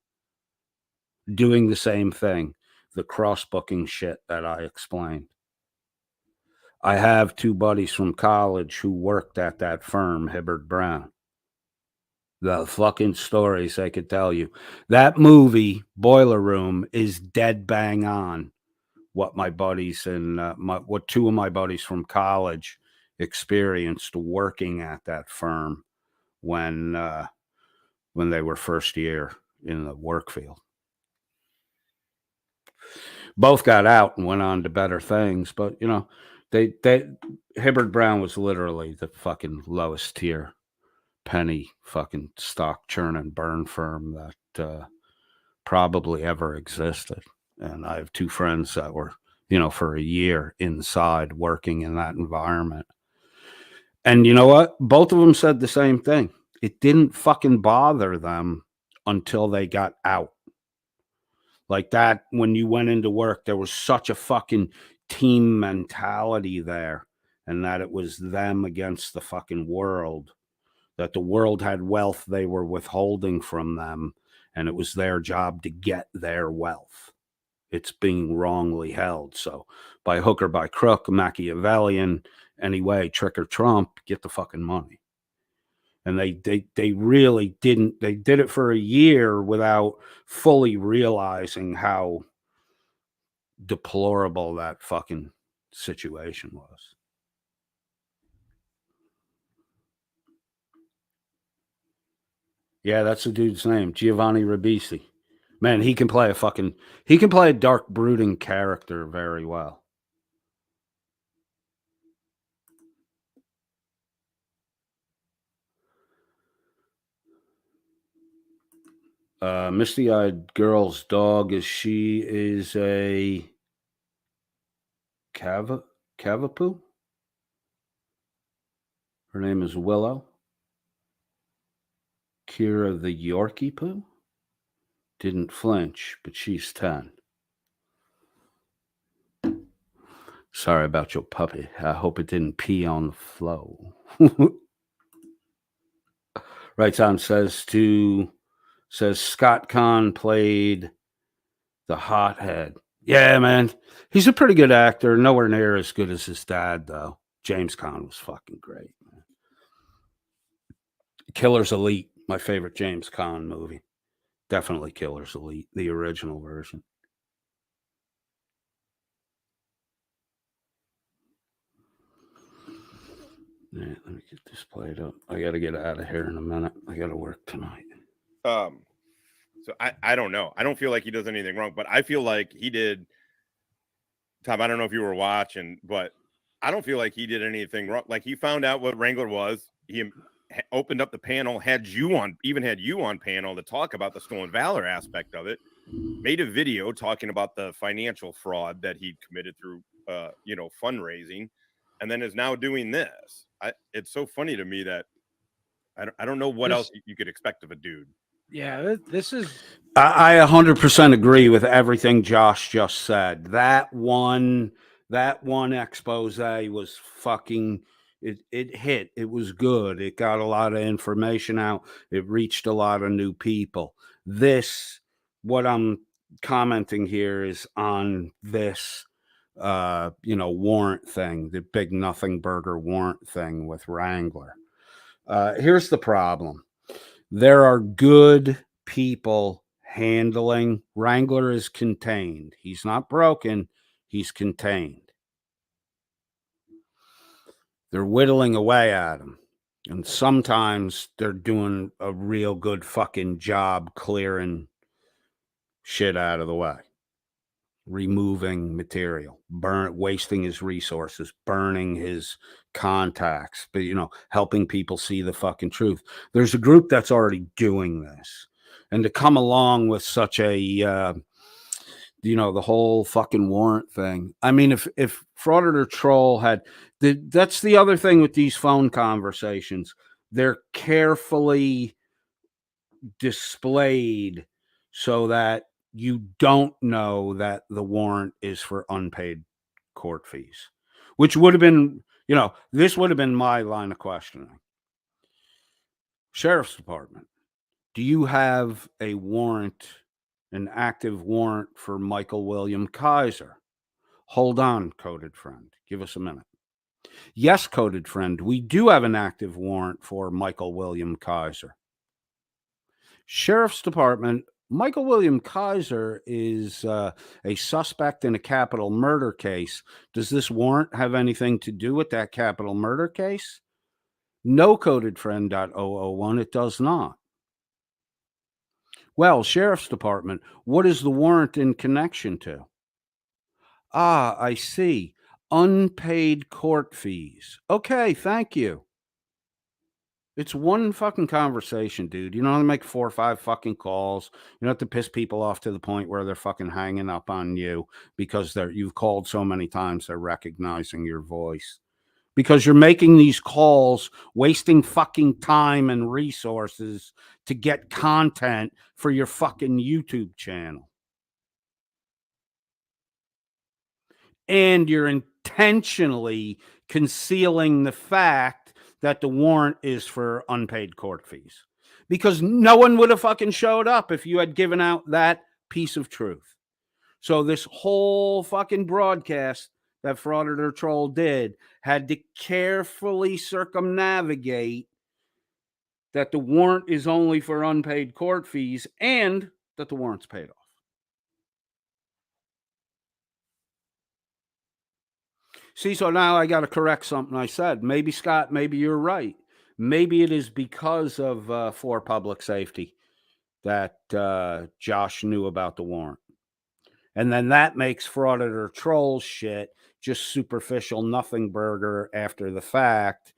Doing the same thing, the cross-booking shit that I explained. I have 2 buddies from college who worked at that firm, Hibbard Brown. The fucking stories they could tell you. That movie, Boiler Room, is dead bang on what my buddies and what 2 of my buddies from college experienced working at that firm when they were first year in the work field. Both got out and went on to better things, but they Hibbard Brown was literally the fucking lowest tier penny fucking stock churn and burn firm that probably ever existed. And I have 2 friends that were, for a year inside working in that environment. And you know what? Both of them said the same thing. It didn't fucking bother them until they got out. Like that, when you went into work, there was such a fucking team mentality there, and that it was them against the fucking world, that the world had wealth they were withholding from them, and it was their job to get their wealth. It's being wrongly held. So by hook or by crook, Machiavellian, anyway, trick or trump, get the fucking money. And they really didn't. They did it for a year without fully realizing how deplorable that fucking situation was. Yeah, that's the dude's name, Giovanni Ribisi. Man, he can play a dark, brooding character very well. Misty-eyed girl's dog is a Cavapoo. Her name is Willow. Kira the Yorkie Poo didn't flinch, but she's 10. Sorry about your puppy. I hope it didn't pee on the floor. Right Sound says Scott Conn played the hothead. Yeah, man. He's a pretty good actor. Nowhere near as good as his dad, though. James Conn was fucking great, man. Killer's Elite, my favorite James Conn movie. Definitely Killer's Elite, the original version. Yeah, let me get this played up. I got to get out of here in a minute. I got to work tonight. So I don't know. I don't feel like he does anything wrong, but I feel like he did. Tom, I don't know if you were watching, but I don't feel like he did anything wrong. Like, he found out what Wrangler was. He opened up the panel, had you on panel to talk about the stolen valor aspect of it. Made a video talking about the financial fraud that he committed through, fundraising, and then is now doing this. It's so funny to me that I don't know what else you could expect of a dude. Yeah, this is. I 100% agree with everything Josh just said. That one expose was fucking. It hit. It was good. It got a lot of information out. It reached a lot of new people. What I'm commenting here is on this, warrant thing, the big nothing burger warrant thing with Wrangler. Here's the problem. There are good people handling. Wrangler is contained. He's not broken. He's contained. They're whittling away at him. And sometimes they're doing a real good fucking job clearing shit out of the way. Removing material, wasting his resources, burning his contacts, but helping people see the fucking truth. There's a group that's already doing this, and to come along with such a the whole fucking warrant thing. I mean, if Frauditer Troll that's the other thing with these phone conversations. They're carefully displayed so that you don't know that the warrant is for unpaid court fees, which would have been, this would have been my line of questioning. Sheriff's Department, do you have a warrant, an active warrant for Michael William Kaiser? Hold on, coded friend. Give us a minute. Yes, coded friend, we do have an active warrant for Michael William Kaiser. Sheriff's Department, Michael William Kaiser is a suspect in a capital murder case. Does this warrant have anything to do with that capital murder case? No, coded friend .001, it does not. Well, Sheriff's Department, what is the warrant in connection to? Ah, I see. Unpaid court fees. Okay, thank you. It's one fucking conversation, dude. You don't have to make 4 or 5 fucking calls. You don't have to piss people off to the point where they're fucking hanging up on you because you've called so many times they're recognizing your voice. Because you're making these calls, wasting fucking time and resources to get content for your fucking YouTube channel. And you're intentionally concealing the fact that the warrant is for unpaid court fees, because no one would have fucking showed up if you had given out that piece of truth. So this whole fucking broadcast that Frauditer Troll did had to carefully circumnavigate that the warrant is only for unpaid court fees and that the warrant's paid off. See, so now I got to correct something I said. Maybe, Scott, maybe you're right. Maybe it is because of for public safety that Josh knew about the warrant. And then that makes Frauditer Troll shit just superficial nothing burger after the fact,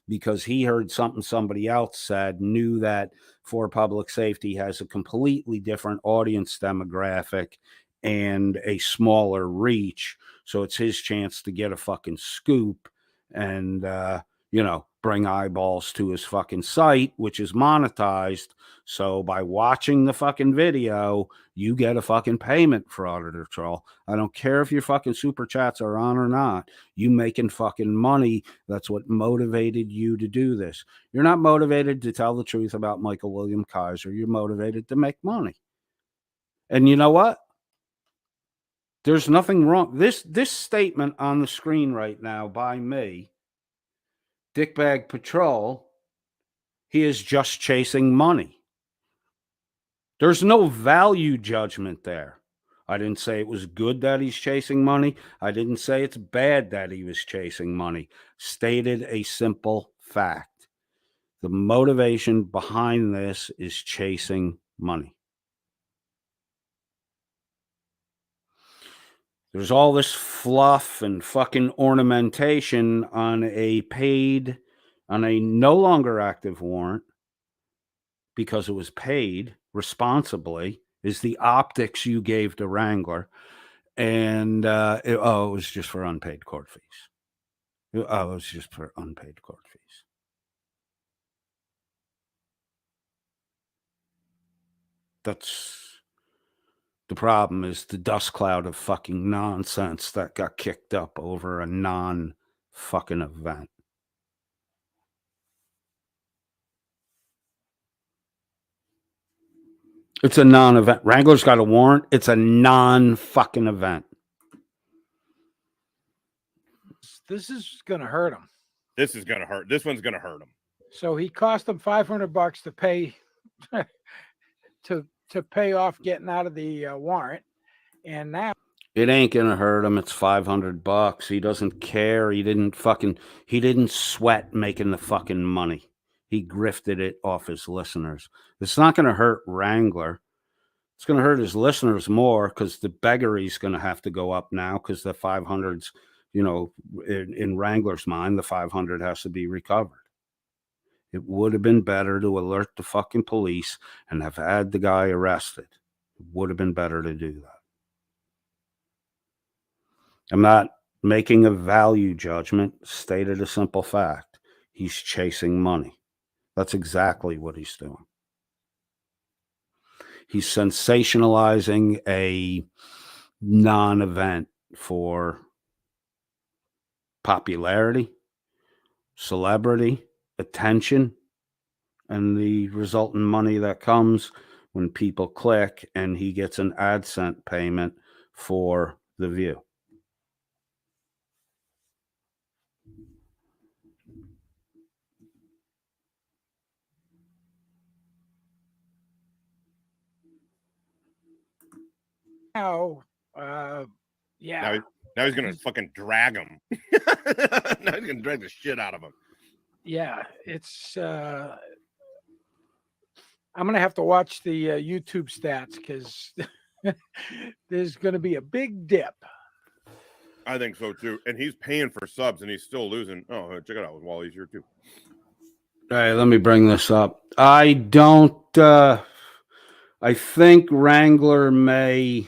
because he heard something somebody else said, knew that for public safety has a completely different audience demographic and a smaller reach. So it's his chance to get a fucking scoop and, bring eyeballs to his fucking site, which is monetized. So by watching the fucking video, you get a fucking payment for Auditor Troll. I don't care if your fucking super chats are on or not. You making fucking money. That's what motivated you to do this. You're not motivated to tell the truth about Michael William Kaiser. You're motivated to make money. And you know what? There's nothing wrong. This statement on the screen right now by me, Dickbag Patrol, he is just chasing money. There's no value judgment there. I didn't say it was good that he's chasing money. I didn't say it's bad that he was chasing money. Stated a simple fact. The motivation behind this is chasing money. There's all this fluff and fucking ornamentation on a no longer active warrant because it was paid responsibly, is the optics you gave to Wrangler. And it was just for unpaid court fees. It was just for unpaid court fees. That's the problem, is the dust cloud of fucking nonsense that got kicked up over a non-fucking event. It's a non-event. Wrangler's got a warrant. It's a non-fucking event. This is going to hurt him. This is gonna hurt. This one's gonna hurt him. So he cost him $500 to pay to pay off getting out of the warrant, and now It ain't gonna hurt him. It's $500. He doesn't care. He didn't sweat making the fucking money. He grifted it off his listeners. It's not gonna hurt Wrangler. It's gonna hurt his listeners more, because the beggary's gonna have to go up now, because the 500's, in Wrangler's mind, the 500 has to be recovered. It would have been better to alert the fucking police and have had the guy arrested. It would have been better to do that. I'm not making a value judgment. Stated a simple fact. He's chasing money. That's exactly what he's doing. He's sensationalizing a non-event for popularity, celebrity, attention, and the resultant money that comes when people click and he gets an AdSense payment for the view. Yeah. Now he's gonna fucking drag him. Now he's gonna drag the shit out of him. Yeah, it's I'm gonna have to watch the YouTube stats, because there's gonna be a big dip. I think so too. And he's paying for subs and he's still losing. Oh, check it out. Wally's here too. All right, let me bring this up. I think Wrangler may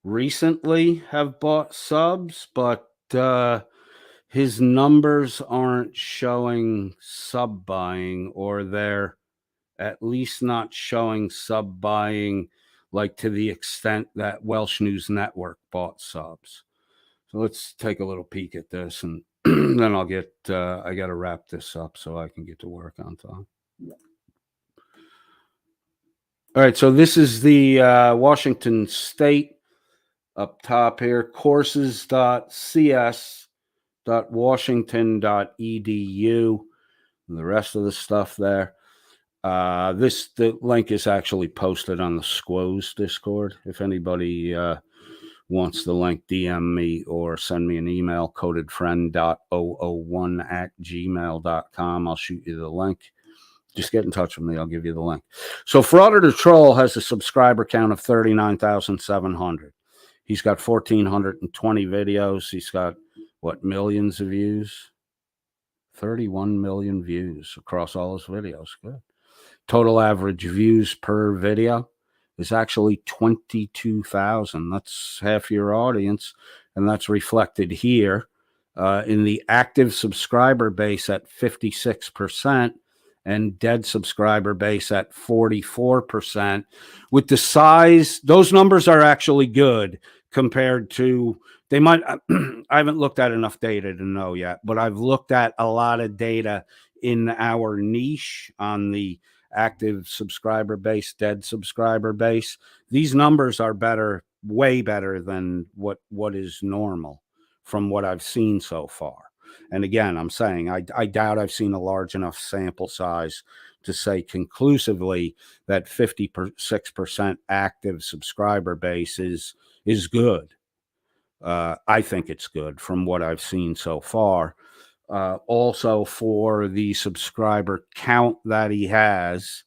recently have bought subs, but his numbers aren't showing sub buying, or they're at least not showing sub buying like to the extent that Welsh News Network bought subs. So let's take a little peek at this, and then I'll get, I got to wrap this up so I can get to work on time. All right, so this is the Washington State up top here, courses.cs.washington.edu, and the rest of the stuff there. The link is actually posted on the Squoze Discord. If anybody wants the link, DM me or send me an email, codedfriend.001@gmail.com. I'll shoot you the link. Just get in touch with me. I'll give you the link. So Frauditor Troll has a subscriber count of 39,700. He's got 1,420 videos. He's got, millions of views? 31 million views across all his videos. Good. Total average views per video is actually 22,000. That's half your audience, and that's reflected here. in the active subscriber base at 56% and dead subscriber base at 44%. With the size, those numbers are actually good compared to, they might, I haven't looked at enough data to know yet, but I've looked at a lot of data in our niche on the active subscriber base, dead subscriber base. These numbers are better, way better than what is normal from what I've seen so far. And again, I'm saying I doubt I've seen a large enough sample size to say conclusively that 56% active subscriber base is good. I think it's good from what I've seen so far. Also, for the subscriber count that he has,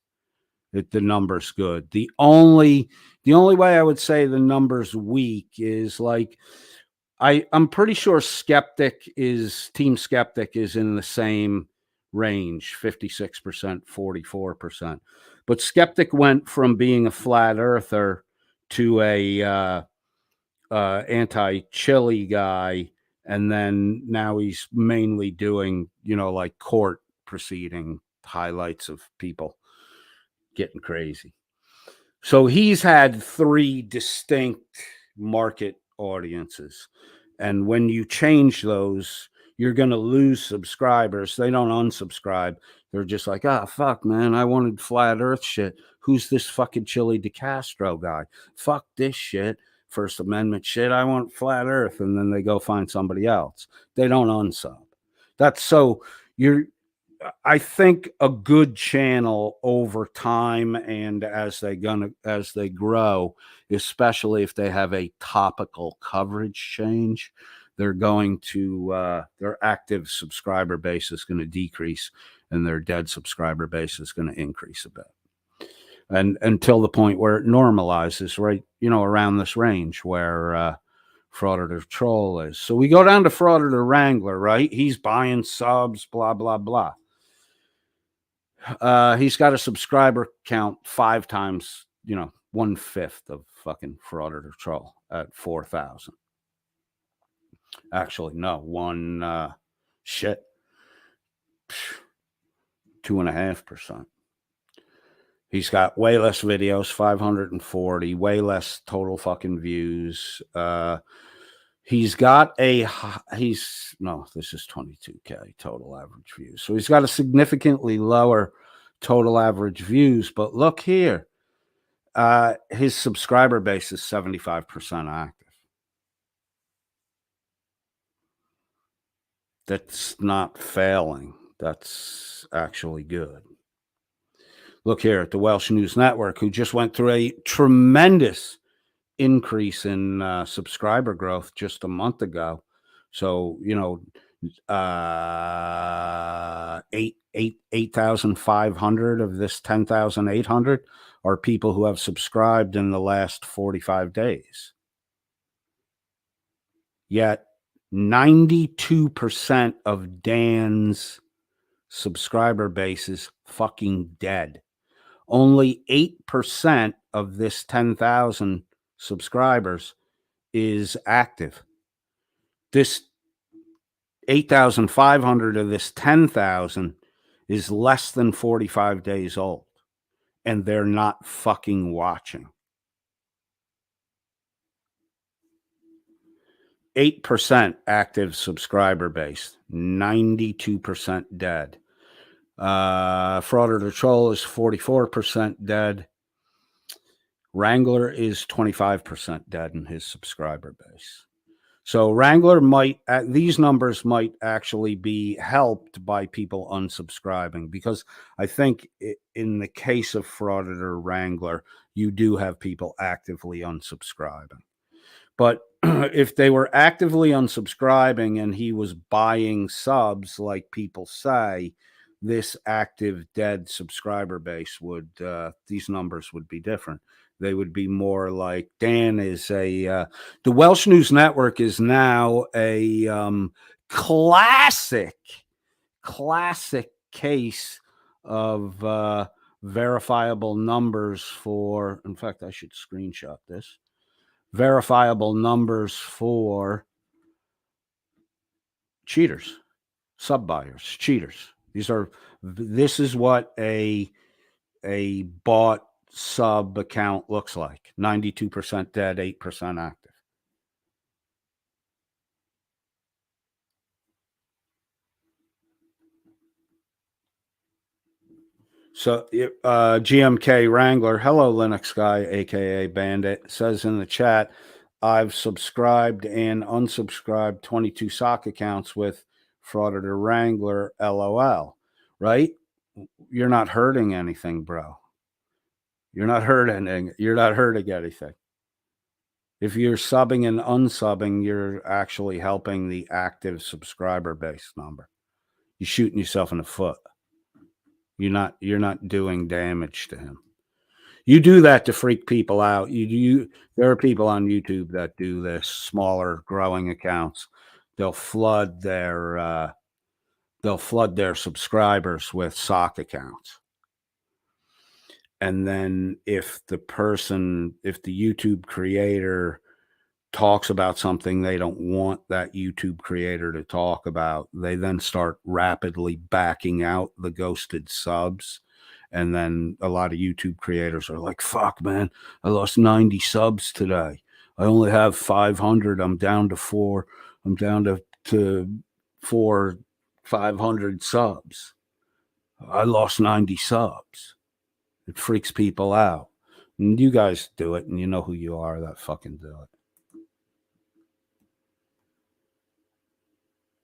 the number's good. The only way I would say the number's weak is like, I'm pretty sure Team Skeptic is in the same range, 56%, 44%. But Skeptic went from being a flat earther to a anti-chili guy, and then now he's mainly doing, like court proceeding highlights of people getting crazy. So he's had 3 distinct market audiences. And when you change those, you're going to lose subscribers. They don't unsubscribe. They're just like, fuck, man, I wanted flat earth shit. Who's this fucking Chili DeCastro guy? Fuck this shit. First Amendment shit. I want flat earth. And then they go find somebody else. They don't unsub. That's so I think a good channel over time and as they grow, especially if they have a topical coverage change, they're going to their active subscriber base is going to decrease and their dead subscriber base is going to increase a bit. And until the point where it normalizes right, around this range where Frauditor Troll is. So we go down to Frauditor Wrangler, right? He's buying subs, blah, blah, blah. He's got a subscriber count 5 times, 1/5 of fucking Frauditor Troll at 4,000. Actually, no, 2.5%. He's got way less videos, 540, way less total fucking views. This is 22K total average views. So he's got a significantly lower total average views. But look here, his subscriber base is 75% active. That's not failing. That's actually good. Look here at the Welsh News Network, who just went through a tremendous increase in subscriber growth just a month ago. So 8,500 of this 10,800 are people who have subscribed in the last 45 days. Yet 92% of Dan's subscriber base is fucking dead. Only 8% of this 10,000 subscribers is active. This 8,500 of this 10,000 is less than 45 days old, and they're not fucking watching. 8% active subscriber base, 92% dead. Frauditor Troll is 44% dead. Wrangler is 25% dead in his subscriber base. So Wrangler these numbers might actually be helped by people unsubscribing, because I think in the case of Frauditor Wrangler, you do have people actively unsubscribing. But if they were actively unsubscribing and he was buying subs, like people say, this active dead subscriber base these numbers would be different. They would be more like Dan is the Welsh News Network is now a classic case of verifiable numbers for, in fact, I should screenshot this, verifiable numbers for cheaters, sub buyers, cheaters. This is what a bought sub account looks like. 92% dead, 8% active. So GMK Wrangler, hello Linux guy, aka Bandit, says in the chat, I've subscribed and unsubscribed 22 sock accounts with Frauditor Wrangler, LOL. Right? You're not hurting anything, bro. You're not hurting anything. If you're subbing and unsubbing, you're actually helping the active subscriber base number. You're shooting yourself in the foot. You're not doing damage to him. You do that to freak people out. There are people on YouTube that do this, smaller growing accounts. They'll flood their subscribers with sock accounts. And then if the YouTube creator talks about something they don't want that YouTube creator to talk about, they then start rapidly backing out the ghosted subs. And then a lot of YouTube creators are like, fuck, man, I lost 90 subs today. I only have 500. I'm down to 4. I'm down to 500 subs. I lost 90 subs. It freaks people out. And you guys do it, and you know who you are that fucking do it.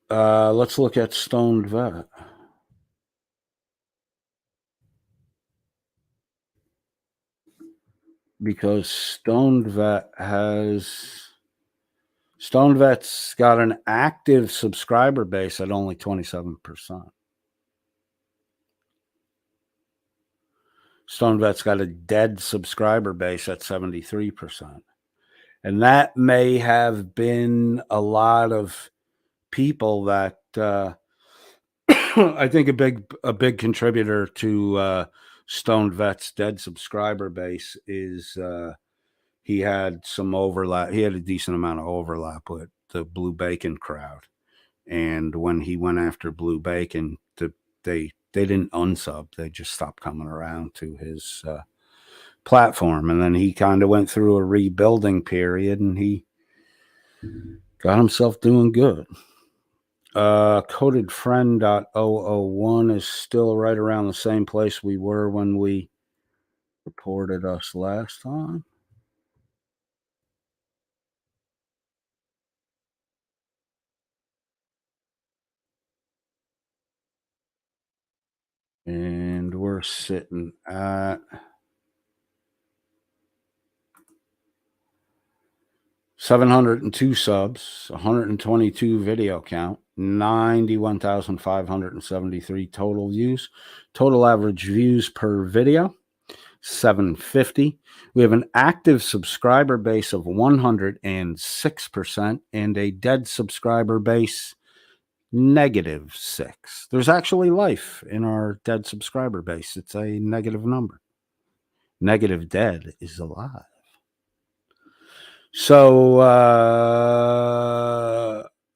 Let's look at Stoned Vet. Because Stoned Vet's got an active subscriber base at only 27%. Stoned Vet's got a dead subscriber base at 73%. And that may have been a lot of people that I think a big contributor to Stoned Vet's dead subscriber base is he had some overlap. He had a decent amount of overlap with the Blue Bacon crowd. And when he went after Blue Bacon, they didn't unsub. They just stopped coming around to his platform. And then he kind of went through a rebuilding period, and he got himself doing good. Codedfriend.001 is still right around the same place we were when we reported us last time. And we're sitting at 702 subs, 122 video count, 91,573 total views. Total average views per video, 750. We have an active subscriber base of 106% and a dead subscriber base -6. There's actually life in our dead subscriber base. It's a negative number. Negative dead is alive. So,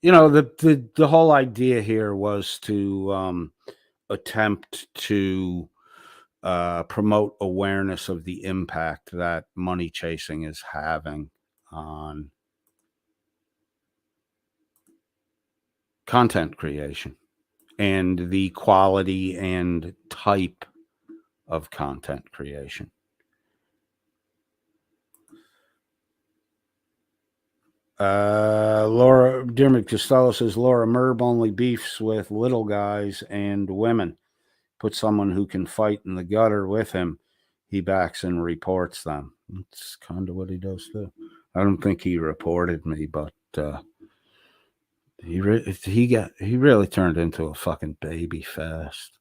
the whole idea here was to attempt to promote awareness of the impact that money chasing is having on content creation and the quality and type of content creation. Laura Dermot Costello says Laura Merb only beefs with little guys and women. Put someone who can fight in the gutter with him. He backs and reports them. That's kind of what he does too. I don't think he reported me, but he really turned into a fucking baby fast.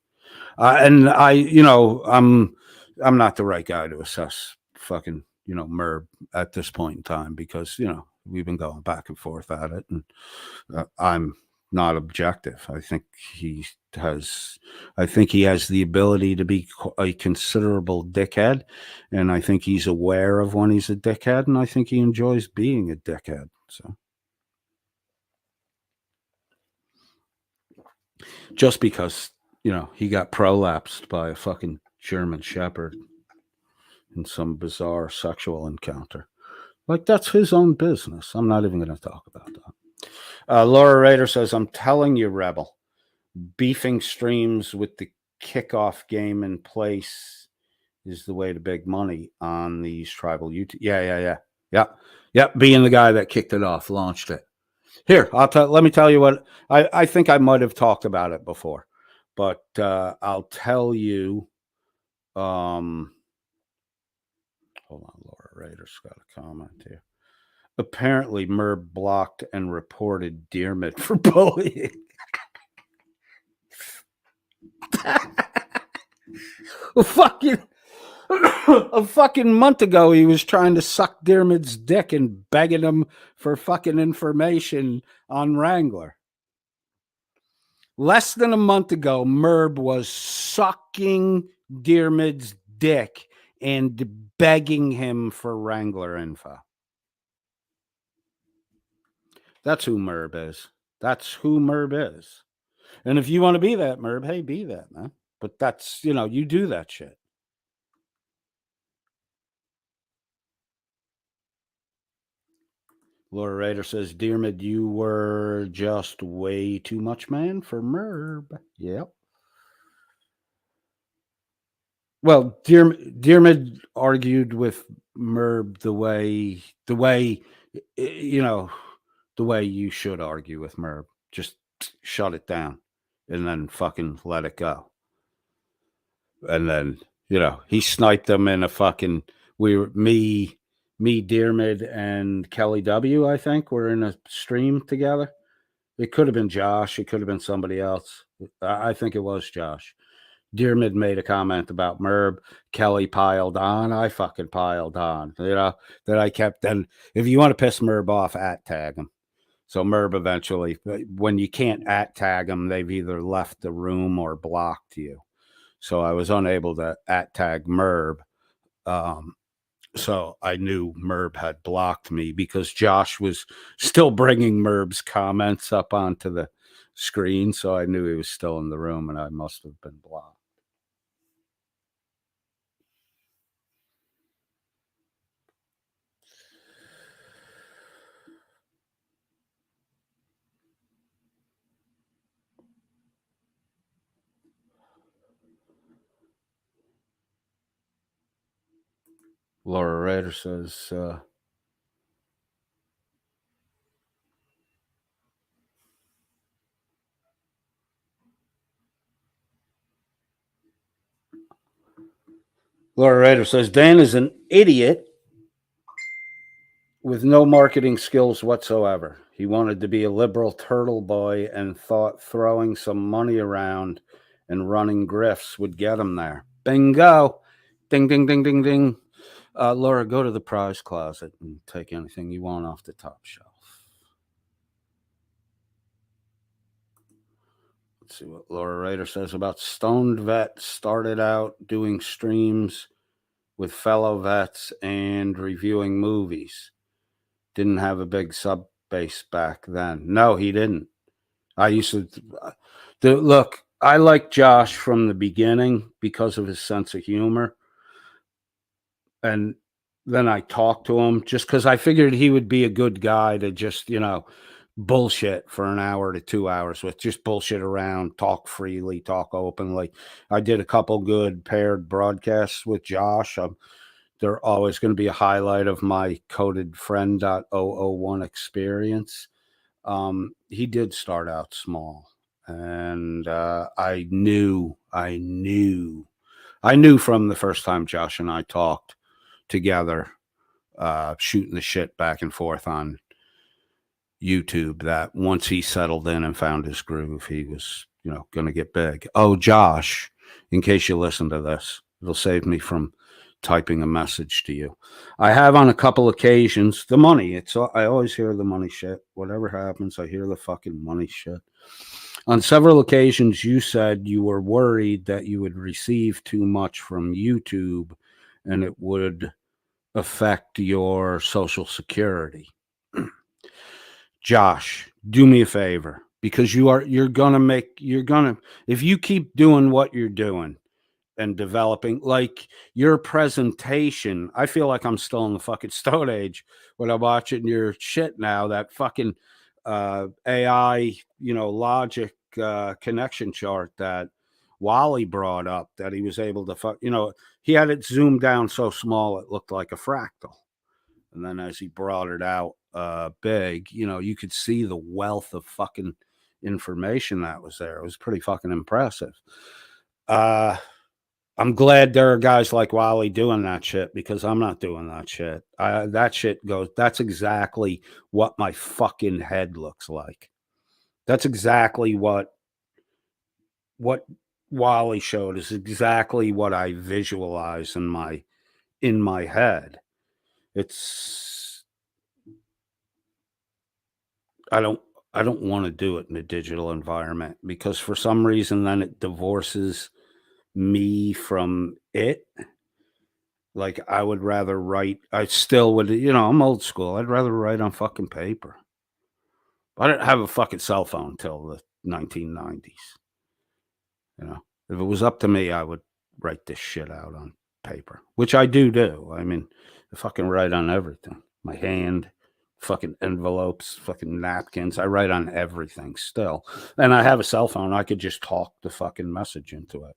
And I'm not the right guy to assess fucking Merb at this point in time, because we've been going back and forth at it, and I'm not objective. I think he has the ability to be a considerable dickhead, and I think he's aware of when he's a dickhead, and I think he enjoys being a dickhead. So just because, you know, he got prolapsed by a fucking German Shepherd in some bizarre sexual encounter. Like, that's his own business. I'm not even going to talk about that. Laura Rader says, I'm telling you, Rebel, beefing streams with the kickoff game in place is the way to big money on these tribal YouTube. Yeah. Being the guy that kicked it off, launched it. Here, let me tell you what I think I might have talked about it before, but I'll tell you. Hold on, Laura Rader's got a comment here. Apparently, Merb blocked and reported Dearmid for bullying. A fucking month ago, he was trying to suck Dearmid's dick and begging him for fucking information on Wrangler. Less than a month ago, Merb was sucking Dearmid's dick and begging him for Wrangler info. That's who Merb is. That's who Merb is. And if you want to be that Merb, hey, be that, man. But that's, you know, you do that shit. Laura Rader says, Dearmid, you were just way too much man for Merb. Yep. Well, Dearmid argued with Merb the way you know, the way you should argue with Merb. Just shut it down and then fucking let it go. And then, you know, he sniped them in a fucking me, Dearmid, and Kelly W, I think, were in a stream together. It could have been Josh. It could have been somebody else. I think it was Josh. Dearmid made a comment about Merb. Kelly piled on. I fucking piled on. You know, that I kept. And if you want to piss Merb off, @tag him. So Merb eventually, when you can't @tag them, they've either left the room or blocked you. So I was unable to @tag Merb. So I knew Merb had blocked me because Josh was still bringing Merb's comments up onto the screen. So I knew he was still in the room and I must have been blocked. Laura Rader says, Laura Rader says, Dan is an idiot with no marketing skills whatsoever. He wanted to be a liberal turtle boy and thought throwing some money around and running grifts would get him there. Bingo. Ding, ding, ding, ding, ding. Laura, go to the prize closet and take anything you want off the top shelf. Let's see what Laura Rader says about Stoned Vet. Started out doing streams with fellow vets and reviewing movies. Didn't have a big sub base back then. No, he didn't. I used to look. I liked Josh from the beginning because of his sense of humor. And then I talked to him just because I figured he would be a good guy to just, you know, bullshit for an hour to 2 hours with, just bullshit around, talk freely, talk openly. I did a couple good paired broadcasts with Josh. They're always going to be a highlight of my Coded Friend .001 experience. He did start out small, and I knew from the first time Josh and I talked together, shooting the shit back and forth on YouTube, that once he settled in and found his groove, he was, you know, going to get big. Oh, Josh, in case you listen to this, it'll save me from typing a message to you. I have on a couple occasions the money. I always hear the money shit. Whatever happens, I hear the fucking money shit. On several occasions, you said you were worried that you would receive too much from YouTube and it would affect your Social Security. Josh, do me a favor. because if you keep doing what you're doing and developing, like your presentation, I feel like I'm still in the fucking Stone Age when I'm watching your shit now, that fucking AI, logic connection chart that Wally brought up, that he was able to he had it zoomed down so small it looked like a fractal. And then as he brought it out big, you could see the wealth of fucking information that was there. It was pretty fucking impressive. I'm glad there are guys like Wally doing that shit, because I'm not doing that shit. That's exactly what my fucking head looks like. That's exactly what Wally showed is exactly what I visualize in my head. I don't want to do it in a digital environment, because for some reason then it divorces me from it. Like I would rather write. I still would, I'm old school. I'd rather write on fucking paper. I didn't have a fucking cell phone till the 1990s. If it was up to me, I would write this shit out on paper, which I do. I mean, I fucking write on everything. My hand, fucking envelopes, fucking napkins. I write on everything still. And I have a cell phone. I could just talk the fucking message into it.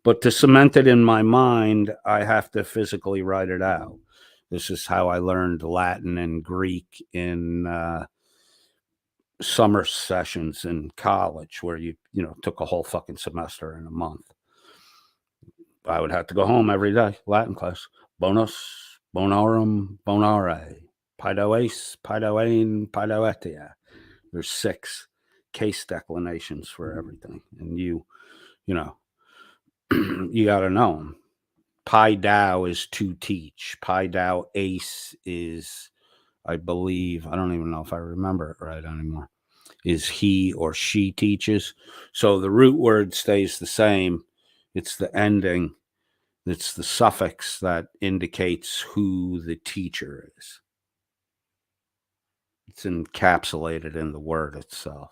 But to cement it in my mind, I have to physically write it out. This is how I learned Latin and Greek in summer sessions in college, where you took a whole fucking semester in a month. I would have to go home every day. Latin class. Bonus, bonorum, bonare. Pido ace, pido ain, pido etia. There's 6 case declinations for everything. And you got to know them. Pi Dao is to teach. Pi Dao ace is, I believe, I don't even know if I remember it right anymore, is he or she teaches. So the root word stays the same. It's the ending. It's the suffix that indicates who the teacher is. It's encapsulated in the word itself.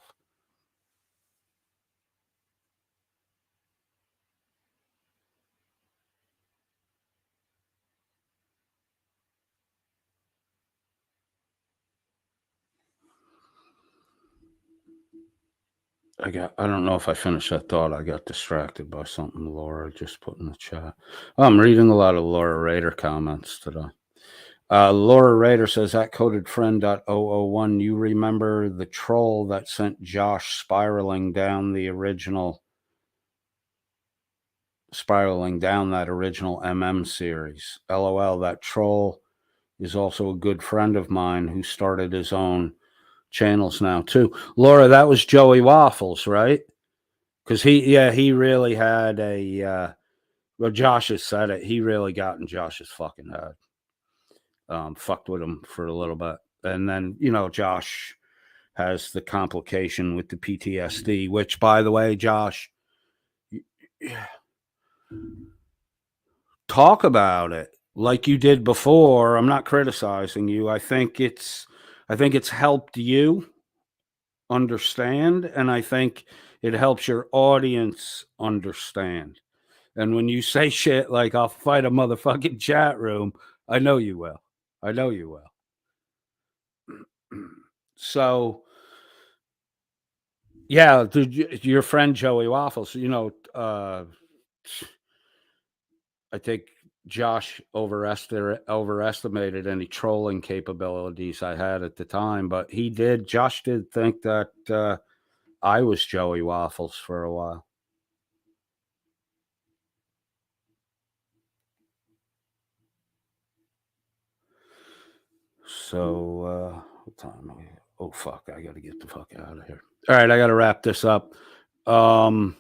I don't know if I finished that thought. I got distracted by something Laura just put in the chat. I'm reading a lot of Laura Rader comments today. Laura Rader says, at codedfriend.001, you remember the troll that sent Josh spiraling down that original MM series. LOL, that troll is also a good friend of mine who started his own channels now too. Laura, that was Joey Waffles, right? Because he really had well, Josh has said it. He really got in Josh's fucking head. Fucked with him for a little bit. And then, Josh has the complication with the PTSD, which, by the way, Josh, talk about it like you did before. I'm not criticizing you. I think it's helped you understand, and I think it helps your audience understand. And when you say shit like, I'll fight a motherfucking chat room, I know you will. So, yeah, your friend Joey Waffles, I think Josh overestimated any trolling capabilities I had at the time, but Josh did think that I was Joey Waffles for a while. So, what time are we? Oh, fuck. I got to get the fuck out of here. All right. I got to wrap this up. I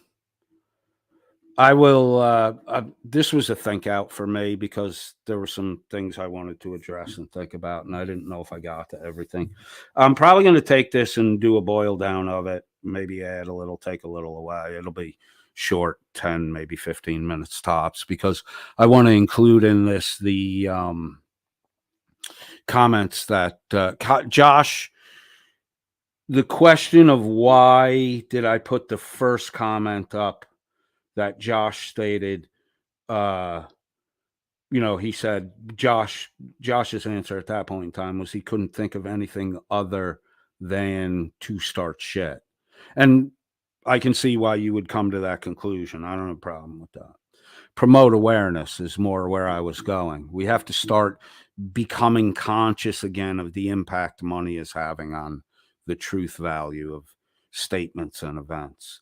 will. This was a think out for me because there were some things I wanted to address and think about, and I didn't know if I got to everything. I'm probably going to take this and do a boil down of it. Maybe add a little, take a little away. It'll be short, 10, maybe 15 minutes tops, because I want to include in this the comments that Josh the question of why did I put the first comment up that Josh stated, he said Josh's answer at that point in time was he couldn't think of anything other than to start shit. And I can see why you would come to that conclusion. I don't have a problem with that. Promote awareness is more where I was going. We have to start becoming conscious again of the impact money is having on the truth value of statements and events.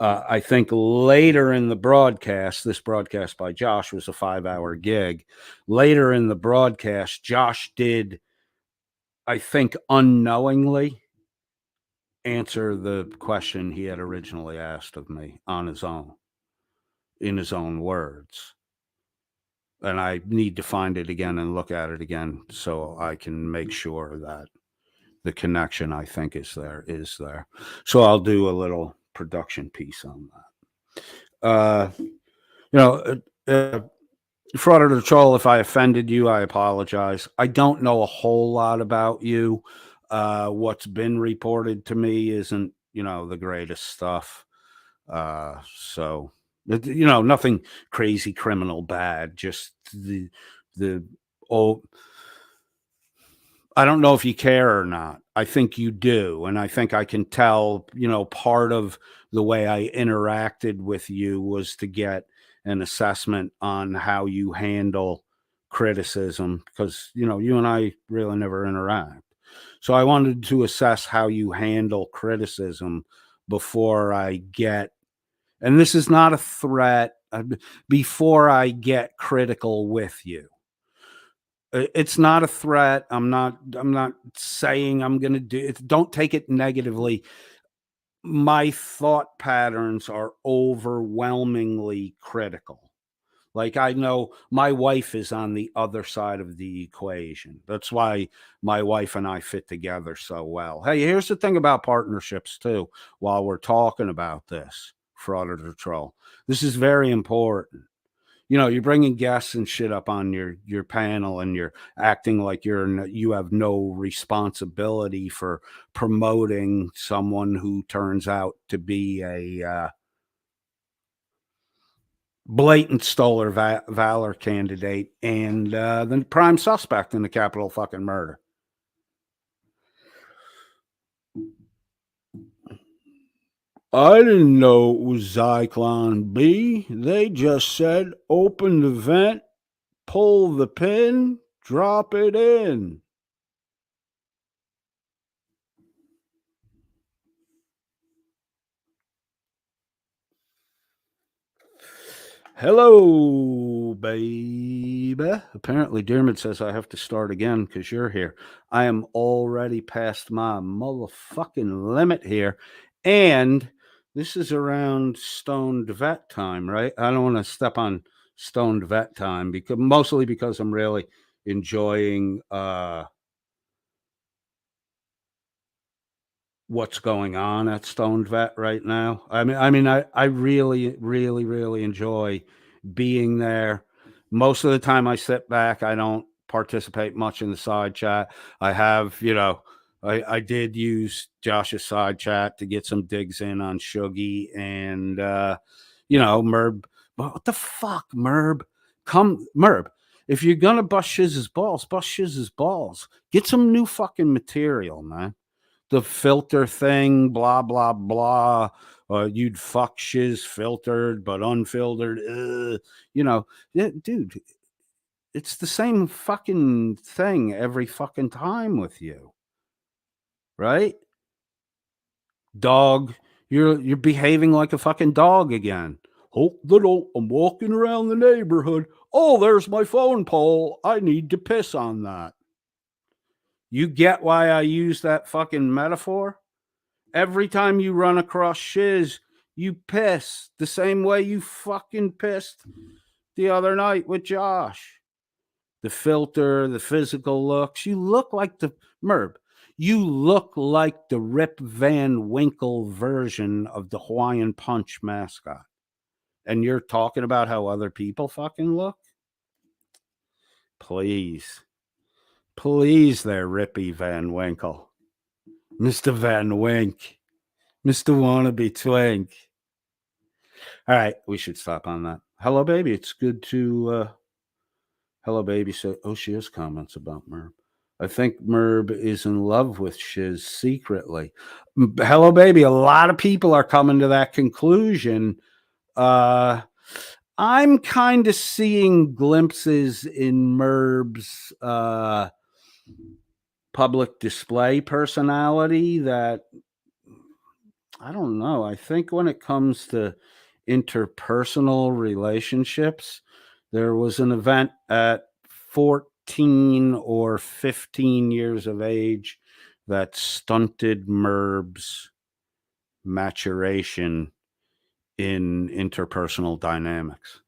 I think later in the broadcast, this broadcast by Josh was a 5-hour gig. Later in the broadcast, Josh did, I think, unknowingly answer the question he had originally asked of me on his own, in his own words. And I need to find it again and look at it again so I can make sure that the connection I think is there. So I'll do a little production piece on that. Fraud or the Troll, if I offended you, I apologize. I don't know a whole lot about you. What's been reported to me isn't, the greatest stuff. So, nothing crazy, criminal, bad, just the old. I don't know if you care or not. I think you do. And I think I can tell, part of the way I interacted with you was to get an assessment on how you handle criticism because, you and I really never interact. So I wanted to assess how you handle criticism before I get, and this is not a threat, before I get critical with you. It's not a threat. I'm not saying I'm going to do it. Don't take it negatively. My thought patterns are overwhelmingly critical. Like I know my wife is on the other side of the equation. That's why my wife and I fit together so well. Hey, here's the thing about partnerships too, while we're talking about this, Fraud or the Troll. This is very important. You're bringing guests and shit up on your panel and you're acting like you have no responsibility for promoting someone who turns out to be a blatant stolen valor candidate and the prime suspect in the capital fucking murder. I didn't know it was Zyklon B. They just said open the vent, pull the pin, drop it in. Hello, baby. Apparently, Dermot says I have to start again because you're here. I am already past my motherfucking limit here. And this is around stoned vet time, right? I don't want to step on stoned vet time mostly because I'm really enjoying what's going on at Stoned Vet right now. I really, really, really enjoy being there. Most of the time I sit back. I don't participate much in the side chat. I have, I did use Josh's side chat to get some digs in on Shuggy and, Merb. But what the fuck, Merb? Merb. If you're going to bust Shiz's balls. Get some new fucking material, man. The filter thing, blah, blah, blah. You'd fuck shiz filtered, but unfiltered. Dude, it's the same fucking thing every fucking time with you. Right? Dog, you're behaving like a fucking dog again. Oh, little, I'm walking around the neighborhood. Oh, there's my phone pole. I need to piss on that. You get why I use that fucking metaphor? Every time you run across shiz, you piss the same way you fucking pissed the other night with Josh. The filter, the physical looks. You look like the Merb. You look like the Rip Van Winkle version of the Hawaiian Punch mascot. And you're talking about how other people fucking look? Please there, Rippy Van Winkle. Mr. Van Wink, Mr. Wannabe Twink. All right, we should stop on that. Hello, baby. It's good to. Hello, baby. So, oh, she has comments about Merb. I think Merb is in love with Shiz secretly. Hello, baby. A lot of people are coming to that conclusion. I'm kind of seeing glimpses in Merb's public display personality that I don't know. I think when it comes to interpersonal relationships, there was an event at 14 or 15 years of age that stunted Merb's maturation in interpersonal dynamics.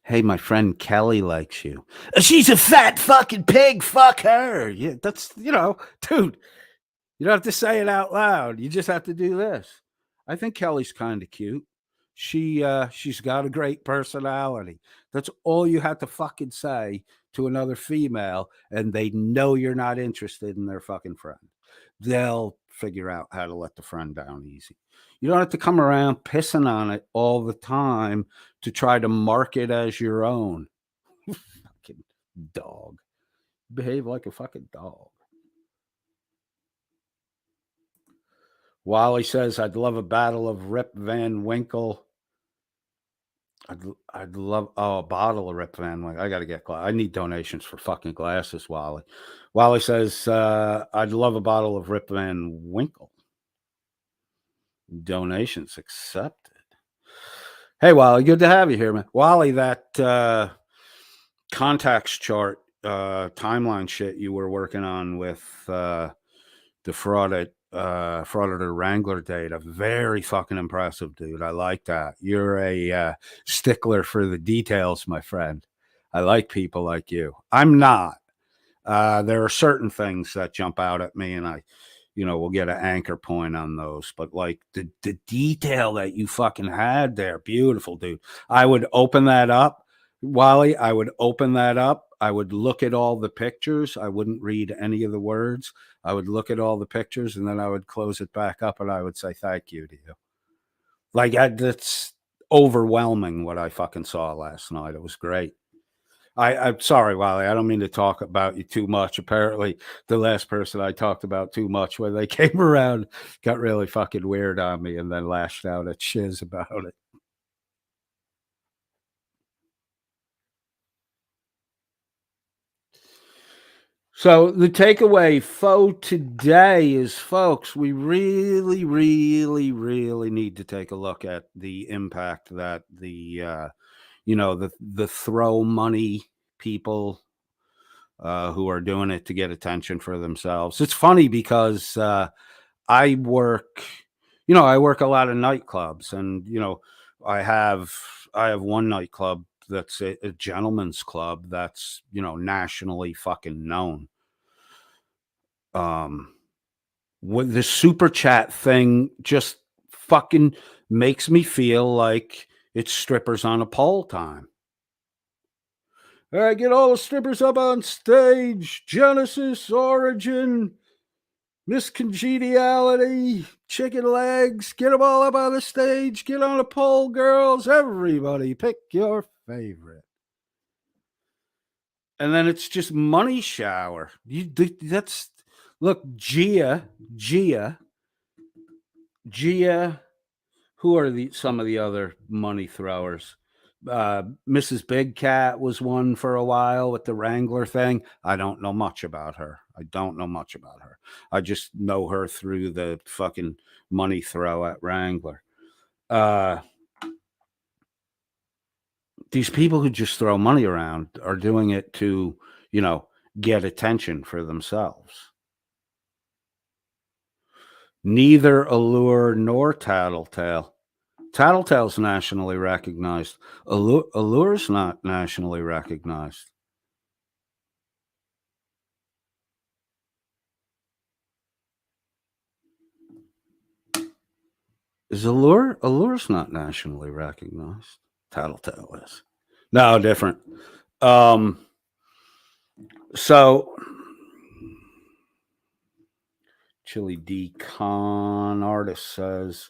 Hey, my friend Kelly likes you. She's a fat fucking pig. Fuck her. Yeah, that's, dude, you don't have to say it out loud. You just have to do this. I think Kelly's kind of cute. She's got a great personality. That's all you have to fucking say to another female, and they know you're not interested in their fucking friend. They'll figure out how to let the friend down easy. You don't have to come around pissing on it all the time to try to mark it as your own. Fucking dog. Behave like a fucking dog. Wally says, I'd love a battle of Rip Van Winkle. I'd love a bottle of Rip Van Winkle. I got to get I need donations for fucking glasses, Wally. Wally says, I'd love a bottle of Rip Van Winkle. Donations accepted. Hey, Wally, good to have you here, man. Wally, that contacts chart timeline shit you were working on with the Frauditor Wrangler data, very fucking impressive, dude. I like that. You're a stickler for the details, my friend. I like people like you. I'm not. There are certain things that jump out at me, and I we'll get an anchor point on those. But like the detail that you fucking had there, beautiful, dude. I would open that up, Wally. I would open that up. I would look at all the pictures. I wouldn't read any of the words. I would look at all the pictures, and then I would close it back up, and I would say thank you to you. Like that's overwhelming what I fucking saw last night. It was great. I'm sorry, Wally. I don't mean to talk about you too much. Apparently, the last person I talked about too much when they came around got really fucking weird on me and then lashed out at Shiz about it. So the takeaway for today is, folks, we really, really, really need to take a look at the impact that the throw money people who are doing it to get attention for themselves. It's funny because I work a lot of nightclubs, and I have one nightclub that's a gentleman's club that's nationally fucking known. With the super chat thing just fucking makes me feel like it's strippers on a pole time. All right, get all the strippers up on stage. Genesis, Origin, Miss Congeniality, Chicken Legs. Get them all up on the stage. Get on a pole, girls. Everybody pick your favorite. And then it's just money shower. Look, Gia. Who are some of the other money throwers? Mrs. Big Cat was one for a while with the Wrangler thing. I don't know much about her. I just know her through the fucking money throw at Wrangler. These people who just throw money around are doing it to, get attention for themselves. Neither Allure nor Tattletale. Tattletale's nationally recognized. Allure's not nationally recognized. Is Allure's not nationally recognized. Tattletale is. No, different. So, Chili D Con Artist says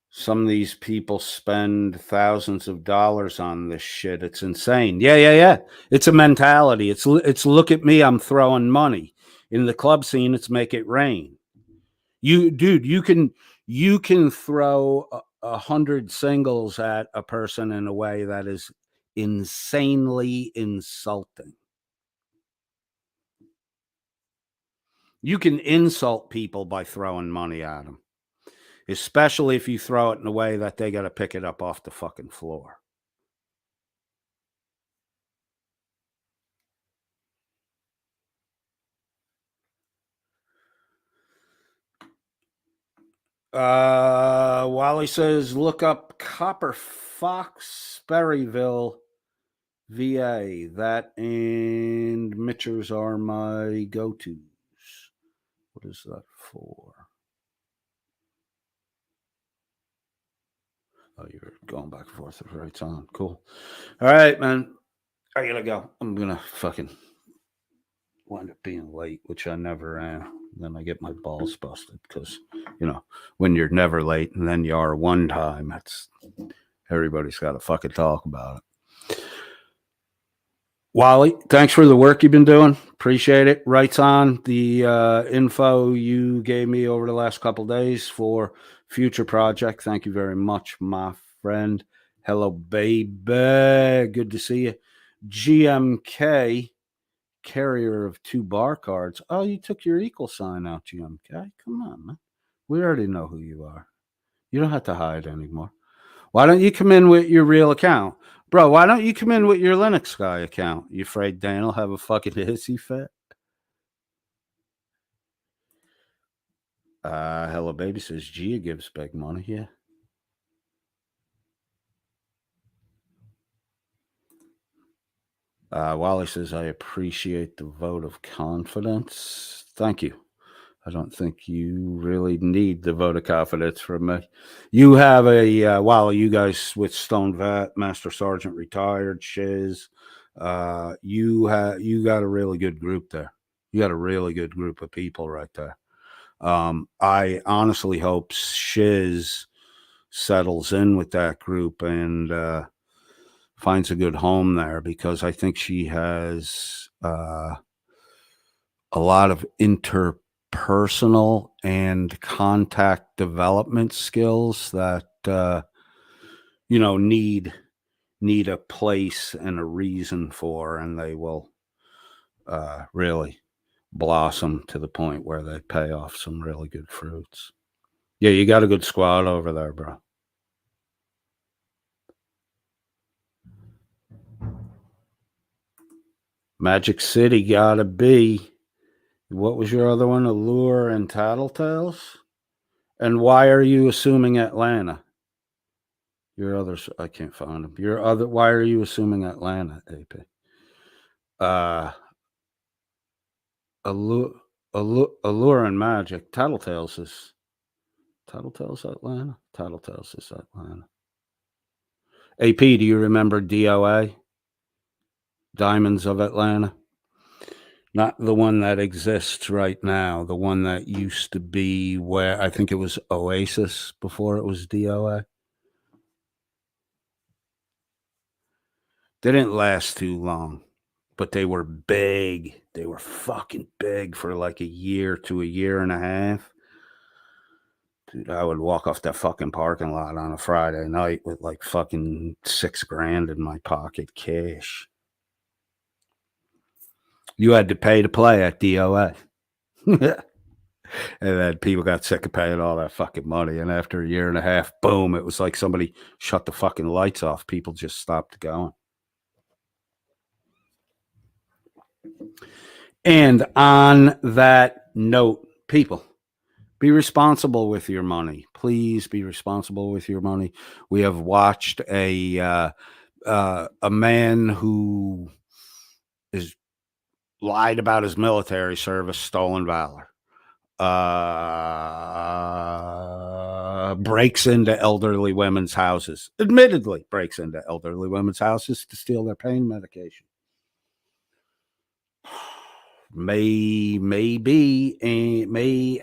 some of these people spend thousands of dollars on this shit. It's insane. Yeah. It's a mentality. It's look at me, I'm throwing money. In the club scene, it's make it rain. Dude, you can throw 100 singles at a person in a way that is insanely insulting. You can insult people by throwing money at them, especially if you throw it in a way that they got to pick it up off the fucking floor. Wally says, look up Copper Fox, Sperryville, VA. That and Mitchers are my go-tos. What is that for? Oh, you're going back and forth. Right on. Cool. All right, man. I gotta go. I'm gonna fucking wind up being late, which I never am. Then I get my balls busted because, when you're never late and then you are one time, that's everybody's got to fucking talk about it. Wally, thanks for the work you've been doing. Appreciate it. Writes on the info you gave me over the last couple days for future project. Thank you very much, my friend. Hello, baby. Good to see you. GMK, carrier of 2 bar cards. Oh, you took your equal sign out, GMK. Come on, man. We already know who you are. You don't have to hide anymore. Why don't you come in with your real account? Bro, why don't you come in with your Linux guy account? You afraid Dan will have a fucking hissy fit? Hello, baby says Gia gives big money. Yeah. Wally says, I appreciate the vote of confidence. Thank you. I don't think you really need the vote of confidence from me. You have a, Wally, you guys with Stone Vet, Master Sergeant retired, Shiz. You got a really good group there. You got a really good group of people right there. I honestly hope Shiz settles in with that group and finds a good home there, because I think she has a lot of interpersonal and contact development skills that need a place and a reason for, and they will really blossom to the point where they pay off some really good fruits. Yeah, you got a good squad over there, bro. Magic City gotta be. What was your other one? Allure and Tattletales? And why are you assuming Atlanta? Your others, I can't find them. Why are you assuming Atlanta, AP? Allure and Magic. Tattletales is Atlanta? Tattletales is Atlanta. AP, do you remember DOA? Diamonds of Atlanta? Not the one that exists right now. The one that used to be where I think it was Oasis before it was DOA. They didn't last too long, but they were big. They were fucking big for like a year to a year and a half. Dude, I would walk off that fucking parking lot on a Friday night with like fucking $6,000 in my pocket cash. You had to pay to play at DOA. And then people got sick of paying all that fucking money. And after a year and a half, boom, it was like somebody shut the fucking lights off. People just stopped going. And on that note, people, be responsible with your money. Please be responsible with your money. We have watched a man who is lied about his military service, stolen valor. Breaks into elderly women's houses. Admittedly, breaks into elderly women's houses to steal their pain medication. may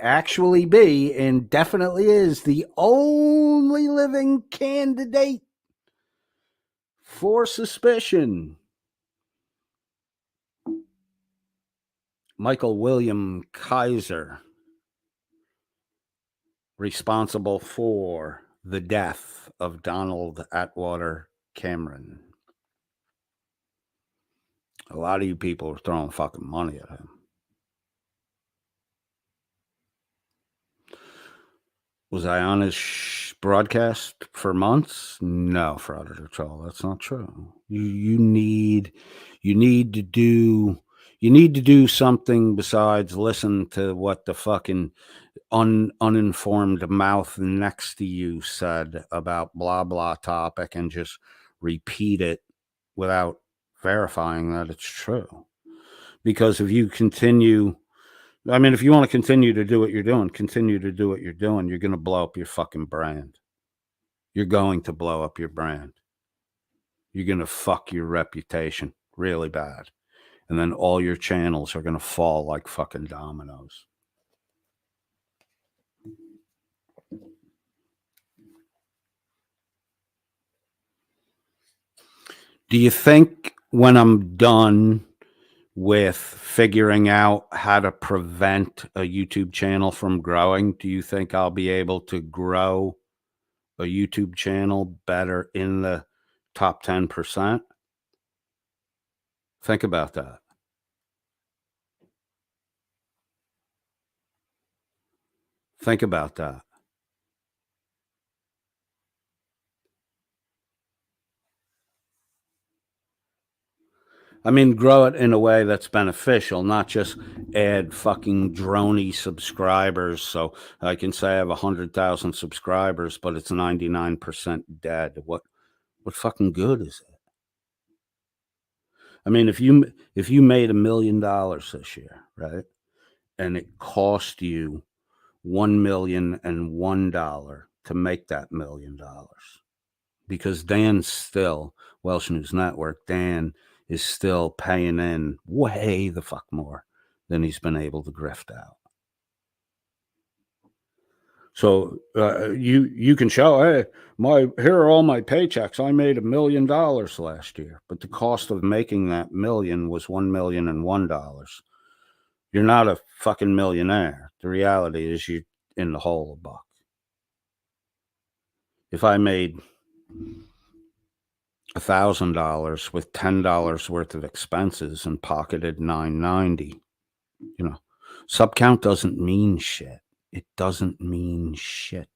actually be, and definitely is the only living candidate for suspicion. Michael William Kaiser, responsible for the death of Donald Atwater Cameron. A lot of you people are throwing fucking money at him. Was I on his broadcast for months? No, Fraud or Troll. That's not true. You need to do something besides listen to what the fucking uninformed mouth next to you said about blah blah topic and just repeat it without verifying that it's true. Because if you continue, I mean, if you want to continue to do what you're doing, continue to do what you're doing, you're going to blow up your fucking brand. You're going to blow up your brand. You're going to fuck your reputation really bad. And then all your channels are going to fall like fucking dominoes. Do you think when I'm done with figuring out how to prevent a YouTube channel from growing, do you think I'll be able to grow a YouTube channel better in the top 10%? Think about that. Think about that. I mean, grow it in a way that's beneficial, not just add fucking drony subscribers. So I can say I have 100,000 subscribers, but it's 99% dead. What fucking good is it? I mean, if you made $1 million this year, right, and it cost you $1,001 to make that $1 million, because Dan's still Welsh News Network, Dan is still paying in way the fuck more than he's been able to grift out. So you can show, hey, here are all my paychecks. I made $1 million last year, but the cost of making that million was $1,001. You're not a fucking millionaire. The reality is you're in the hole a buck. If I made $1,000 with $10 worth of expenses and pocketed $990, sub count doesn't mean shit. It doesn't mean shit.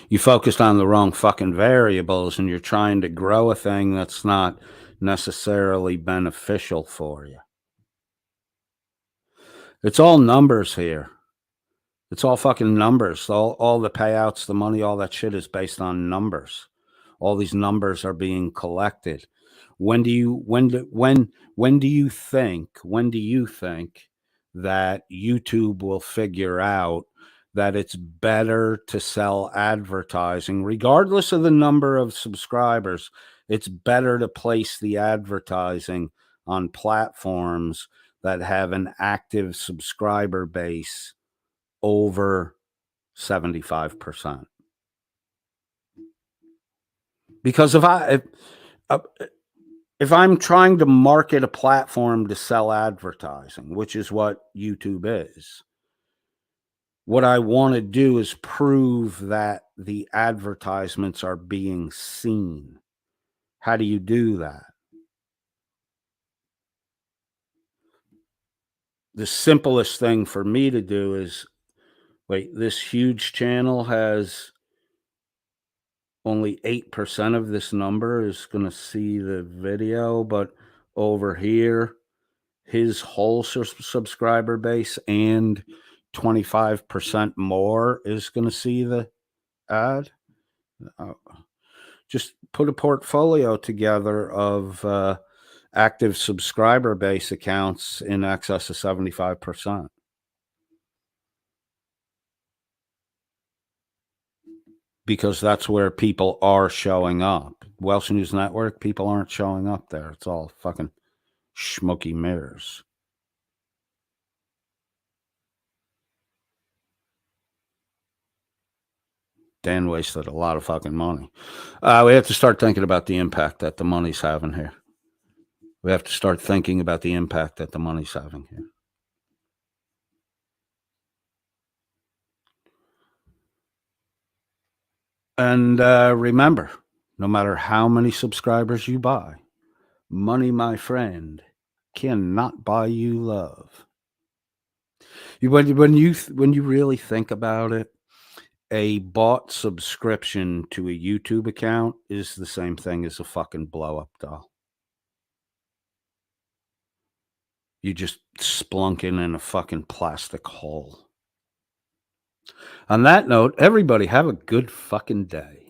You focused on the wrong fucking variables and you're trying to grow a thing that's not necessarily beneficial for you. It's all numbers here. It's all fucking numbers. All the payouts, the money, all that shit is based on numbers. All these numbers are being collected. When do you think that YouTube will figure out that it's better to sell advertising, regardless of the number of subscribers? It's better to place the advertising on platforms that have an active subscriber base over 75%. Because if I'm trying to market a platform to sell advertising, which is what YouTube is, what I want to do is prove that the advertisements are being seen. How do you do that? The simplest thing for me to do is, wait, this huge channel has only 8% of this number is going to see the video, but over here, his whole subscriber base and 25% more is going to see the ad. Just put a portfolio together of active subscriber base accounts in excess of 75%. Because that's where people are showing up. Welsh News Network, people aren't showing up there. It's all fucking Schmokey Mirrors. Dan wasted a lot of fucking money. We have to start thinking about the impact that the money's having here. We have to start thinking about the impact that the money's having here. And remember, no matter how many subscribers you buy, money, my friend, cannot buy you love. When you really think about it, a bought subscription to a YouTube account is the same thing as a fucking blow up doll. You just splunking in a fucking plastic hole. On that note, everybody have a good fucking day.